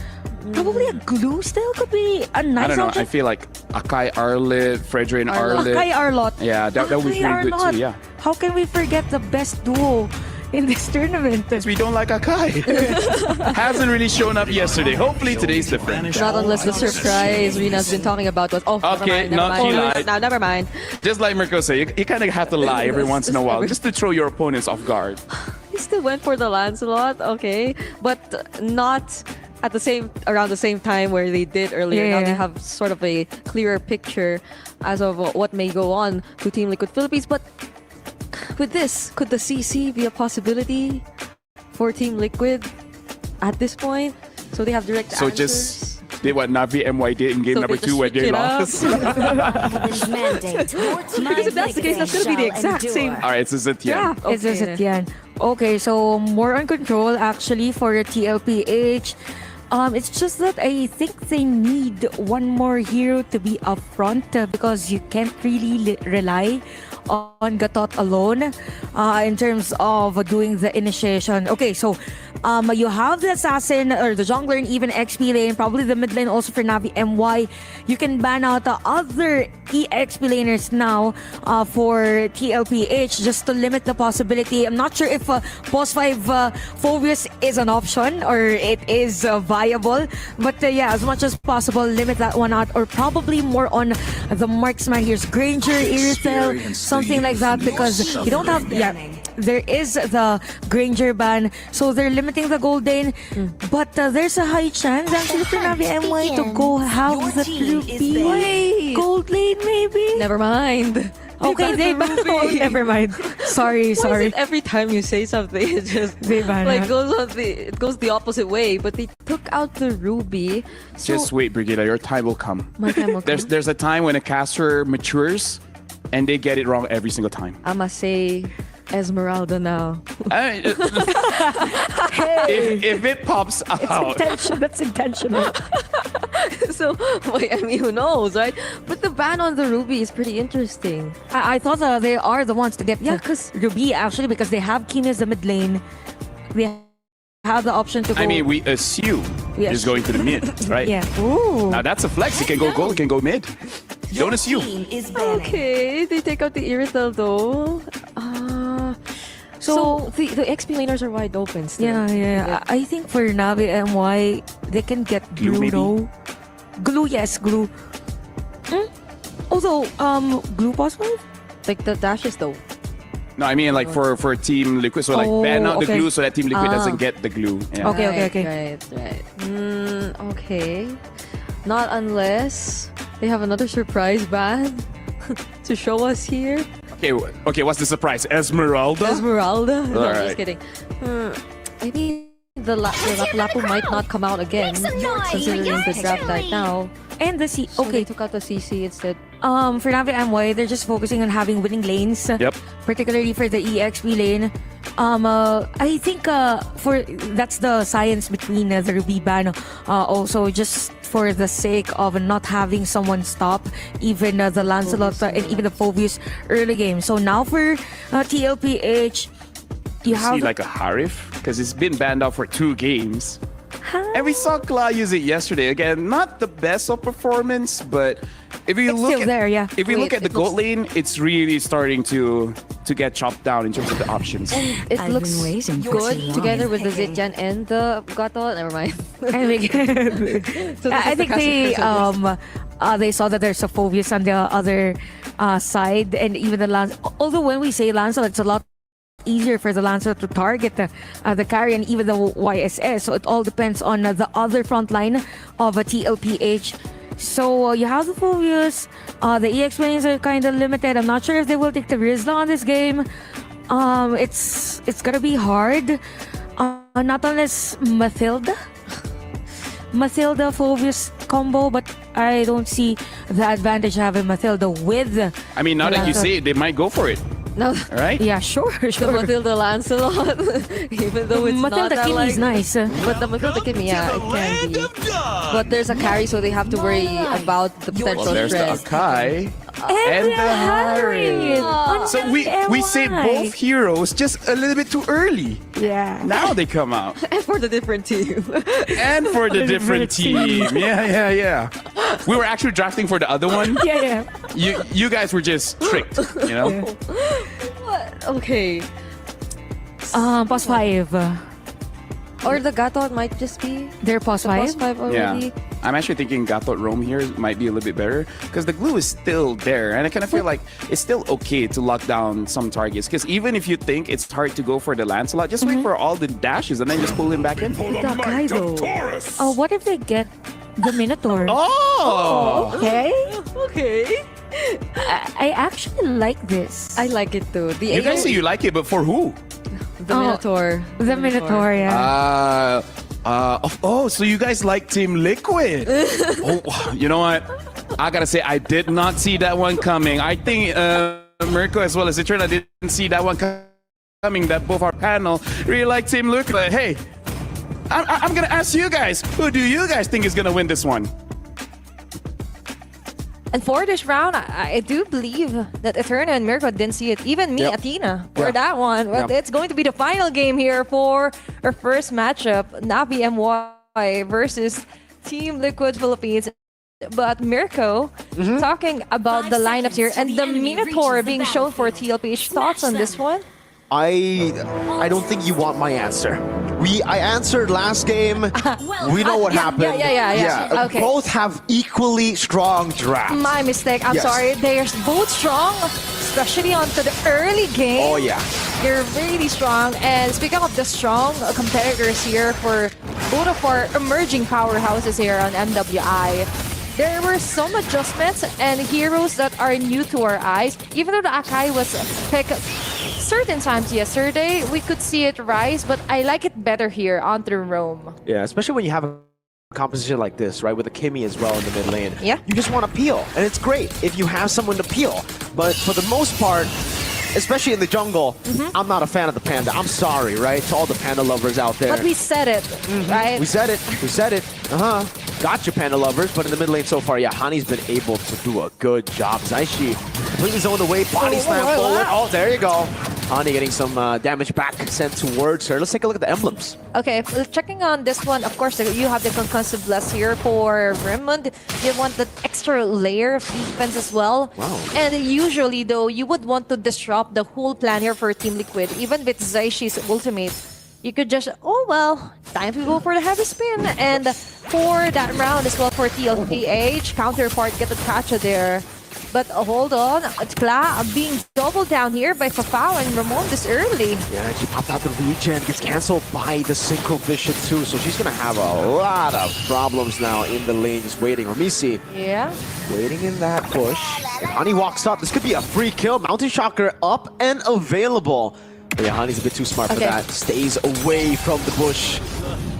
E: Probably a glue still could be a nice
C: I don't know.
E: option.
C: I feel like Akai Arlit, Fredrin Arlit.
E: Akai Arlot.
C: Yeah, that would be pretty good too. Yeah.
E: How can we forget the best duo in this tournament?
C: Because we don't like Akai. Hasn't really shown up yesterday. Hopefully today's different.
D: Not unless the surprise Rena's been talking about was
C: Okay,
D: never mind.
C: he lied.
D: Now, never mind.
C: Just like Mirko said, you kind of have to lie every once in a while just to throw your opponents off guard.
D: He still went for the Lancelot, okay, but not at around the same time where they did earlier. Now they have sort of a clearer picture as of what may go on to Team Liquid Philippines. But with this, could the CC be a possibility for Team Liquid at this point? So they have direct
C: So
D: answers.
C: just did what Navi MY did in game number 2 where they lost.
D: Because if that's the case, that's going to be the exact same.
C: All right, it's a Zetian.
E: Yeah, it's a Zetian. Okay, so more on control actually for TLPH. It's just that I think they need one more hero to be up front because you can't really rely on Gatot alone in terms of doing the initiation. Okay, so you have the assassin or the jungler and even XP lane, probably the mid lane also for Navi MY. You can ban out the other EXP laners now for TLPH just to limit the possibility. I'm not sure if Boss 5 Phobius is an option or it is viable, but yeah, as much as possible, limit that one out, or probably more on the marksman. Here's Granger, Irithel, something like that, because you don't have, there is the Granger ban, so they're limiting the gold lane, but there's a high chance actually for Navi MY to go have the Ruby gold lane maybe?
D: Never mind.
E: Okay, they ban. Oh, never mind. Sorry.
D: Why is it every time you say something, it just
E: they ban
D: like it goes the opposite way? But they took out the Ruby. So
C: Just wait, Brigida. Your time will come.
D: my time will come.
C: There's a time when a caster matures, and they get it wrong every single time.
D: I must say Esmeralda now.
C: If it pops out,
E: That's intentional.
D: So wait, I mean, who knows, right? But the ban on the Ruby is pretty interesting.
E: I thought they are the ones to get
D: because
E: Ruby actually, because they have Kim as the mid lane. They have the option to go.
C: I mean, we assume
E: Yes.
C: he's going to the mid, right?
E: Yeah. Ooh.
C: Now that's a flex. He can go gold, he can go mid. Don't assume.
D: Okay, they take out the Irithel though. So the XP laners are wide open still.
E: Yeah. I think for Navi MY, they can get
C: Glue,
E: Glue
C: maybe?
E: though. Glue, yes, Glue. Although, Glue possible?
D: Like the dashes though.
C: No, I mean like for Team Liquid, so like ban out the glue so that Team Liquid doesn't get the glue. Yeah.
E: Okay.
D: Right. Okay. Not unless they have another surprise ban to show us here.
C: Okay, what's the surprise? Esmeralda?
D: Esmeralda? No, I'm
C: Alright.
D: just kidding. Maybe the Lapu might not come out again, considering the draft right now.
E: And the C.
D: So
E: Okay.
D: they took out the CC instead.
E: For Navi MY, they're just focusing on having winning lanes.
C: Yep.
E: Particularly for the EXP lane. I think that's the science between the Ruby ban. Also, just for the sake of not having someone stop even the Lancelot and even the Phobius early game. So now for TLPH, you have
C: See like a Harif? Because it's been banned out for 2 games. And we saw Kla use it yesterday. Again, not the best of performance, but if you
E: It's
C: look
E: still
C: at
E: there, yeah.
C: if you look
D: Wait,
C: at the
D: it
C: gold
D: looks-
C: lane, it's really starting to get chopped down in terms of the options.
D: It looks good together with the Zidjan and the Gato. Never mind. So this
E: I
D: is
E: think
D: the casting
E: they saw that there's a Phobius on the other side, and even the Lance. Although when we say Lancelot, it's a lot easier for the Lancelot to target the carry and even the YSS. So it all depends on the other front line of a TLPH. So you have the Phobius. The EX lanes are kind of limited. I'm not sure if they will take the Rizla on this game. It's gonna be hard. Not unless Mathilda Phobius combo, but I don't see the advantage of having Mathilda with.
C: I mean, now that you say it, they might go for it.
D: No.
C: Right?
E: Yeah, sure.
D: The Mathilda Lancelot, even though it's not
E: Mathilda
D: that
E: Kimi is nice.
D: But the Mathilda Kimi, yeah, it can be. But there's a carry, so they have to worry about the potential
C: Well, there's the
D: stress.
C: Akai.
E: And
C: the Harry.
E: On
C: So we saved both heroes just a little bit too early.
E: Yeah.
C: Now they come out.
D: And for the different team.
C: And for the different team. Yeah. We were actually drafting for the other one.
E: Yeah.
C: You guys were just tricked, you know?
D: What? Okay.
E: Pos 5.
D: Or the Gato might just be
E: They're Pos
D: the
E: 5?
D: Pos 5 already.
C: Yeah. I'm actually thinking Gatot Rome here might be a little bit better because the glue is still there, and I kind of feel like it's still okay to lock down some targets. Because even if you think it's hard to go for the Lancelot, just wait for all the dashes and then just pull him back in.
E: The Kaido. What if they get the Minotaur?
C: Oh!
E: Okay. I actually like this.
D: I like it too. The
C: You guys say you like it, but for who?
D: The Minotaur.
E: The Minotaur, yeah.
C: So you guys like Team Liquid? Oh, you know what? I gotta say, I did not see that one coming. I think Mirko as well as Eterna didn't see that one coming. That both our panel really like Team Liquid. But hey, I'm gonna ask you guys, who do you guys think is gonna win this one?
A: And for this round, I do believe that Eterna and Mirko didn't see it. Even me, Athena, for that one. But it's going to be the final game here for our first matchup. Navi MY versus Team Liquid Philippines. But Mirko, talking about the lineups here and the Minotaur being shown for TLPH. Thoughts on this one?
B: I don't think you want my answer. I answered last game. We know what happened.
A: Yeah. Okay.
B: Both have equally strong drafts.
A: My mistake. I'm sorry. They're both strong, especially onto the early game.
B: Oh yeah.
A: They're really strong. And speaking of the strong competitors here for both of our emerging powerhouses here on MWI, there were some adjustments and heroes that are new to our eyes. Even though the Akai was picked certain times yesterday, we could see it rise, but I like it better here on the Rome.
B: Yeah, especially when you have a composition like this, right, with a Kimmy as well in the mid lane.
A: Yeah.
B: You just want to peel, and it's great if you have someone to peel. But for the most part, especially in the jungle, I'm not a fan of the Panda. I'm sorry, right, to all the Panda lovers out there.
A: But we said it, right?
B: We said it. We said it. Gotcha, Panda lovers. But in the mid lane so far, yeah, Hani's been able to do a good job. Zaishi completely zoned away, body slam forward. Oh, there you go. Hani getting some damage back sent towards her. Let's take a look at the emblems.
A: Okay, checking on this one, of course, you have the concussive blast here for Raymond. You want that extra layer of defense as well.
B: Wow.
A: And usually, though, you would want to disrupt the whole plan here for Team Liquid. Even with Zaishi's ultimate, you could just, oh well, time to go for the heavy spin. And for that round as well for TLPH, counterpart get the Kacha there. But hold on, Kla being doubled down here by Fafao and Ramon this early.
B: Yeah, she popped out the regen, gets cancelled by the Synchro Vision too, so she's gonna have a lot of problems now in the lane, just waiting. Ramisi, waiting in that push. If Hani walks up, this could be a free kill. Mountain Shocker up and available. But yeah, Hani's a bit too smart for that. Stays away from the bush.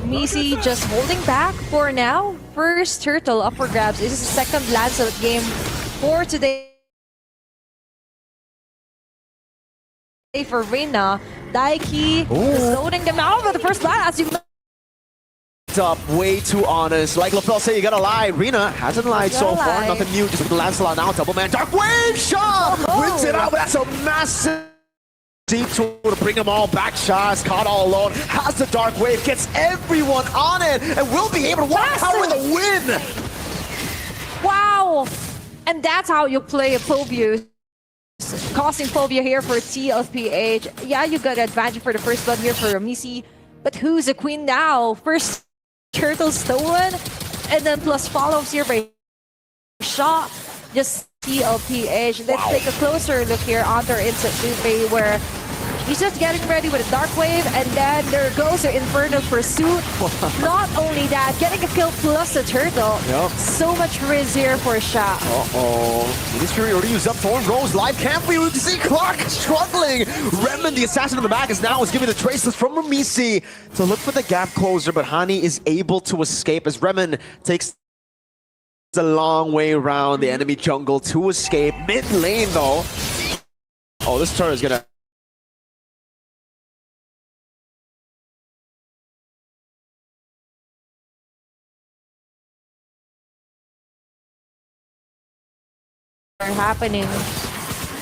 A: Misi just holding back for now. First turtle up for grabs. This is the second Lancelot game for today for Reina. Daiki is loading them out for the first blood as you
B: up, way too honest. Like Lapel said, you gotta lie. Rina hasn't lied so far. Nothing new. Just with the Lancelot now. Double man. Dark Wave shot! Wins it out, but that's a massive deep tool to bring them all back. Shah is caught all alone. Has the Dark Wave. Gets everyone on it. And will be able to walk out with a win.
A: Wow! And that's how you play a Phobius. Causing phobia here for TLPH. Yeah, you got advantage for the first blood here for Ramisi. But who's the queen now? First turtle stolen. And then plus follows here by Shaw. Just TLPH. Let's take a closer look here on their instant Lupe where he's just getting ready with a Dark Wave, and then there goes the Infernal Pursuit. Not only that, getting a kill plus a turtle. So much riz here for Sha.
B: This Fury already used up Thorn Rose live camp. We would see Clark struggling. Redmond, the assassin in the back, is giving the traceless from Ramisi to look for the gap closer, but Hani is able to escape as Redmond takes a long way around the enemy jungle to escape. Mid lane though. Oh, this turret is gonna
A: happening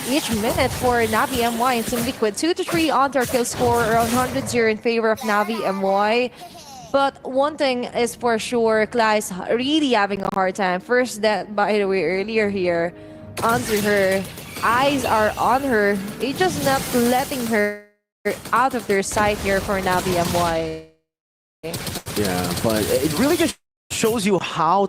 A: each minute for Navi MY and Team Liquid. 2-3 on their kill score, around 100-0 in favor of Navi MY. But one thing is for sure, Kla is really having a hard time. First that, by the way, earlier here, onto her. Eyes are on her. They just not letting her out of their sight here for Navi MY.
B: Yeah, but it really just shows you how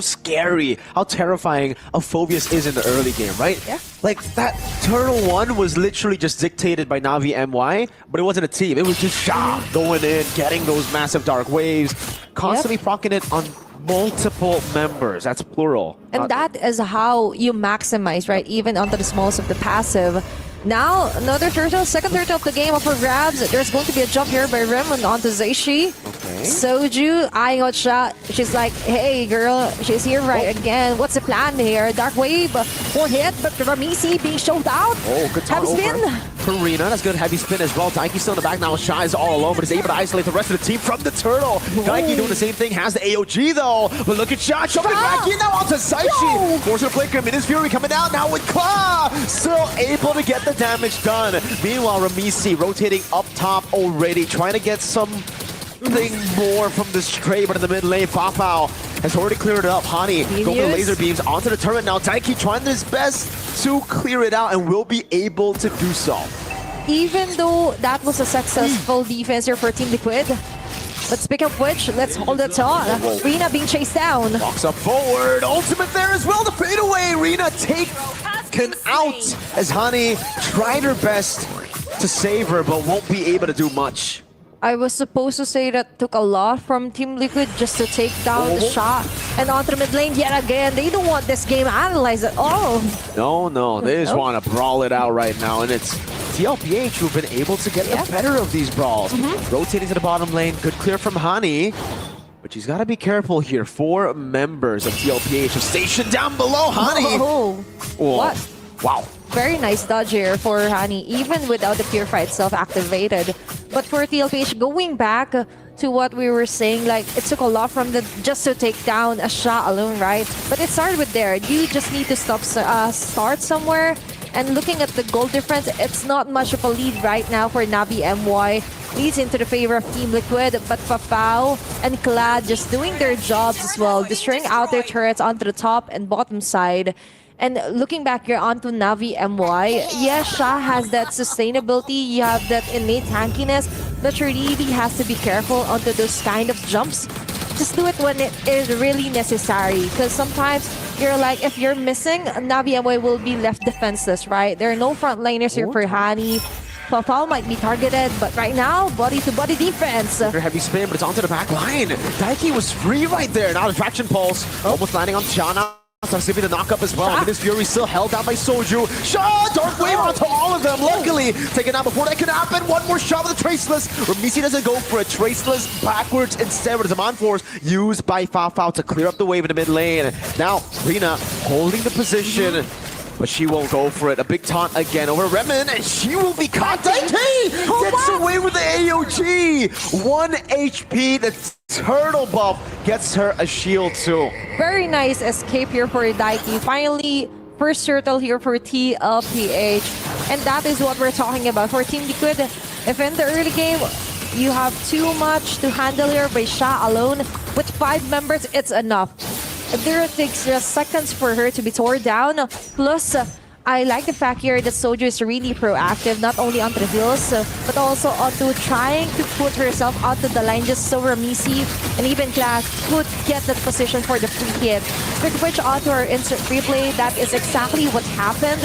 B: scary, how terrifying a Phobius is in the early game, right?
A: Yeah.
B: Like, that Turtle 1 was literally just dictated by Navi MY, but it wasn't a team. It was just Sha going in, getting those massive dark waves, constantly proccing it on multiple members. That's plural.
A: And that is how you maximize, right? Even onto the smallest of the passive. Now, another turtle, second turtle of the game up for grabs. There's going to be a jump here by Raymond onto Zeishi.
B: Okay.
A: Soju eyeing out shot. She's like, hey girl, she's here right again. What's the plan here? Dark Wave won't hit, but Ramisi being showed out.
B: Oh, good time
A: Heavy
B: over.
A: spin.
B: Karina, that's good heavy spin as well. Daiki still in the back now. Shy is all alone, but is able to isolate the rest of the team from the turtle. Daiki doing the same thing, has the AOG though. But look at Shot, shoving back in now onto Saichi. Force of flicker, Minus Fury coming out now with Claw. Still able to get the damage done. Meanwhile, Ramisi rotating up top already, trying to get something more from the Stray, but in the mid lane, Fafao has already cleared it up. Hani going for the laser beams onto the turret now. Daiki trying his best to clear it out and will be able to do so.
A: Even though that was a successful defense here for Team Liquid. But speaking of which, let's hold the on. Rina being chased down.
B: Walks up forward. Ultimate there as well. The fadeaway. Rina taken out as Hani tried her best to save her, but won't be able to do much.
A: I was supposed to say that took a lot from Team Liquid just to take down the shot. And onto the mid lane yet again. They don't want this game analyzed at all.
B: No, they just want to brawl it out right now. And it's TLPH who've been able to get the better of these brawls. Rotating to the bottom lane. Good clear from Hani. But she's got to be careful here. 4 members of TLPH are stationed down below Hani.
A: What?
B: Wow.
A: Very nice dodge here for Hani, even without the Purify itself activated. But for TLPH, going back to what we were saying, like, it took a lot from the just to take down a shot alone, right? But it started with there. You just need to start somewhere. And looking at the goal difference, it's not much of a lead right now for Navi MY. Leads into the favor of Team Liquid, but Fafao and Clad just doing their jobs as well, destroying out their turrets onto the top and bottom side. And looking back here onto Navi MY, yeah, Sha has that sustainability, you have that innate tankiness, but you really has to be careful onto those kind of jumps. Just do it when it is really necessary, because sometimes you're like, if you're missing, Navi MY will be left defenseless, right? There are no frontliners here for Hani. Fafao might be targeted, but right now, body-to-body defense.
B: Heavy spin, but it's onto the back line. Daiki was free right there. Now the traction pulse, almost landing on Chana. Starts giving the knock-up as well. Minus Fury still held down by Soju. Shot! Dark Wave onto all of them. Luckily, taken out before that could happen. One more shot with the Traceless. Ramisi doesn't go for a Traceless backwards instead with the Demand Force used by Fafao to clear up the wave in the mid lane. Now, Rina holding the position. But she won't go for it. A big taunt again over Remen, and she will be caught. Daiki gets away with the AOG. 1 HP. The turtle buff gets her a shield too.
A: Very nice escape here for Daiki. Finally, first turtle here for TLPH. And that is what we're talking about. For Team Liquid, if in the early game, you have too much to handle here by Sha alone, with 5 members, it's enough. There takes just seconds for her to be torn down. Plus, I like the fact here that Soju is really proactive, not only onto the hills, but also onto trying to put herself onto the line just so Ramisi and even Class could get that position for the free hit. With which onto her instant replay, that is exactly what happened.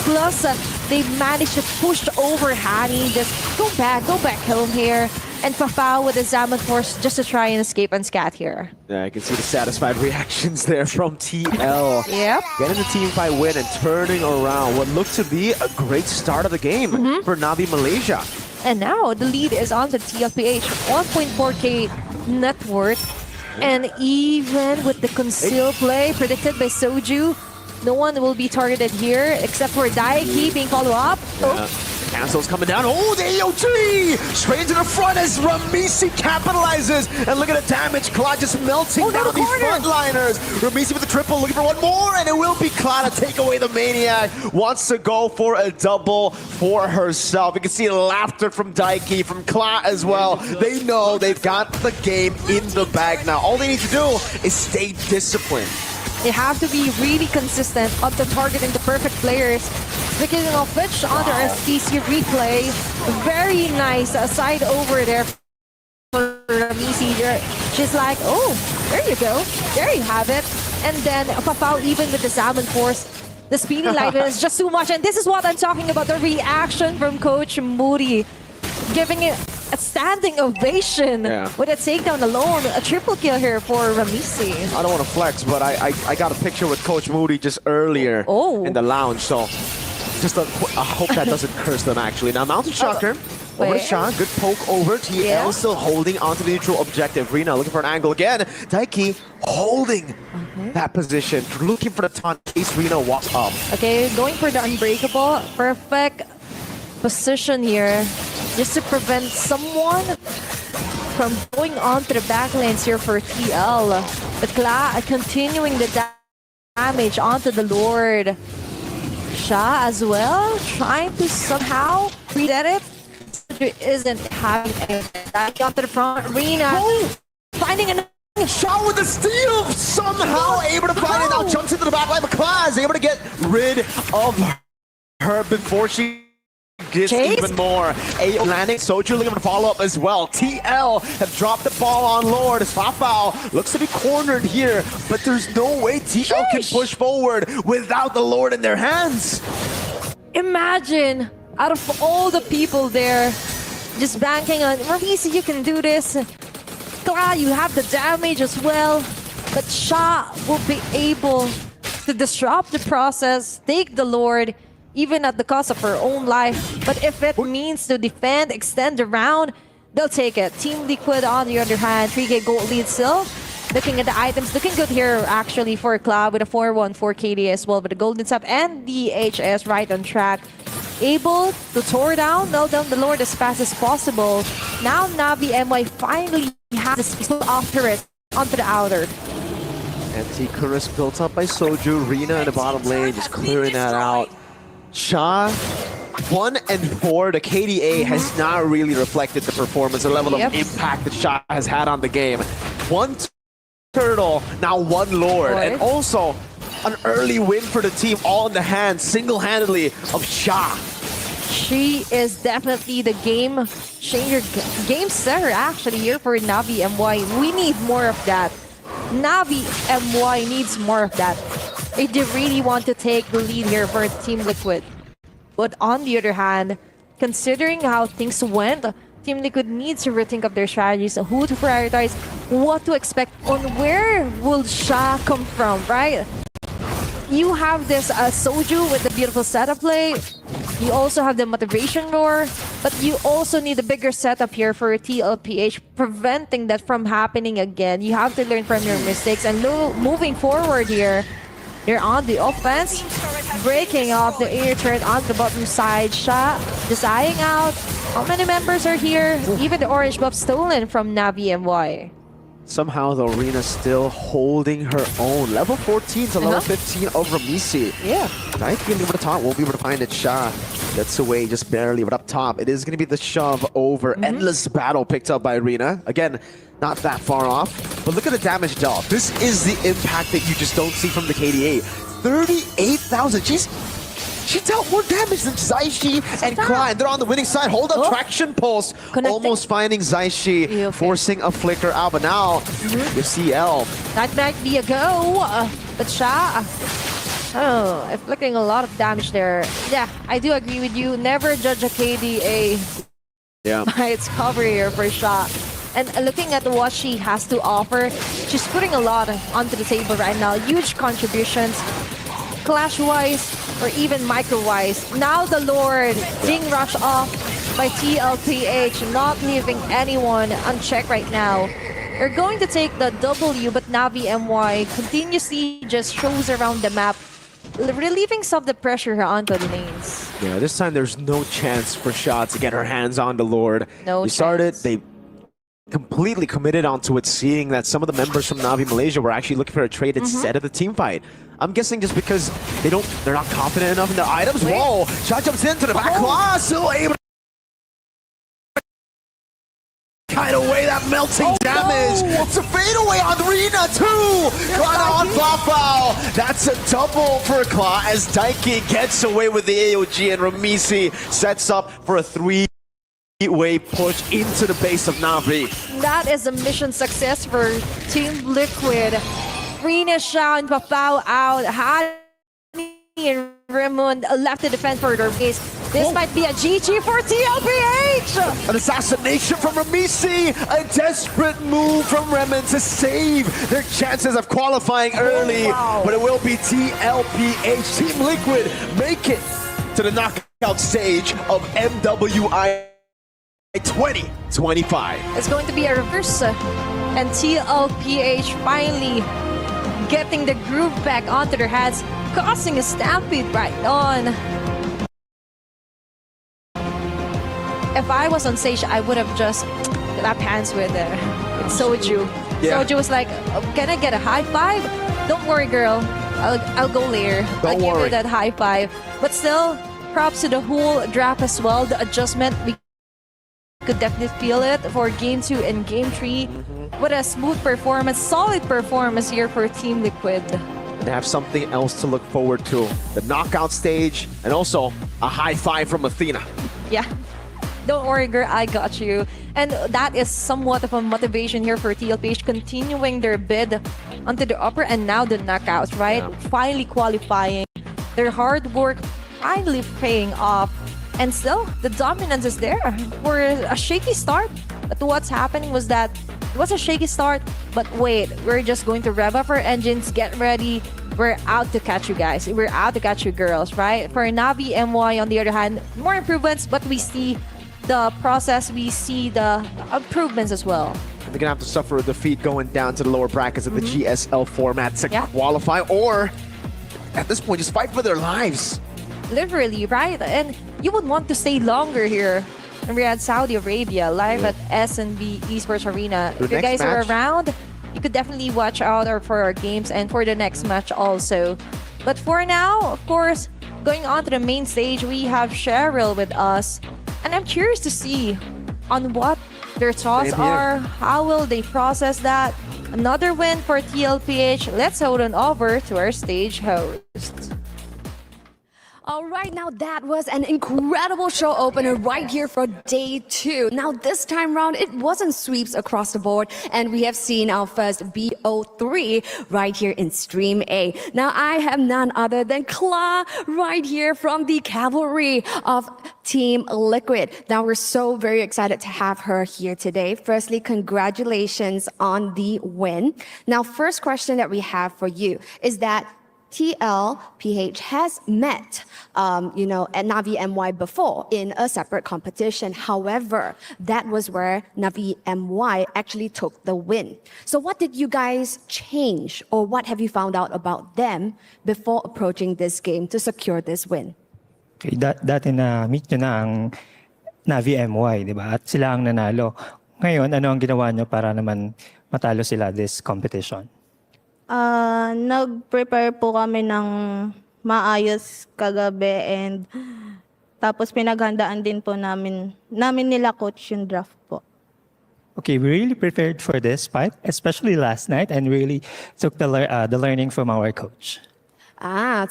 A: Plus, they managed to push over Hani, just go back home here. And Fafao with the Zaman Force just to try and escape and scat here.
B: Yeah, I can see the satisfied reactions there from TL.
A: Yep.
B: Getting the team fight win and turning around what looked to be a great start of the game for Navi Malaysia.
A: And now the lead is on the TLPH, 1.4k net worth. And even with the conceal play predicted by Soju, no one will be targeted here except for Daiki being followed up.
B: Cancel's coming down. Oh, the AOG! Straight into the front as Ramisi capitalizes. And look at the damage. Claude just melting down these frontliners. Ramisi with the triple, looking for one more, and it will be Claude to take away the Maniac. Wants to go for a double for herself. You can see laughter from Daiki, from Claude as well. They know they've got the game in the bag now. All they need to do is stay disciplined.
A: They have to be really consistent on the targeting the perfect players. Speaking of which, on the STC replay, very nice side over there for Ramisi. She's like, oh, there you go. There you have it. And then Fafao, even with the Salmon Force, the speedy light is just too much. And this is what I'm talking about, the reaction from Coach Moody. Giving it a standing ovation with a takedown alone. A triple kill here for Ramisi.
B: I don't want to flex, but I got a picture with Coach Moody just earlier in the lounge. So just I hope that doesn't curse them, actually. Now, Mountain Shocker Over to Sha, good poke over. TL still holding onto the neutral objective. Rina looking for an angle again. Daiki holding that position, looking for the taunt in case Rina walks up.
A: Okay, going for the unbreakable. Perfect position here just to prevent someone from going on to the back lanes here for TL. But Kla continuing the damage onto the Lord. Sha as well, trying to somehow reset it. Isn't having that onto the front arena. Finding another
B: Sha with the steal, somehow able to find it. Now jumps into the back line, but Kla is able to get rid of her before she gets even more. A landing, Soju looking to follow up as well. TL have dropped the ball on Lord. Fafao looks to be cornered here, but there's no way TL can push forward without the Lord in their hands.
A: Imagine, out of all the people there, just banking on Ravisi, you can do this. Kla, you have the damage as well, but Sha will be able to disrupt the process, take the Lord, even at the cost of her own life. But if it means to defend, extend the round, they'll take it. Team Liquid on the other hand, 3K gold lead still. Looking at the items, looking good here actually for Cloud with a 4-1 for KD as well, with the golden sub and the HS right on track. Able to tore down the Lord as fast as possible. Now Navi MY finally has the space after it onto the outer.
B: Anti-Chorus built up by Soju, Rina in the bottom lane, just clearing that out. Sha, 1 and 4, the KDA has not really reflected the performance, the level of impact that Sha has had on the game. 1 turtle, now 1 Lord, and also an early win for the team, all in the hands, single-handedly, of Sha.
A: She is definitely the game changer, game setter actually here for Navi MY. We need more of that. Navi MY needs more of that. They really want to take the lead here for Team Liquid. But on the other hand, considering how things went, Team Liquid needs to rethink of their strategies, who to prioritize, what to expect, on where will Sha come from, right? You have this Soju with the beautiful setup play. You also have the motivation roar, but you also need a bigger setup here for TLPH, preventing that from happening again. You have to learn from your mistakes and moving forward here. They're on the offense, breaking off the air turret on the bottom side. Sha just eyeing out. How many members are here? Even the orange buff stolen from Navi MY.
B: Somehow the Arena still holding her own. Level 14 to level 15 of Ramisi.
A: Yeah.
B: Daiki will be able to taunt, won't be able to find it. Sha gets away just barely, but up top, it is going to be the shove over. Endless battle picked up by Arena. Again, not that far off, but look at the damage dealt. This is the impact that you just don't see from the KDA. 38,000. She dealt more damage than Zaishi and Klein. They're on the winning side. Hold up, traction pulse. Almost finding Zaishi, forcing a flicker out. But now, you see L.
A: That might be a go. But Sha, inflicting a lot of damage there. Yeah, I do agree with you. Never judge a KDA by its cover here for Sha. And looking at what she has to offer, she's putting a lot onto the table right now. Huge contributions, clash-wise or even micro-wise. Now the Lord being rushed off by TLPH, not leaving anyone unchecked right now. They're going to take the W, but Navi MY continuously just shows around the map, relieving some of the pressure onto the lanes.
B: Yeah, this time there's no chance for Sha to get her hands on the Lord.
A: No
B: started, they completely committed onto it, seeing that some of the members from Navi Malaysia were actually looking for a trade instead of the team fight. I'm guessing just because they're not confident enough in their items. Whoa! Sha jumps into the back claw, still able to kite away that melting damage. It's a fadeaway on Rina too! Claw on Fafao. That's a double for Claw as Daiki gets away with the AOG and Ramisi sets up for a 3-way push into the base of Navi.
A: That is a mission success for Team Liquid. Rina, Sha, and Fafao out. Hani and Raymond left to defend for their base. This might be a GG for TLPH!
B: An assassination from Ramisi! A desperate move from Raymond to save their chances of qualifying early. But it will be TLPH. Team Liquid make it to the knockout stage of MWI 20-25.
A: It's going to be a reverse. And TLPH finally getting the groove back onto their heads, causing a stampede right on. If I was on stage, I would have just clapped hands with Soju.
B: Yeah.
A: Soju was like, can I get a high five? Don't worry, girl. I'll go later. I'll give you that high five. But still, props to the whole draft as well. The adjustment, we could definitely feel it for Game 2 and Game 3. What a smooth performance, solid performance here for Team Liquid.
B: They have something else to look forward to. The knockout stage, and also a high five from Athena.
A: Yeah. Don't worry, girl, I got you. And that is somewhat of a motivation here for TLPH, continuing their bid onto the upper and now the knockouts, right? Yeah. Finally qualifying. Their hard work finally paying off. And still, the dominance is there for a shaky start. But what's happening was that it was a shaky start, but wait, we're just going to rev up our engines, get ready. We're out to catch you guys. We're out to catch you girls, right? For Navi MY, on the other hand, more improvements, but we see the process, we see the improvements as well.
B: They're gonna have to suffer a defeat going down to the lower brackets of the GSL format to qualify, or at this point, just fight for their lives.
A: Literally, right? And you would want to stay longer here in Riyadh, Saudi Arabia, live at SNB Esports Arena. If you guys are around, you could definitely watch out for our games and for the next match also. But for now, of course, going on to the main stage, we have Cheryl with us. And I'm curious to see on what their thoughts are. How will they process that? Another win for TLPH. Let's hold on over to our stage host.
J: All right, now that was an incredible show opener right here for day 2. Now this time round, it wasn't sweeps across the board, and we have seen our first BO3 right here in Stream A. Now I have none other than Kla right here from the cavalry of Team Liquid. Now we're so very excited to have her here today. Firstly, congratulations on the win. Now, first question that we have for you is that TLPH has met, at Navi MY before in a separate competition. However, that was where Navi MY actually took the win. So what did you guys change, or what have you found out about them before approaching this game to secure this win?
P: Okay, dati na meet nyo na ang Navi MY, di ba? At sila ang nanalo. Ngayon, ano ang ginawa nyo para naman matalo sila this competition?
Q: Nag-prepare po kami ng maayos kagabi, and tapos pinaghandaan din po namin nila coach yung draft po.
P: Okay, we really prepared for this fight, especially last night, and really took the learning from our coach.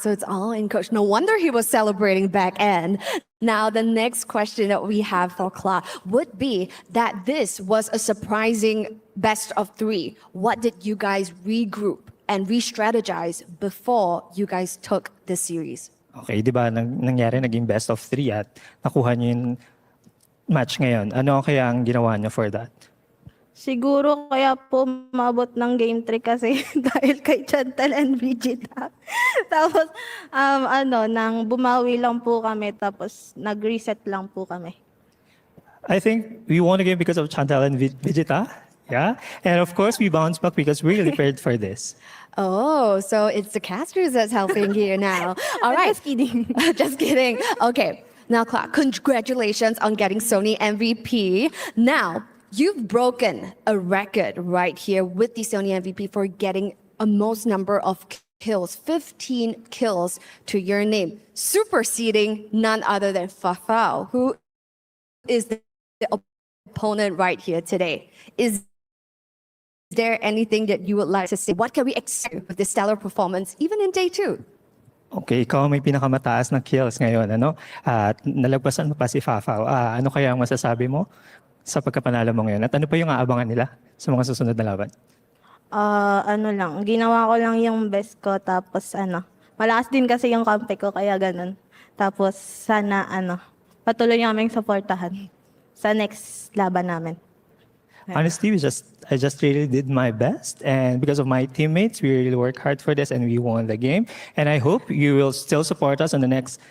J: So it's all in coach. No wonder he was celebrating back end. Now, the next question that we have for Kla would be that this was a surprising best of 3. What did you guys regroup and re-strategize before you guys took this series?
P: Okay, di ba nangyari naging best of 3 at nakuha niyo yung match ngayon. Ano kaya ang ginawa niyo for that?
Q: Siguro kaya po mabot ng game 3 kasi dahil kay Chantal and Brigida. Tapos, nang bumawi lang po kami, tapos nag-reset lang po kami.
P: I think we won the game because of Chantal and Vegeta. Yeah, and of course we bounced back because we really prepared for this.
J: Oh, so it's the casters that's helping here now. All right.
Q: Just kidding.
J: Just kidding. Okay. Now, Kla, congratulations on getting Sony MVP. Now, you've broken a record right here with the Sony MVP for getting a most number of kills, 15 kills to your name, superseding none other than Fafao, who is the opponent right here today. Is there anything that you would like to say? What can we expect with this stellar performance, even in day 2?
P: Okay, ikaw may pinakamataas na kills ngayon, ano? At nalagpasan mo pa si Fafao. Ano kaya ang masasabi mo sa pagkapanalo mo ngayon? At ano pa yung aabangan nila sa mga susunod na laban?
Q: Ginawa ko lang yung best ko, tapos malakas din kasi yung kampe ko, kaya ganun. Tapos sana patuloy naming supportahan sa next laban namin.
P: Honestly, I just really did my best, and because of my teammates, we really worked hard for this, and we won the game. And I hope you will still support us on the next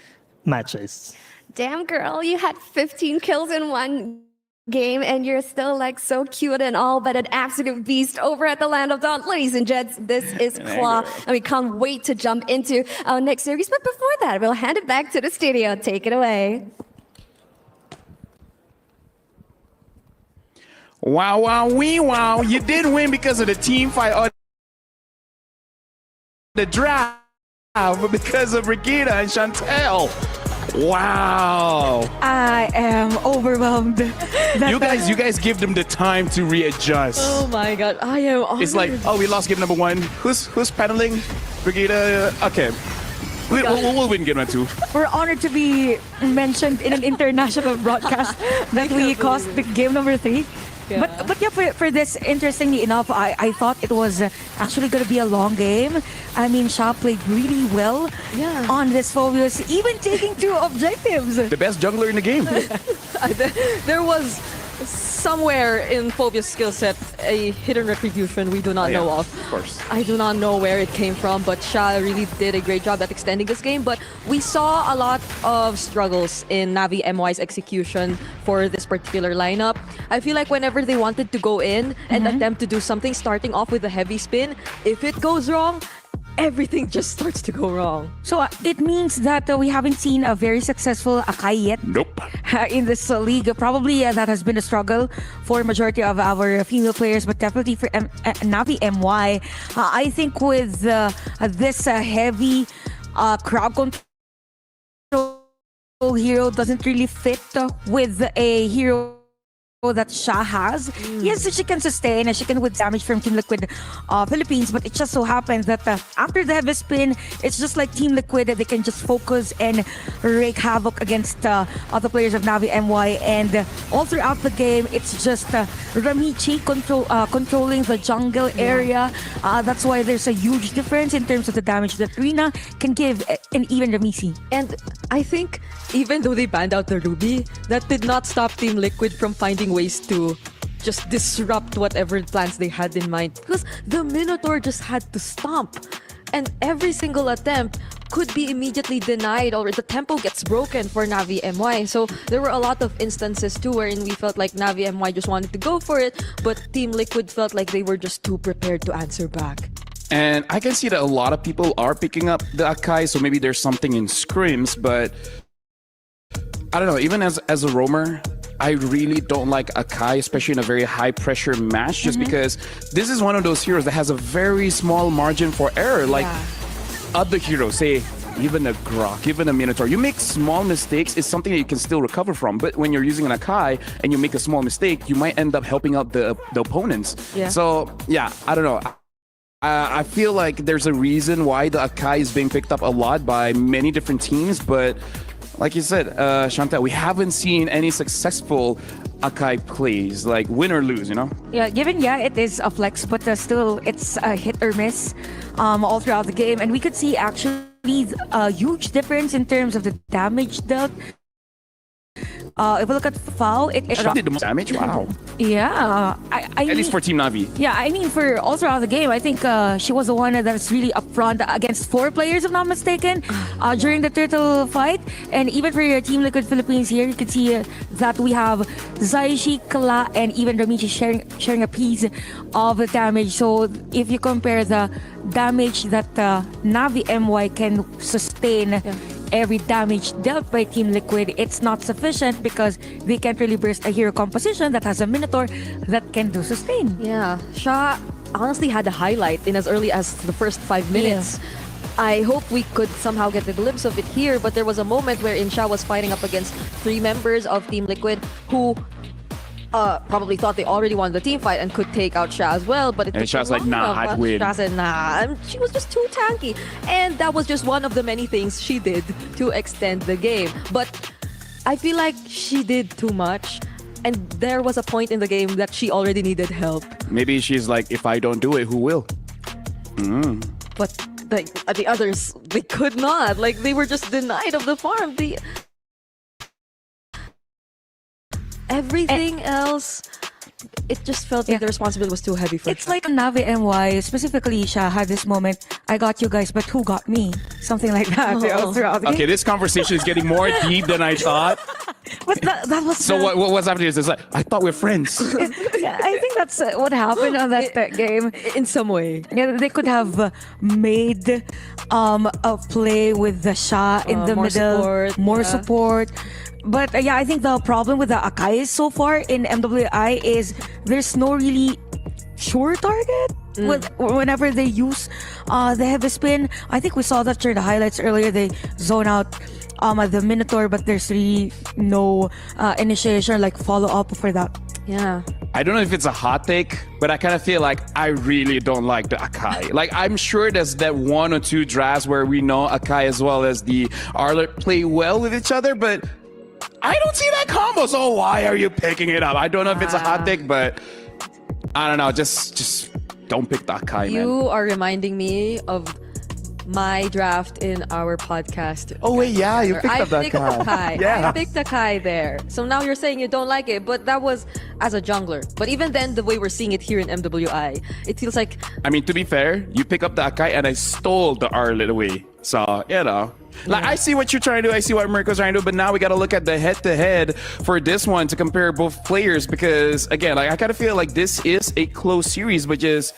P: matches.
J: Damn, girl, you had 15 kills in one game, and you're still like so cute and all, but an absolute beast over at the Land of Dawn. Ladies and gents, this is Claw, and we can't wait to jump into our next series. But before that, we'll hand it back to the studio. Take it away.
C: Wow, wow, wee, wow. You did win because of the team fight on the draft, but because of Brigida and Chantel. Wow.
E: I am overwhelmed.
C: You guys give them the time to readjust.
D: Oh my god, I am honored.
C: It's like, oh, we lost game number 1. Who's paddling? Brigida. Okay. We'll win game number 2.
E: We're honored to be mentioned in an international broadcast that we cost the game number 3.
D: Yeah.
E: But yeah, for this, interestingly enough, I thought it was actually going to be a long game. I mean, Sha played really well on this Phobius, even taking 2 objectives.
C: The best jungler in the game.
D: There was somewhere in Phobia's skill set a hidden retribution we do not know of.
C: Of course.
D: I do not know where it came from, but Sha really did a great job at extending this game. But we saw a lot of struggles in Navi MY's execution for this particular lineup. I feel like whenever they wanted to go in and attempt to do something, starting off with a heavy spin, if it goes wrong, everything just starts to go wrong.
E: So it means that we haven't seen a very successful Akai yet.
C: Nope.
E: In this league. Probably that has been a struggle for majority of our female players, but definitely for Navi MY. I think with this heavy crowd control hero doesn't really fit with a hero that Sha has. Yes, she can sustain and she can with damage from Team Liquid Philippines, but it just so happens that after the heavy spin, it's just like Team Liquid that they can just focus and wreak havoc against other players of Navi MY, and all throughout the game, it's just Ramichi controlling the jungle area. That's why there's a huge difference in terms of the damage that Rina can give, and even Ramichi.
D: And I think even though they banned out the Ruby, that did not stop Team Liquid from finding ways to just disrupt whatever plans they had in mind. Because the Minotaur just had to stomp. And every single attempt could be immediately denied, or the tempo gets broken for Navi MY. So there were a lot of instances too wherein we felt like Navi MY just wanted to go for it, but Team Liquid felt like they were just too prepared to answer back.
C: And I can see that a lot of people are picking up the Akai, so maybe there's something in scrims, but I don't know, even as a roamer, I really don't like Akai, especially in a very high pressure match, just because this is one of those heroes that has a very small margin for error. Like other heroes, say even a Grok, even a Minotaur, you make small mistakes, it's something that you can still recover from. But when you're using an Akai and you make a small mistake, you might end up helping out the opponents. So yeah, I don't know. I feel like there's a reason why the Akai is being picked up a lot by many different teams, but like you said, Chantal, we haven't seen any successful Akai plays, like win or lose, you know?
E: Yeah, given, it is a flex, but still, it's a hit or miss all throughout the game. And we could see actually a huge difference in terms of the damage dealt. If we look at Foul, it
C: did the most damage? Wow.
E: Yeah.
C: At least for Team Navi.
E: Yeah, I mean, for all throughout the game, I think she was the one that's really upfront against 4 players, if not mistaken, during the turtle fight. And even for your Team Liquid Philippines here, you can see that we have Zaishi, Kala, and even Ramichi sharing a piece of the damage. So if you compare the damage that Navi MY can sustain, every damage dealt by Team Liquid, it's not sufficient because they can't really burst a hero composition that has a Minotaur that can do sustain.
D: Yeah, Sha honestly had a highlight in as early as the first 5 minutes. I hope we could somehow get a glimpse of it here, but there was a moment wherein Sha was fighting up against 3 members of Team Liquid who probably thought they already won the team fight and could take out Sha as well, but
C: and Sha's like, nah, I'd win.
D: Sha said, nah, and she was just too tanky. And that was just one of the many things she did to extend the game. But I feel like she did too much, and there was a point in the game that she already needed help.
C: Maybe she's like, if I don't do it, who will?
D: But the others, they could not. Like, they were just denied of the farm. Everything else, it just felt like the responsibility was too heavy for
E: It's like Navi MY, specifically Sha had this moment, I got you guys, but who got me? Something like that. Throughout the game.
C: Okay, this conversation is getting more deep than I thought.
E: But that was
C: So what's happening is like, I thought we're friends.
E: I think that's what happened on that game.
D: In some way.
E: Yeah, they could have made a play with the Sha in the
D: more
E: middle,
D: support,
E: more
D: yeah.
E: support. But yeah, I think the problem with the Akai so far in MWI is there's no really sure target. Whenever they use the heavy spin, I think we saw that during the highlights earlier. They zone out the Minotaur, but there's really no initiation like follow up for that.
D: Yeah.
C: I don't know if it's a hot take, but I kind of feel like I really don't like the Akai. Like, I'm sure there's that one or two drafts where we know Akai as well as the Arlet play well with each other, but I don't see that combo. So why are you picking it up? I don't know if it's a hot take, but I don't know. Just don't pick the Akai, man.
D: You are reminding me of my draft in our podcast.
B: Oh wait, yeah, you picked up that
D: I picked Akai.
B: Yeah.
D: I picked Akai there. So now you're saying you don't like it, but that was as a jungler. But even then, the way we're seeing it here in MWI, it feels like...
C: I mean, to be fair, you pick up the Akai and I stole the Arlet away. So, you know. Like, I see what you're trying to do. I see what Mirko's trying to do. But now we got to look at the head-to-head for this one to compare both players. Because, again, like, I kind of feel like this is a close series, but just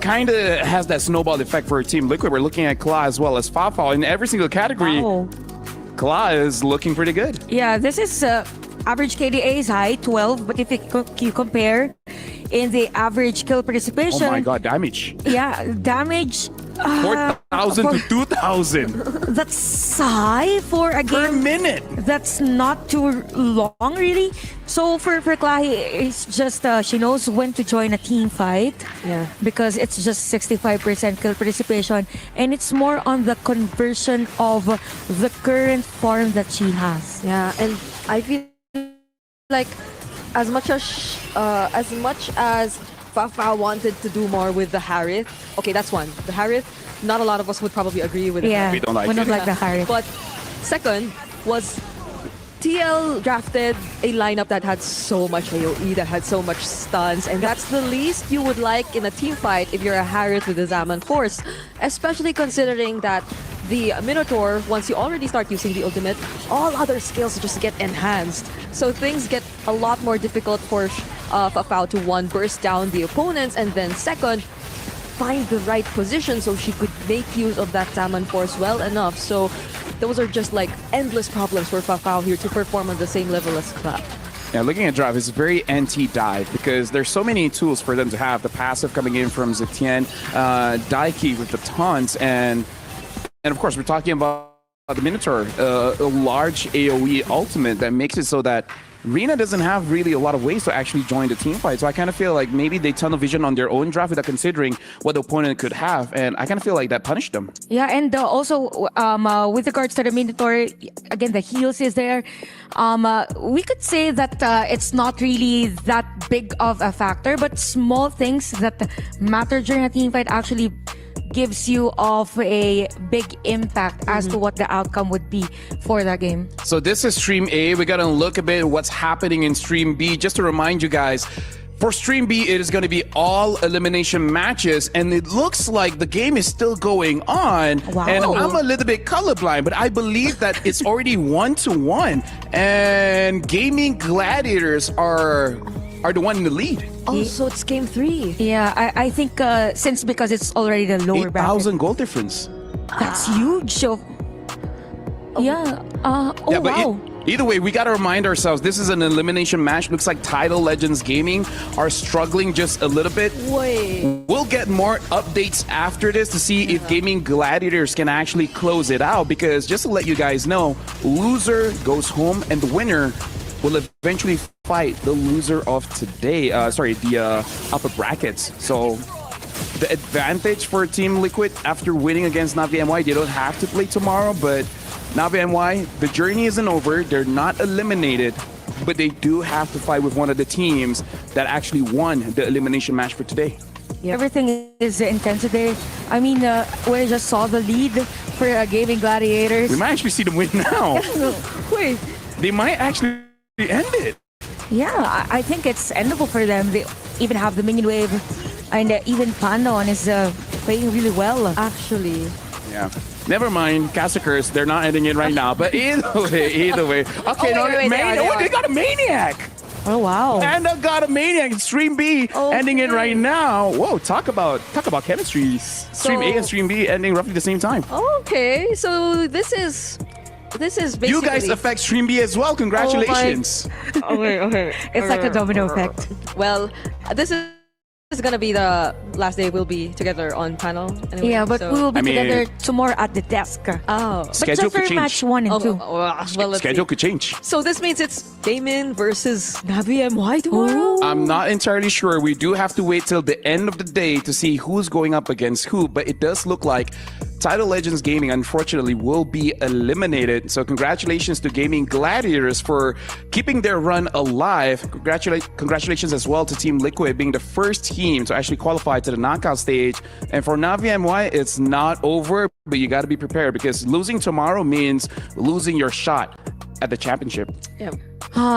C: kind of has that snowball effect for Team Liquid. We're looking at Kla as well as Fafao. In every single category, Kla is looking pretty good.
E: Yeah, this is average KDA is high, 12. But if you compare in the average kill participation...
C: Oh my god, damage.
E: Yeah, damage...
C: 4,000 to 2,000.
E: That's high for a game.
C: Per minute.
E: That's not too long, really. So for Kla, it's just she knows when to join a team fight.
D: Yeah.
E: Because it's just 65% kill participation, and it's more on the conversion of the current form that she has.
D: Yeah, and I feel like as much as Fafao wanted to do more with the Harith. Okay, that's one. The Harith, not a lot of us would probably agree with
E: Yeah,
C: we don't like
E: we
C: it.
E: don't like the Harith.
D: But second was TL drafted a lineup that had so much AoE, that had so much stuns, and that's the least you would like in a team fight if you're a Harith with a Zaman Force, especially considering that the Minotaur, once you already start using the ultimate, all other skills just get enhanced. So things get a lot more difficult for Fafao to, one, burst down the opponents, and then second, find the right position so she could make use of that Zaman Force well enough. So those are just like endless problems for Fafao here to perform on the same level as Kla.
C: Yeah, looking at draft, it's very anti-dive because there's so many tools for them to have. The passive coming in from Zetian, Daiki with the taunts, and of course, we're talking about the Minotaur, a large AoE ultimate that makes it so that Rina doesn't have really a lot of ways to actually join the team fight. So I kind of feel like maybe they tunnel vision on their own draft without considering what the opponent could have. And I kind of feel like that punished them.
E: Yeah, and also with regards to the Minotaur, again, the heals is there. We could say that it's not really that big of a factor, but small things that matter during a team fight actually gives you of a big impact as to what the outcome would be for that game.
C: So this is Stream A. We got to look a bit at what's happening in Stream B. Just to remind you guys, for Stream B, it is going to be all elimination matches, and it looks like the game is still going on.
E: Wow.
C: And I'm a little bit colorblind, but I believe that it's already 1-1, and Gaming Gladiators are the one in the lead.
D: Oh, so it's game 3.
E: Yeah, I think because it's already the lower bracket.
C: 8,000 goal difference.
E: That's huge. So, yeah.
C: Yeah, but
E: wow.
C: Either way, we got to remind ourselves, this is an elimination match. Looks like Tidal Legends Gaming are struggling just a little bit.
D: Wait.
C: We'll get more updates after this to see if Gaming Gladiators can actually close it out. Because just to let you guys know, loser goes home and the winner will eventually fight the loser of today. The upper brackets. So the advantage for Team Liquid after winning against Navi MY, they don't have to play tomorrow, but Navi MY, the journey isn't over. They're not eliminated, but they do have to fight with one of the teams that actually won the elimination match for today.
E: Yeah. Everything is intense today. I mean, when I just saw the lead for Gaming Gladiators.
C: We might actually see them win now.
E: Wait.
C: They might actually end it.
E: Yeah, I think it's endable for them. They even have the minion wave, and even Pandon is playing really well.
D: Actually.
C: Yeah. Never mind, Cassacres, they're not ending it right now. But either way. Okay, they got a Maniac.
E: Oh, wow.
C: And I got a Maniac in Stream B, ending it right now. Whoa, talk about chemistry. Stream A and Stream B ending roughly the same time.
D: Okay, so this is basically...
C: You guys affect Stream B as well. Congratulations.
D: Okay.
E: It's like a domino effect.
D: Well, this is gonna be the last day we'll be together on panel. Anyway,
E: Yeah, but
D: so-
E: we will be together tomorrow at the desk.
D: Oh.
E: But
C: Schedule
E: just for
C: could change.
E: match 1 and 2.
D: Well, let's
C: Schedule
D: see.
C: could change.
D: So this means it's Damon versus Navi MY tomorrow?
C: I'm not entirely sure. We do have to wait till the end of the day to see who's going up against who, but it does look like Title Legends Gaming, unfortunately, will be eliminated. So congratulations to Gaming Gladiators for keeping their run alive. Congratulations as well to Team Liquid being the first team to actually qualify to the knockout stage. And for Navi MY, it's not over, but you got to be prepared because losing tomorrow means losing your shot at the championship.
D: Yeah.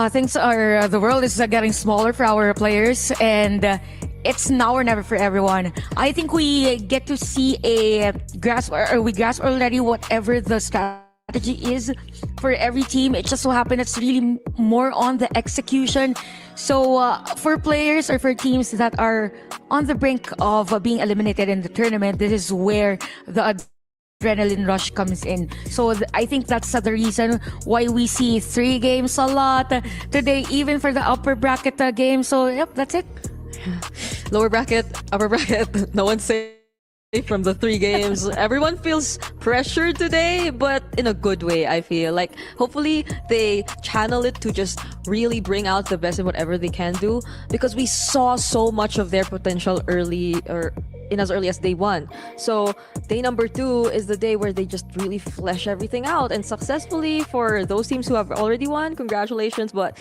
E: Things are, the world is getting smaller for our players, and it's now or never for everyone. I think we get to see we grasp already whatever the strategy is for every team. It just so happens it's really more on the execution. So for players or for teams that are on the brink of being eliminated in the tournament, this is where the adrenaline rush comes in. So I think that's the reason why we see 3 games a lot today, even for the upper bracket game. So yep, that's it.
D: Lower bracket, upper bracket, no one's safe from the 3 games. Everyone feels pressured today, but in a good way, I feel. Like, hopefully they channel it to just really bring out the best in whatever they can do, because we saw so much of their potential early, or in as early as day 1. So day number 2 is the day where they just really flesh everything out, and successfully for those teams who have already won, congratulations, but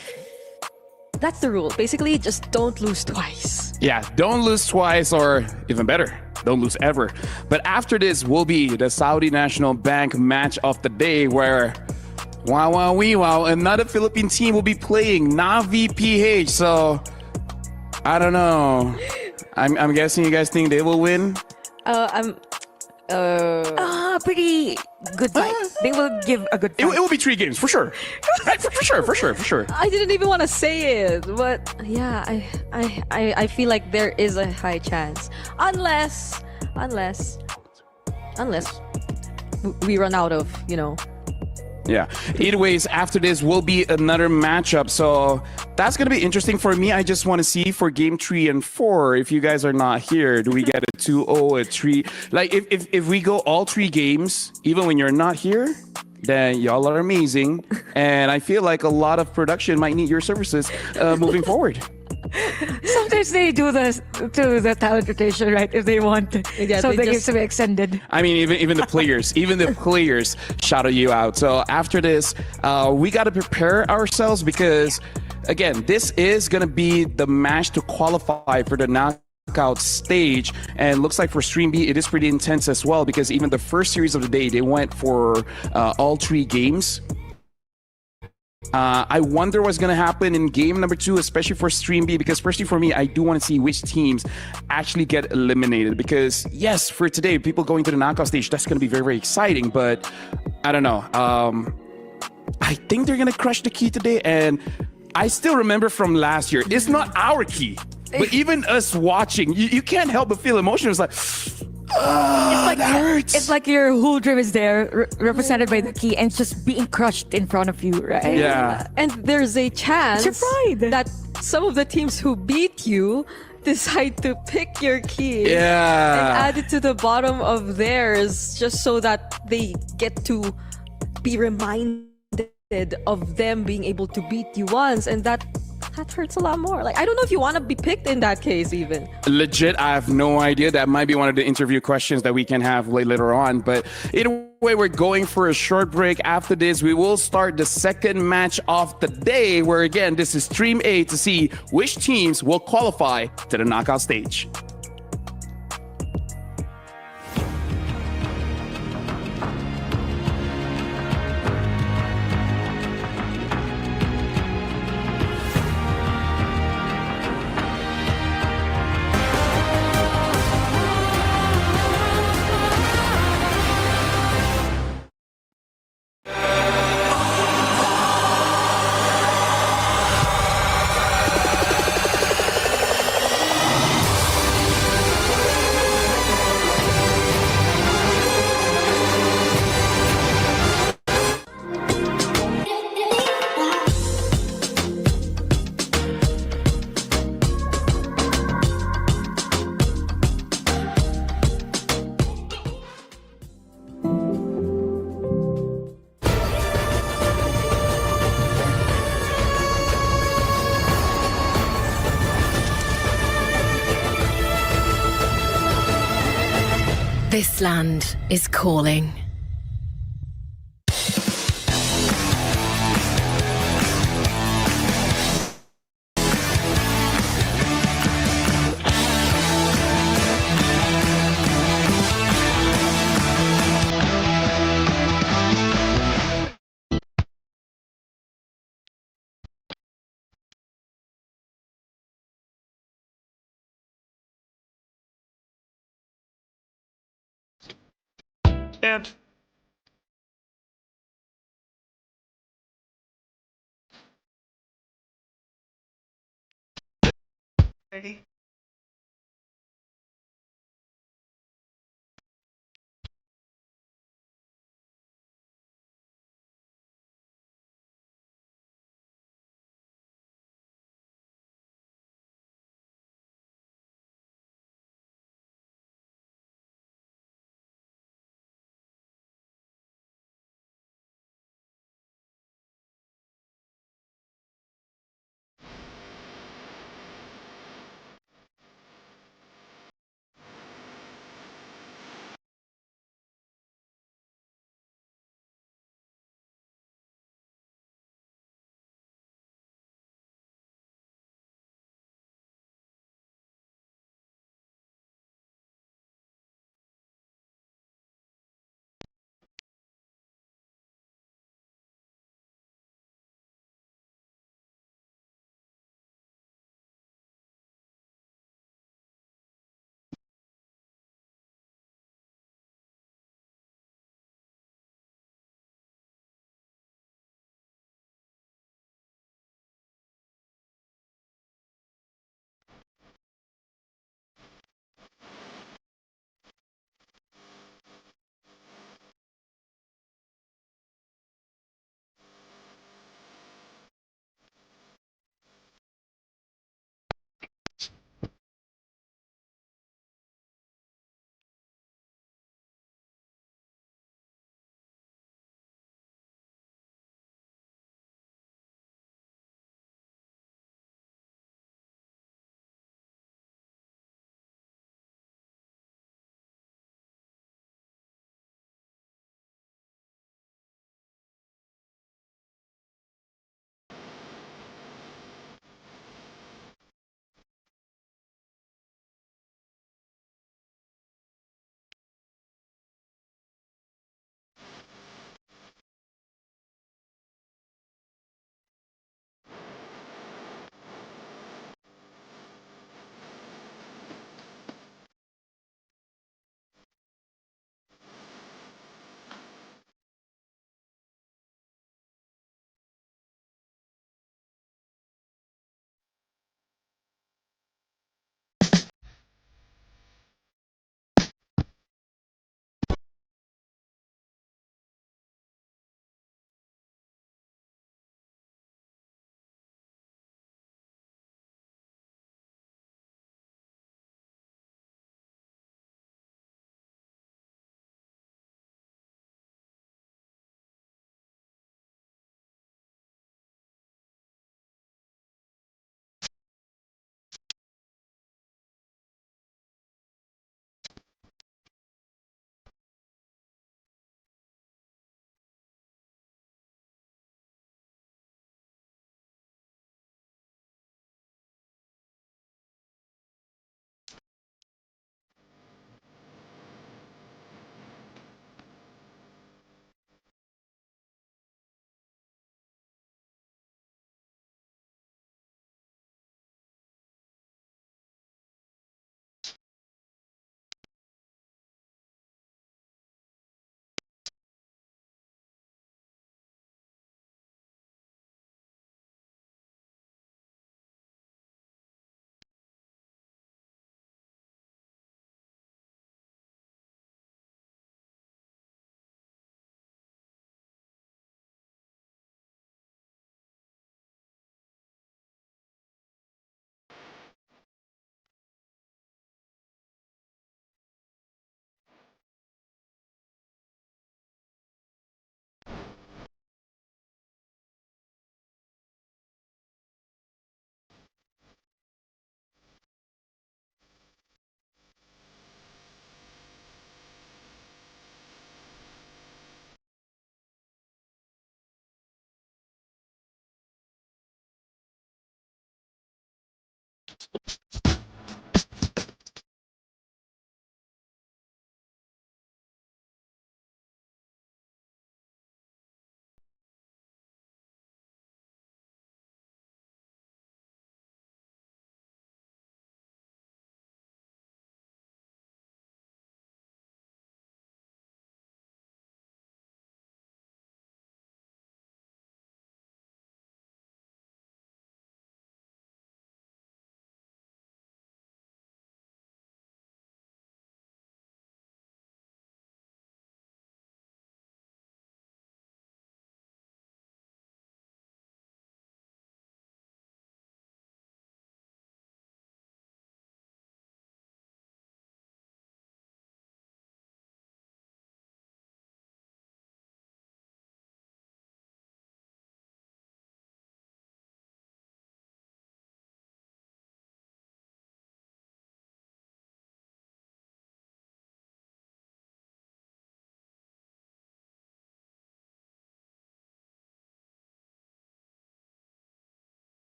D: that's the rule. Basically, just don't lose twice.
C: Yeah, don't lose twice, or even better, don't lose ever. But after this will be the Saudi National Bank match of the day, where another Philippine team will be playing Navi PH. So I don't know. I'm guessing you guys think they will win.
E: Pretty good fight. They will give a good fight.
C: It will be 3 games for sure. for sure.
D: I didn't even want to say it, but yeah, I feel like there is a high chance, unless we run out of,
C: Yeah. Either ways, after this will be another matchup. So that's going to be interesting for me. I just want to see for game 3 and 4, if you guys are not here, do we get a 2-0, a 3? Like, if we go all 3 games, even when you're not here, then y'all are amazing. And I feel like a lot of production might need your services moving forward.
E: Sometimes they do this to the talent rotation, right? If they want,
D: Yeah,
E: so
D: they
E: they get
D: just-
E: to be extended.
C: I mean, even the players, shout you out. So after this, we got to prepare ourselves because, again, this is going to be the match to qualify for the knockout stage. And looks like for Stream B, it is pretty intense as well, because even the first series of the day, they went for all 3 games. I wonder what's going to happen in game number 2, especially for Stream B, because personally for me, I do want to see which teams actually get eliminated. Because yes, for today, people going to the knockout stage, that's going to be very, very exciting. But I don't know. I think they're going to crush the key today. And I still remember from last year, it's not our key, but even us watching, you can't help but feel emotional. It's like, that hurts.
E: It's like your whole dream is there, represented by the key, and it's just being crushed in front of you, right?
C: Yeah.
D: And there's a chance
E: It's your pride.
D: that some of the teams who beat you decide to pick your key
C: Yeah.
D: and add it to the bottom of theirs, just so that they get to be reminded of them being able to beat you once, and that hurts a lot more. Like, I don't know if you want to be picked in that case even.
C: Legit, I have no idea. That might be one of the interview questions that we can have later on. But either way, we're going for a short break. After this, we will start the second match of the day, where again, this is Stream A, to see which teams will qualify to the knockout stage.
R: This land is calling.
S: And ready?